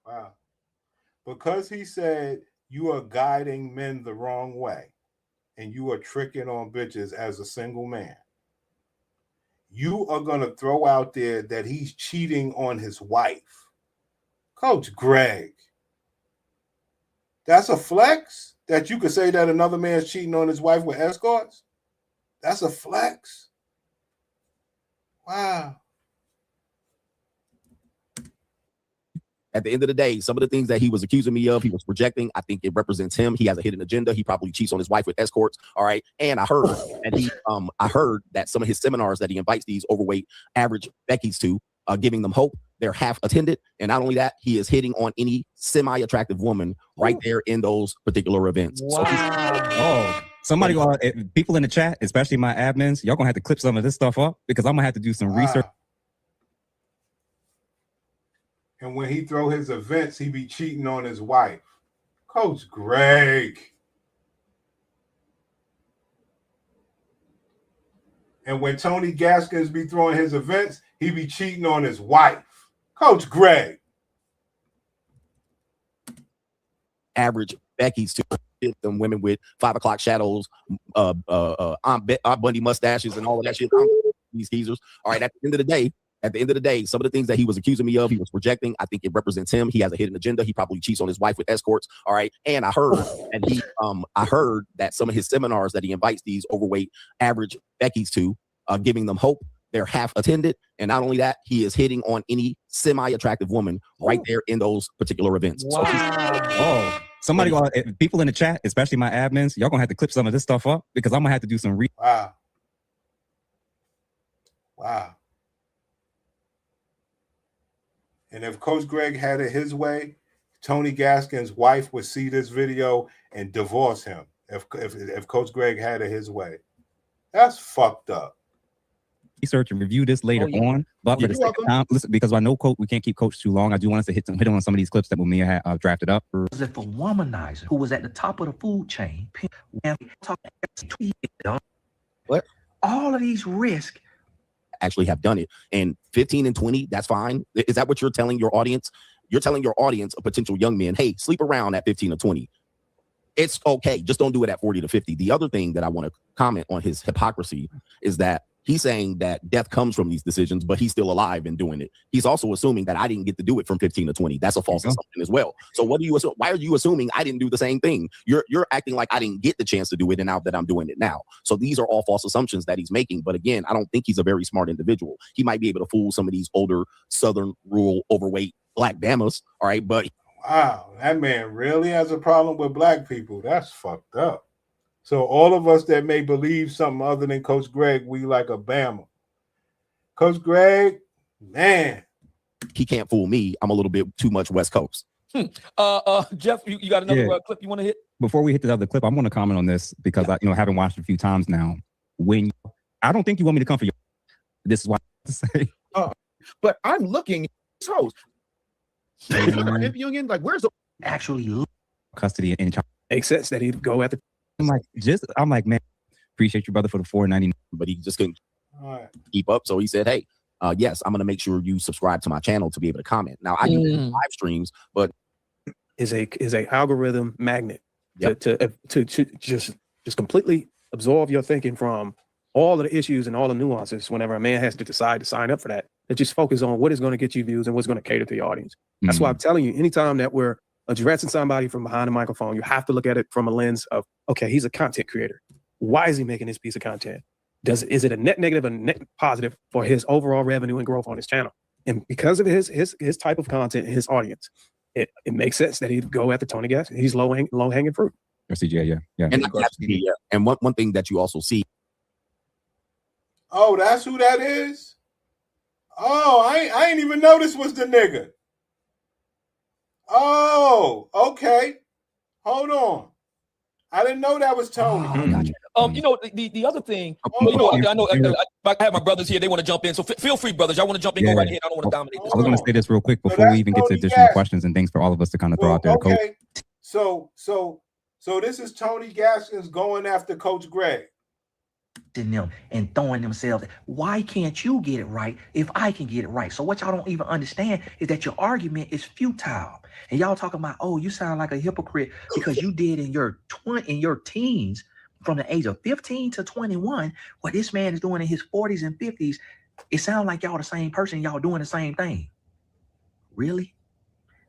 Wow. Because he said you are guiding men the wrong way and you are tricking on bitches as a single man, you are going to throw out there that he's cheating on his wife. Coach Greg, that's a flex that you could say that another man's cheating on his wife with escorts? That's a flex? Wow. At the end of the day, some of the things that he was accusing me of, he was projecting. I think it represents him. He has a hidden agenda. He probably cheats on his wife with escorts. All right. And I heard that some of his seminars that he invites these overweight average Beckies to, giving them hope, they're half attended. And not only that, he is hitting on any semi-attractive woman right there in those particular events. Wow. Somebody people in the chat, especially my admins, y'all gonna have to clip some of this stuff up because I'm gonna have to do some research. And when he throw his events, he be cheating on his wife. Coach Greg. And when Tony Gaskins be throwing his events, he be cheating on his wife. Coach Greg. Average Becky's to hit them women with 5 o'clock shadows, Aunt Bundy mustaches, and all of that shit. These geezers. All right, at the end of the day, some of the things that he was accusing me of, he was projecting. I think it represents him. He has a hidden agenda. He probably cheats on his wife with escorts. All right. And I heard that some of his seminars that he invites these overweight average Beckies to, giving them hope, they're half attended. And not only that, he is hitting on any semi-attractive woman right there in those particular events. Wow. Somebody people in the chat, especially my admins, y'all gonna have to clip some of this stuff up because I'm gonna have to do some Wow. And if Coach Greg had it his way, Tony Gaskins' wife would see this video and divorce him if Coach Greg had it his way. That's fucked up. Research and review this later on, but for the sake of time, listen, because I know Coach, we can't keep Coach too long. I do want us to hit on some of these clips that Mumia had drafted up. Was it for womanizer who was at the top of the food chain? What? All of these risks actually have done it. And 15 and 20, that's fine. Is that what you're telling your audience? You're telling your audience, a potential young man, hey, sleep around at 15 or 20. It's okay. Just don't do it at 40 to 50. The other thing that I want to comment on his hypocrisy is that he's saying that death comes from these decisions, but he's still alive and doing it. He's also assuming that I didn't get to do it from 15 to 20. That's a false assumption as well. So what do you assume? Why are you assuming I didn't do the same thing? You're acting like I didn't get the chance to do it, and now that I'm doing it now. So these are all false assumptions that he's making. But again, I don't think he's a very smart individual. He might be able to fool some of these older Southern rural overweight black Bamas. All right, but wow, that man really has a problem with black people. That's fucked up. So all of us that may believe something other than Coach Greg, we like a Bama. Coach Greg, man, he can't fool me. I'm a little bit too much West Coast. Jeff, you got another clip you want to hit? Before we hit the other clip, I want to comment on this because I, having watched it a few times now. I don't think you want me to come for you. This is what I have to say. But I'm looking at these hoes. Union, like, where's the actually custody in child? Makes sense that he'd go at the. I'm like, man, appreciate your brother for the $4.99, but he just couldn't keep up. So he said, hey, yes, I'm going to make sure you subscribe to my channel to be able to comment. Now I do live streams, but is a algorithm magnet to just completely absorb your thinking from all of the issues and all the nuances whenever a man has to decide to sign up for that. And just focus on what is going to get you views and what's going to cater to your audience. That's why I'm telling you, anytime that we're addressing somebody from behind a microphone, you have to look at it from a lens of, okay, he's a content creator. Why is he making this piece of content? Is it a net negative or net positive for his overall revenue and growth on his channel? And because of his type of content and his audience, it makes sense that he'd go after Tony Gas. He's low hanging fruit. Or CJ, yeah. And one thing that you also see. Oh, that's who that is? Oh, I ain't even know this was the nigga. Oh, okay. Hold on. I didn't know that was Tony. The other thing, I know I have my brothers here. They want to jump in. So feel free, brothers. Y'all want to jump in, go right ahead. I don't want to dominate this. I was going to say this real quick before we even get to additional questions and things for all of us to kind of throw out there. Okay. So this is Tony Gaskins going after Coach Greg. Them and throwing themselves. Why can't you get it right if I can get it right? So what y'all don't even understand is that your argument is futile. And y'all talking about, oh, you sound like a hypocrite because you did in your teens from the age of 15 to 21 what this man is doing in his 40s and 50s. It sounds like y'all the same person, y'all doing the same thing. Really?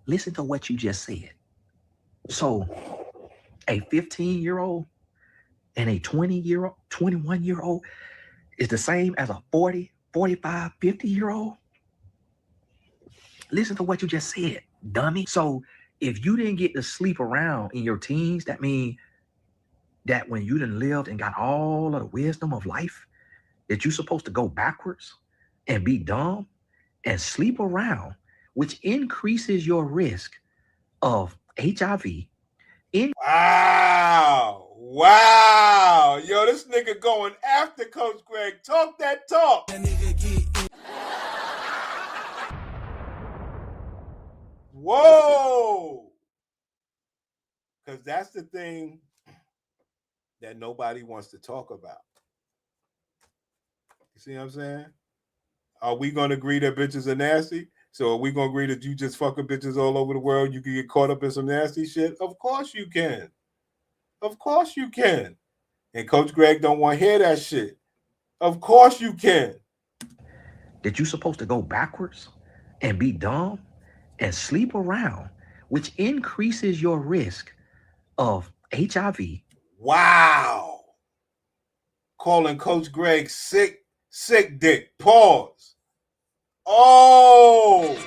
Listen to what you just said. So a 15-year-old and a 20-year-old, 21-year-old is the same as a 40, 45, 50-year-old? Listen to what you just said, dummy. So if you didn't get to sleep around in your teens, that means that when you done lived and got all of the wisdom of life, that you're supposed to go backwards and be dumb and sleep around, which increases your risk of HIV. Wow. Yo, this nigga going after Coach Greg. Talk that talk. Whoa. Because that's the thing that nobody wants to talk about. You see what I'm saying? Are we going to agree that bitches are nasty? So are we going to agree that you just fucking bitches all over the world? You can get caught up in some nasty shit? Of course you can. Of course you can. And Coach Greg don't want to hear that shit. Of course you can. That you're supposed to go backwards and be dumb and sleep around, which increases your risk of HIV. Wow. Calling Coach Greg sick dick. Pause. Oh.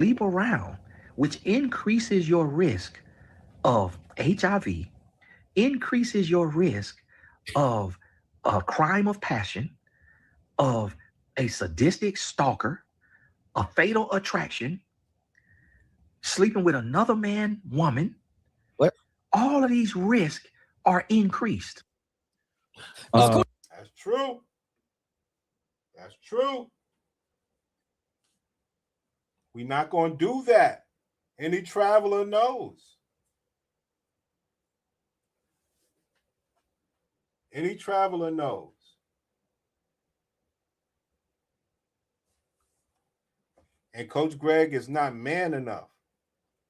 Sleep around, which increases your risk of HIV, increases your risk of a crime of passion, of a sadistic stalker, a fatal attraction, sleeping with another man, woman. What? All of these risks are increased. That's true. That's true. We're not going to do that. Any traveler knows. Any traveler knows. And Coach Greg is not man enough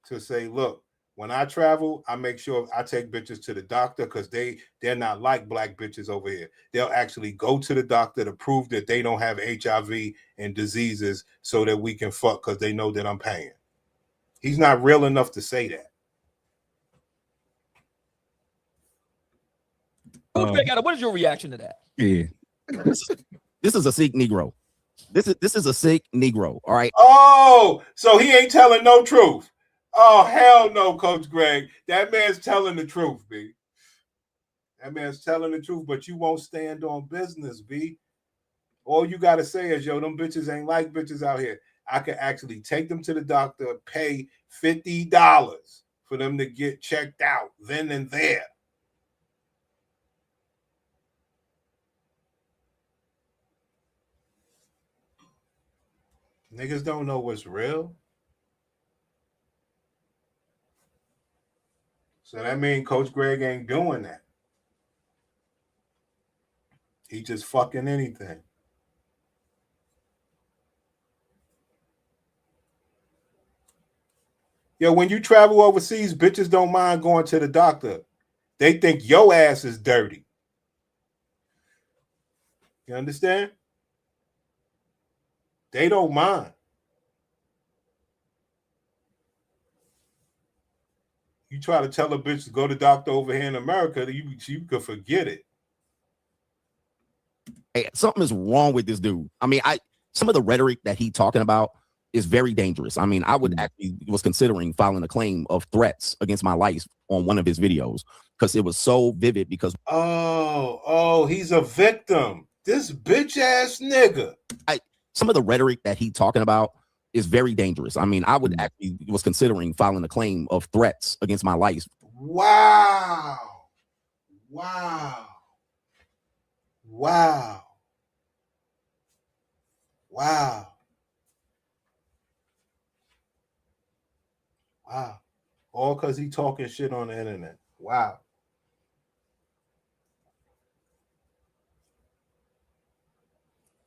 to say, look, when I travel, I make sure I take bitches to the doctor because they're not like black bitches over here. They'll actually go to the doctor to prove that they don't have HIV and diseases so that we can fuck because they know that I'm paying. He's not real enough to say that. What is your reaction to that? Yeah. This is a Sikh Negro. This is a Sikh Negro. All right. Oh, so he ain't telling no truth. Oh, hell no, Coach Greg. That man's telling the truth, B. That man's telling the truth, but you won't stand on business, B. All you got to say is, yo, them bitches ain't like bitches out here. I could actually take them to the doctor, pay $50 for them to get checked out then and there. Niggas don't know what's real. So that means Coach Greg ain't doing that. He just fucking anything. Yo, when you travel overseas, bitches don't mind going to the doctor. They think your ass is dirty. You understand? They don't mind. You try to tell a bitch to go to the doctor over here in America, you could forget it. Hey, something is wrong with this dude. I mean, some of the rhetoric that he talking about is very dangerous. I mean, I would actually was considering filing a claim of threats against my life on one of his videos because it was so vivid. Because he's a victim. This bitch ass nigga. Some of the rhetoric that he talking about is very dangerous. I mean, I would actually was considering filing a claim of threats against my life. Wow. Wow. Wow. Wow. Wow. All because he talking shit on the internet. Wow.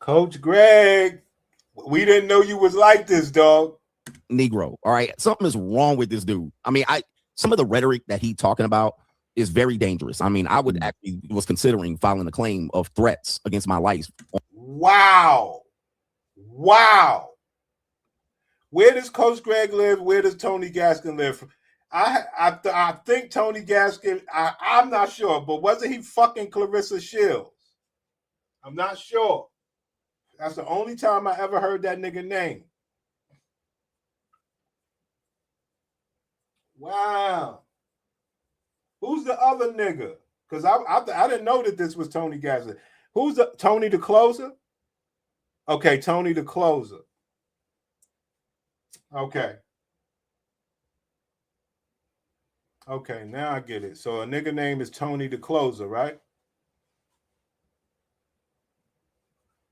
Coach Greg, we didn't know you was like this, dog. Negro. All right. Something is wrong with this dude. I mean, some of the rhetoric that he talking about is very dangerous. I mean, I would actually was considering filing a claim of threats against my life. Wow. Wow. Where does Coach Greg live? Where does Tony Gaskin live? I think Tony Gaskin, I'm not sure, but wasn't he fucking Clarissa Shields? I'm not sure. That's the only time I ever heard that nigga name. Wow. Who's the other nigga? Because I didn't know that this was Tony Gaskin. Who's the Tony the Closer? Okay, Tony the Closer. Okay. Okay, now I get it. So a nigga name is Tony the Closer, right?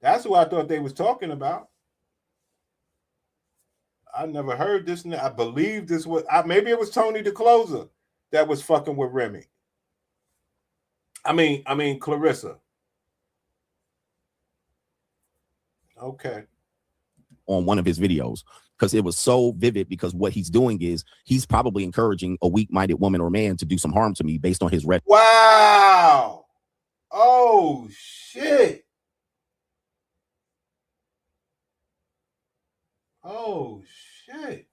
That's who I thought they was talking about. I never heard this. I believe this was, maybe it was Tony the Closer that was fucking with Remy. I mean Clarissa. Okay. On one of his videos because it was so vivid, because what he's doing is he's probably encouraging a weak-minded woman or man to do some harm to me based on his rhetoric. Wow. Oh shit. Oh shit.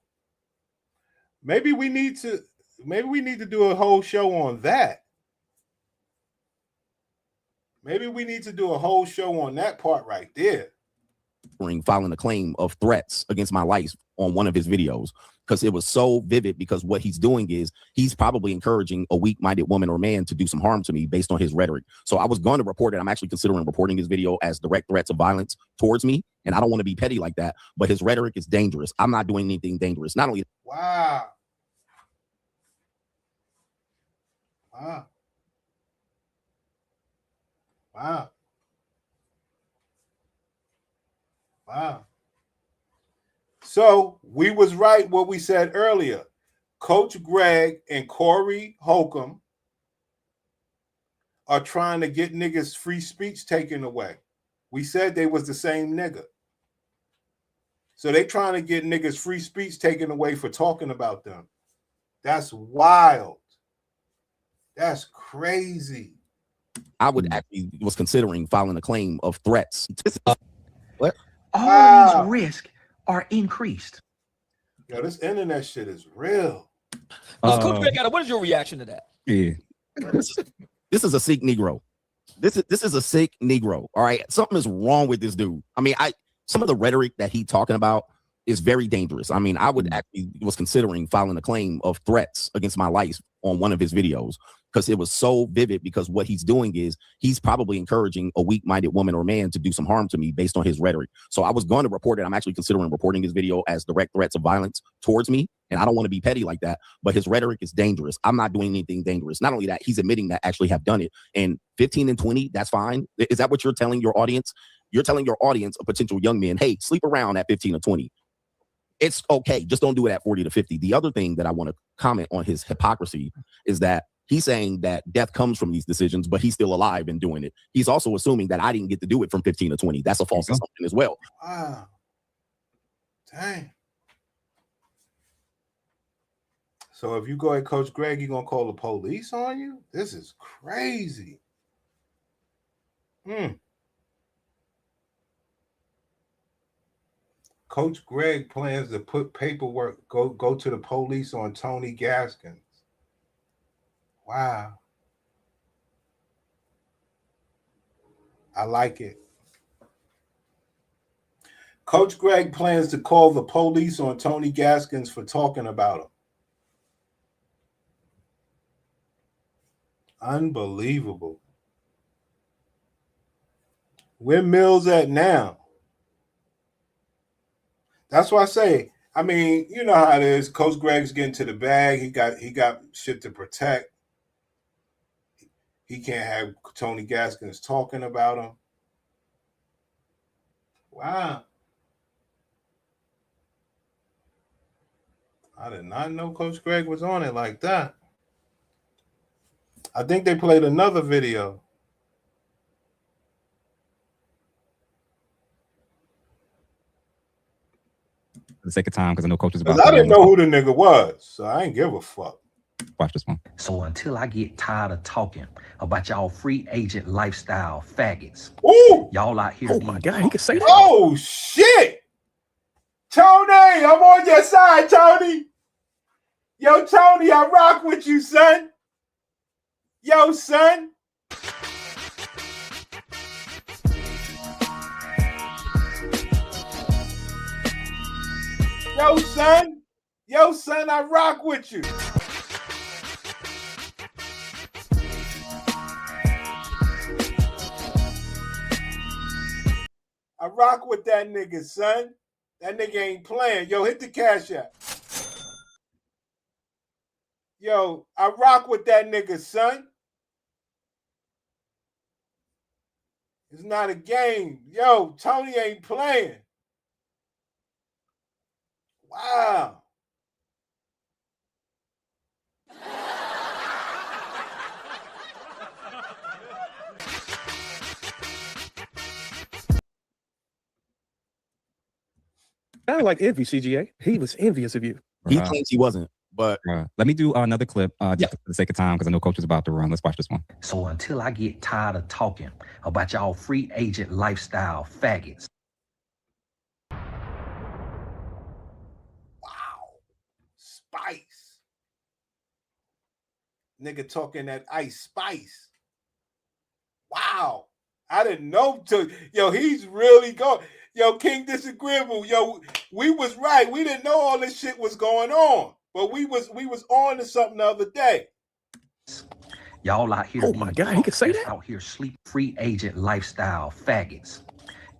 Maybe we need to do a whole show on that. Maybe we need to do a whole show on that part right there. Filing a claim of threats against my life on one of his videos because it was so vivid, because what he's doing is he's probably encouraging a weak-minded woman or man to do some harm to me based on his rhetoric. So I was going to report it. I'm actually considering reporting his video as direct threats of violence towards me. And I don't want to be petty like that, but his rhetoric is dangerous. I'm not doing anything dangerous. Not only. Wow. Wow. Wow. Wow. So we was right what we said earlier. Coach Greg and Corey Holcomb are trying to get niggas free speech taken away. We said they was the same nigga. So they trying to get niggas free speech taken away for talking about them. That's wild. That's crazy. I would actually was considering filing a claim of threats. What? All these risks are increased. Yo, this internet shit is real. Coach Greg, what is your reaction to that? Yeah. This is a sick Negro. This is a sick Negro. All right. Something is wrong with this dude. I mean, some of the rhetoric that he talking about is very dangerous. I mean, I would actually was considering filing a claim of threats against my life on one of his videos, because it was so vivid, because what he's doing is he's probably encouraging a weak-minded woman or man to do some harm to me based on his rhetoric. So I was going to report it. I'm actually considering reporting his video as direct threats of violence towards me. And I don't want to be petty like that, but his rhetoric is dangerous. I'm not doing anything dangerous. Not only that, he's admitting that I actually have done it. And 15 and 20, that's fine. Is that what you're telling your audience? You're telling your audience, a potential young man, hey, sleep around at 15 or 20. It's okay. Just don't do it at 40 to 50. The other thing that I want to comment on his hypocrisy is that he's saying that death comes from these decisions, but he's still alive and doing it. He's also assuming that I didn't get to do it from 15 to 20. That's a false assumption as well. Wow. Dang. So if you go at Coach Greg, you're going to call the police on you? This is crazy. Coach Greg plans to put paperwork, go to the police on Tony Gaskins. Wow. I like it. Coach Greg plans to call the police on Tony Gaskins for talking about him. Unbelievable. Where Mills at now? That's why I say, I mean, you know how it is. Coach Greg's getting to the bag. He got shit to protect. He can't have Tony Gaskins talking about him. Wow. I did not know Coach Greg was on it like that. I think they played another video. For the sake of time, because I know Coach is about. I didn't know who the nigga was, so I ain't give a fuck. Watch this one. So until I get tired of talking about y'all free agent lifestyle faggots, ooh, y'all out here. Oh my God, he can say that. Oh shit, Tony, I'm on your side, Tony. Yo, Tony, I rock with you, son. Yo, son. Yo, son. Yo, son, I rock with you. I rock with that nigga, son. That nigga ain't playing. Yo, hit the cash app. Yo, I rock with that nigga, son. It's not a game. Yo, Tony ain't playing. Wow. I like envy, CGA. He was envious of you. He claims he wasn't, but let me do another clip just for the sake of time, because I know Coach is about to run. Let's watch this one. So until I get tired of talking about y'all free agent lifestyle faggots. Wow. Spice. Nigga talking that Ice Spice. Wow. I didn't know. Yo, he's really going. Yo, King Disagreeable. Yo, we was right. We didn't know all this shit was going on, but we was on to something the other day. Y'all out here. Oh my God, he could say that? Out here sleep free agent lifestyle faggots.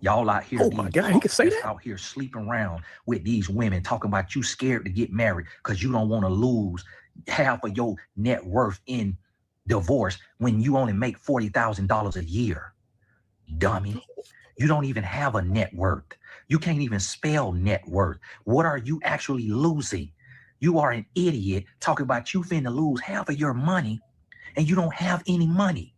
Y'all out here. Oh my God, he could say that? Out here sleeping around with these women talking about you scared to get married because you don't want to lose half of your net worth in divorce when you only make $40,000 a year. Dummy. You don't even have a net worth. You can't even spell net worth. What are you actually losing? You are an idiot talking about you finna lose half of your money and you don't have any money.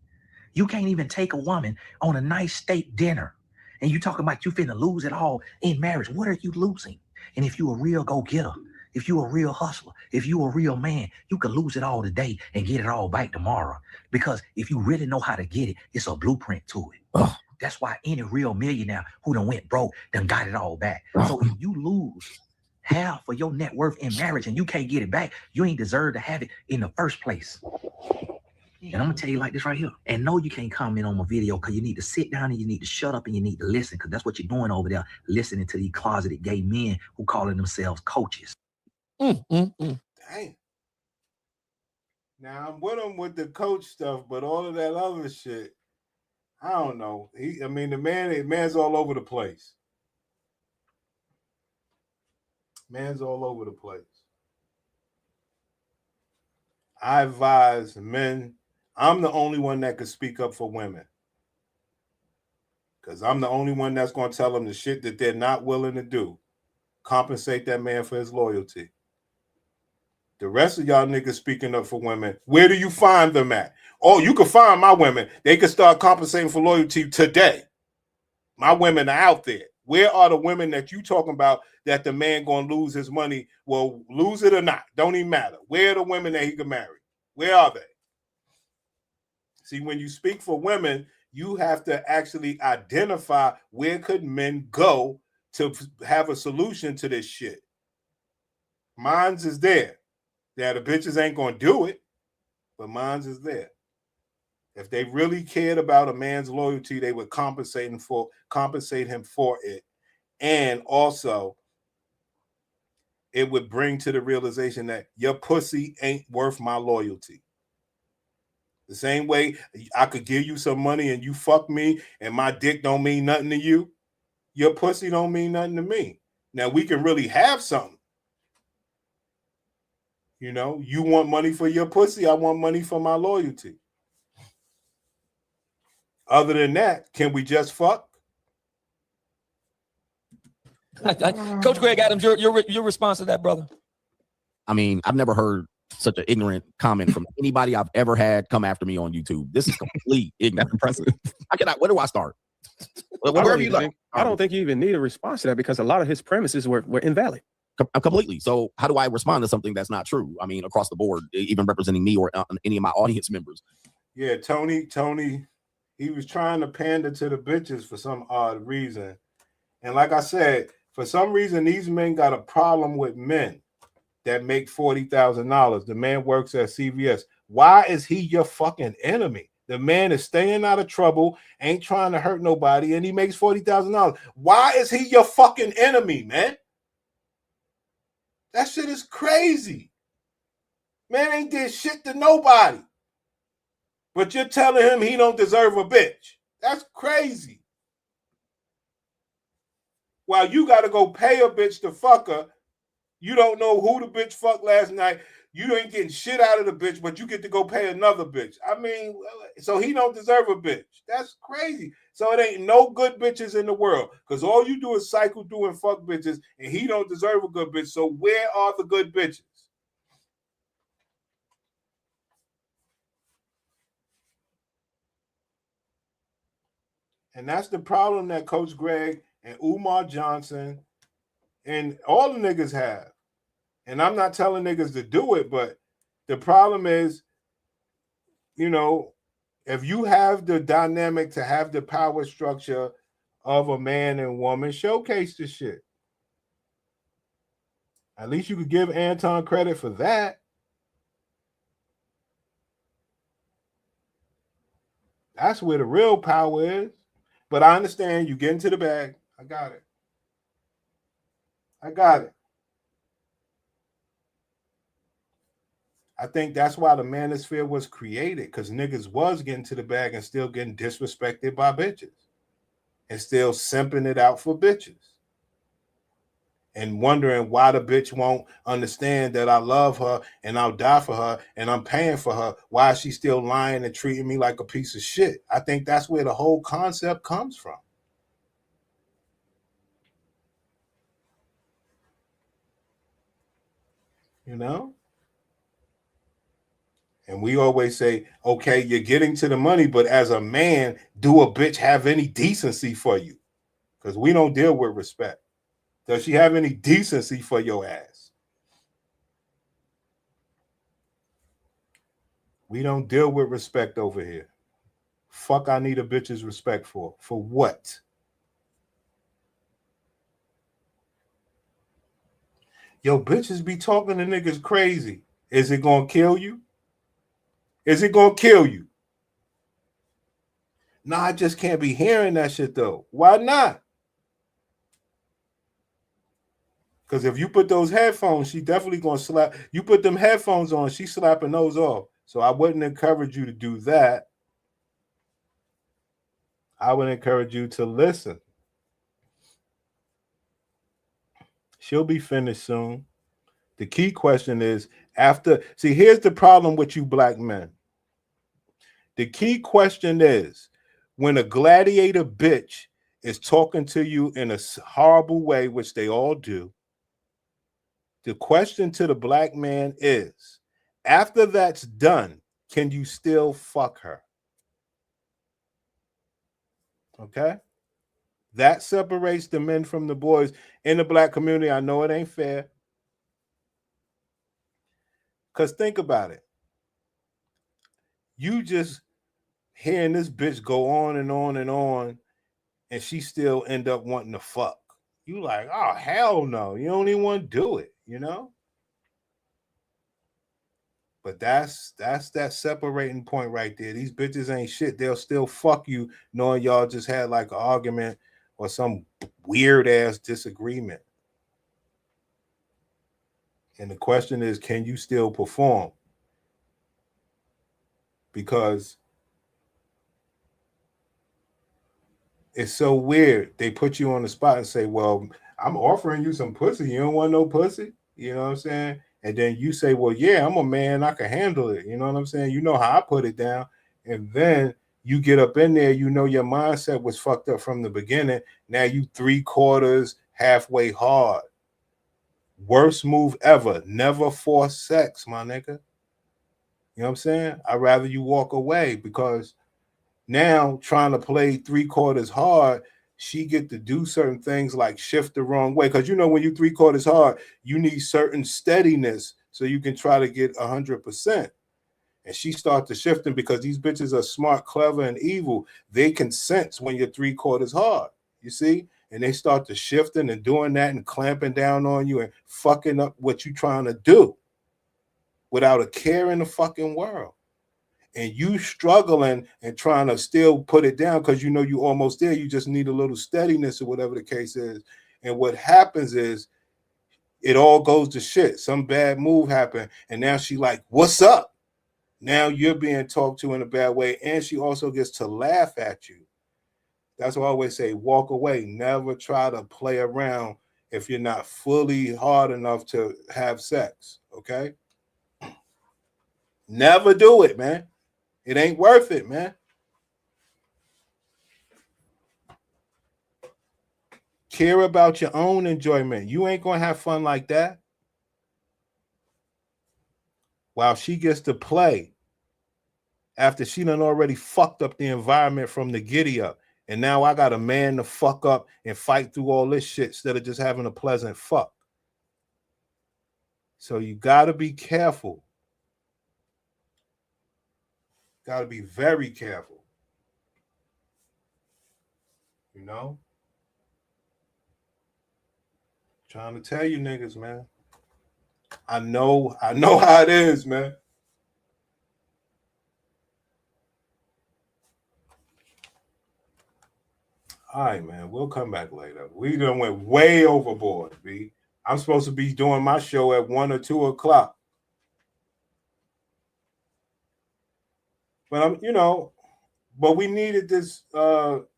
You can't even take a woman on a nice steak dinner and you talking about you finna lose it all in marriage. What are you losing? And if you a real go-getter, if you a real hustler, if you a real man, you can lose it all today and get it all back tomorrow. Because if you really know how to get it, it's a blueprint to it. Oh. That's why any real millionaire who done went broke done got it all back. So if you lose half of your net worth in marriage and you can't get it back, you ain't deserve to have it in the first place. And I'm gonna tell you like this right here. And no, you can't comment on my video because you need to sit down and you need to shut up and you need to listen because that's what you're doing over there, listening to these closeted gay men who calling themselves coaches. Dang. Now I'm with him with the coach stuff, but all of that other shit, I don't know. The man's all over the place. Man's all over the place. I advise men. I'm the only one that could speak up for women. Because I'm the only one that's going to tell them the shit that they're not willing to do. Compensate that man for his loyalty. The rest of y'all niggas speaking up for women, where do you find them at? Oh, you can find my women. They can start compensating for loyalty today. My women are out there. Where are the women that you talking about that the man going to lose his money? Well, lose it or not. Don't even matter. Where are the women that he can marry? Where are they? See, when you speak for women, you have to actually identify where could men go to have a solution to this shit. Mine's is there. Yeah, the bitches ain't going to do it, but mine's is there. If they really cared about a man's loyalty, they would compensate him for it. And also, it would bring to the realization that your pussy ain't worth my loyalty. The same way I could give you some money and you fuck me and my dick don't mean nothing to you, your pussy don't mean nothing to me. Now, we can really have something. You know, you want money for your pussy, I want money for my loyalty. Other than that, can we just fuck? Coach Greg Adams, your response to that, brother? I mean, I've never heard such an ignorant comment from anybody I've ever had come after me on YouTube. This is complete ignorance. Impressive. Where do I start? I don't think you even need a response to that because a lot of his premises were invalid. Completely. So how do I respond to something that's not true? I mean, across the board, even representing me or any of my audience members. Yeah, Tony, he was trying to pander to the bitches for some odd reason. And like I said, for some reason, these men got a problem with men that make $40,000. The man works at CVS. Why is he your fucking enemy? The man is staying out of trouble, ain't trying to hurt nobody, and he makes $40,000. Why is he your fucking enemy, man? That shit is crazy. Man ain't did shit to nobody. But you're telling him he don't deserve a bitch. That's crazy. While you got to go pay a bitch to fuck her, you don't know who the bitch fucked last night. You ain't getting shit out of the bitch, but you get to go pay another bitch. I mean, so he don't deserve a bitch. That's crazy. So it ain't no good bitches in the world because all you do is cycle through and fuck bitches, and he don't deserve a good bitch. So where are the good bitches? And that's the problem that Coach Greg and Umar Johnson and all the niggas have. And I'm not telling niggas to do it, but the problem is, you know, if you have the dynamic to have the power structure of a man and woman, showcase the shit. At least you could give Anton credit for that. That's where the real power is. But I understand you get into the bag. I got it. I got it. I think that's why the manosphere was created, because niggas was getting to the bag and still getting disrespected by bitches and still simping it out for bitches and wondering why the bitch won't understand that I love her and I'll die for her and I'm paying for her. Why is she still lying and treating me like a piece of shit? I think that's where the whole concept comes from. You know? And we always say, okay, you're getting to the money, but as a man, do a bitch have any decency for you? Because we don't deal with respect. Does she have any decency for your ass? We don't deal with respect over here. Fuck, I need a bitch's respect for. For what? Yo, bitches be talking to niggas crazy. Is it gonna kill you? Is it gonna kill you? Nah, I just can't be hearing that shit though. Why not? Because if you put those headphones, she definitely gonna slap. You put them headphones on, she's slapping those off. So I wouldn't encourage you to do that. I would encourage you to listen. She'll be finished soon. The key question is see, here's the problem with you black men. The key question is when a gladiator bitch is talking to you in a horrible way, which they all do, the question to the black man is, after that's done, can you still fuck her? Okay? That separates the men from the boys in the black community. I know it ain't fair. Because think about it. You just hearing this bitch go on and on and on, and she still end up wanting to fuck. You like, oh, hell no. You don't even want to do it, you know? But that's that separating point right there. These bitches ain't shit. They'll still fuck you knowing y'all just had like an argument or some weird ass disagreement. And the question is, can you still perform? Because it's so weird. They put you on the spot and say, well, I'm offering you some pussy. You don't want no pussy? You know what I'm saying? And then you say, well, yeah, I'm a man. I can handle it. You know what I'm saying? You know how I put it down. And then you get up in there. You know your mindset was fucked up from the beginning. Now you 3/4 halfway hard. Worst move ever. Never force sex, my nigga. You know what I'm saying? I'd rather you walk away because now trying to play 3/4 hard, she get to do certain things like shift the wrong way. Because you know when you 3/4 hard, you need certain steadiness so you can try to get 100%. And she starts to shifting because these bitches are smart, clever, and evil. They can sense when you're 3/4 hard. You see? And they start to shifting and doing that and clamping down on you and fucking up what you're trying to do without a care in the fucking world. And you struggling and trying to still put it down because you know you almost there. You just need a little steadiness or whatever the case is. And what happens is it all goes to shit. Some bad move happened. And now she like, what's up? Now you're being talked to in a bad way. And she also gets to laugh at you. That's why I always say, walk away. Never try to play around if you're not fully hard enough to have sex. Okay? Never do it, man. It ain't worth it, man. Care about your own enjoyment. You ain't gonna have fun like that. While she gets to play after she done already fucked up the environment from the giddy up. And now I got a man to fuck up and fight through all this shit instead of just having a pleasant fuck. So you gotta be careful. Gotta be very careful. You know? Trying to tell you niggas, man. I know how it is, man. All right, man. We'll come back later. We done went way overboard, B. I'm supposed to be doing my show at 1 or 2 o'clock. But I'm, but we needed this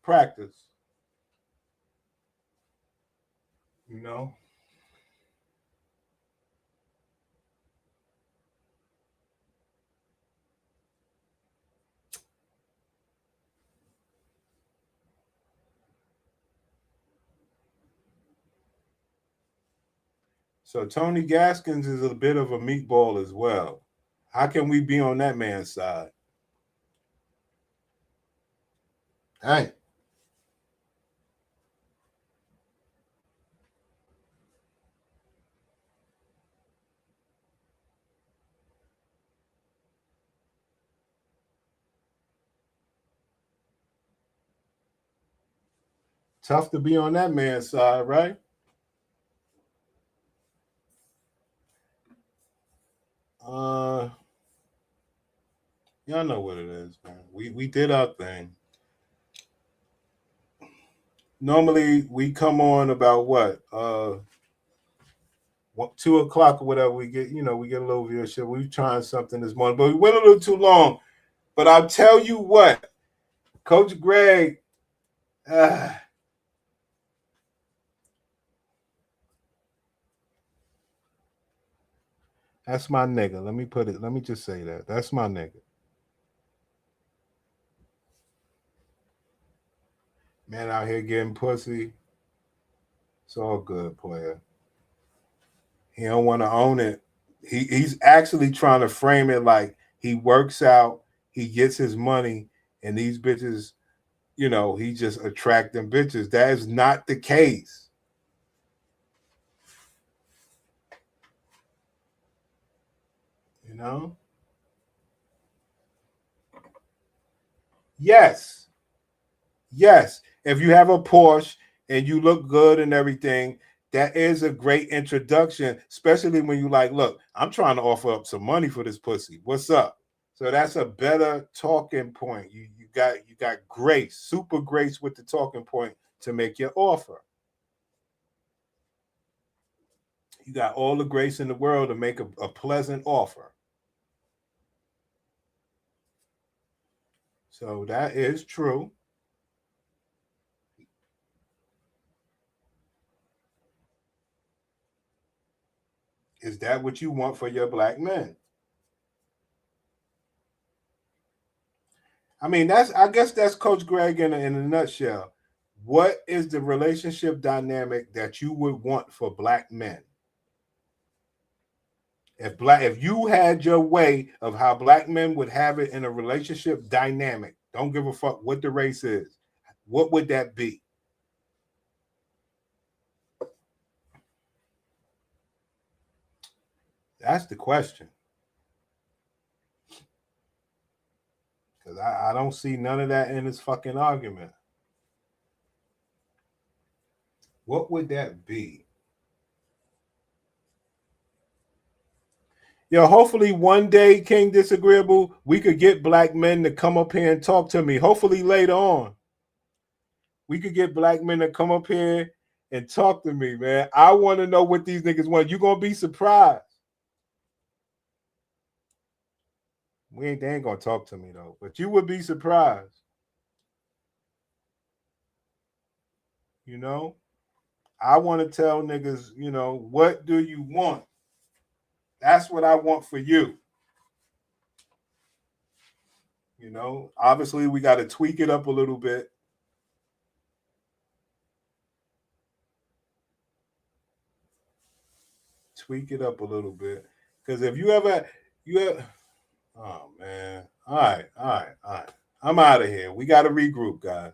practice. So Tony Gaskins is a bit of a meatball as well. How can we be on that man's side? Hey. Tough to be on that man's side, right? Y'all know what it is, man. We did our thing. Normally we come on about what? 2 o'clock or whatever. We get, we get a little viewership. We trying something this morning, but we went a little too long. But I'll tell you what, Coach Greg, that's my nigga. Let me just say that. That's my nigga. Man out here getting pussy. It's all good, player. He don't want to own it. He's actually trying to frame it like he works out, he gets his money, and these bitches, he just attract them bitches. That is not the case. Yes. If you have a Porsche and you look good and everything, that is a great introduction, especially when you like, look, I'm trying to offer up some money for this pussy. What's up? So that's a better talking point. You got grace, super grace with the talking point to make your offer. You got all the grace in the world to make a pleasant offer. So that is true. Is that what you want for your black men? I mean, I guess that's Coach Greg in a nutshell. What is the relationship dynamic that you would want for black men? If you had your way of how black men would have it in a relationship dynamic, don't give a fuck what the race is, what would that be? That's the question. Because I don't see none of that in this fucking argument. What would that be? Yo, hopefully one day, King Disagreeable, we could get black men to come up here and talk to me. Hopefully later on, we could get black men to come up here and talk to me, man. I want to know what these niggas want. You're going to be surprised. They ain't going to talk to me, though. But you would be surprised. I want to tell niggas, what do you want? That's what I want for you. Obviously we got to tweak it up a little bit. Tweak it up a little bit. Because if you ever, oh man. All right. I'm out of here. We got to regroup, guys.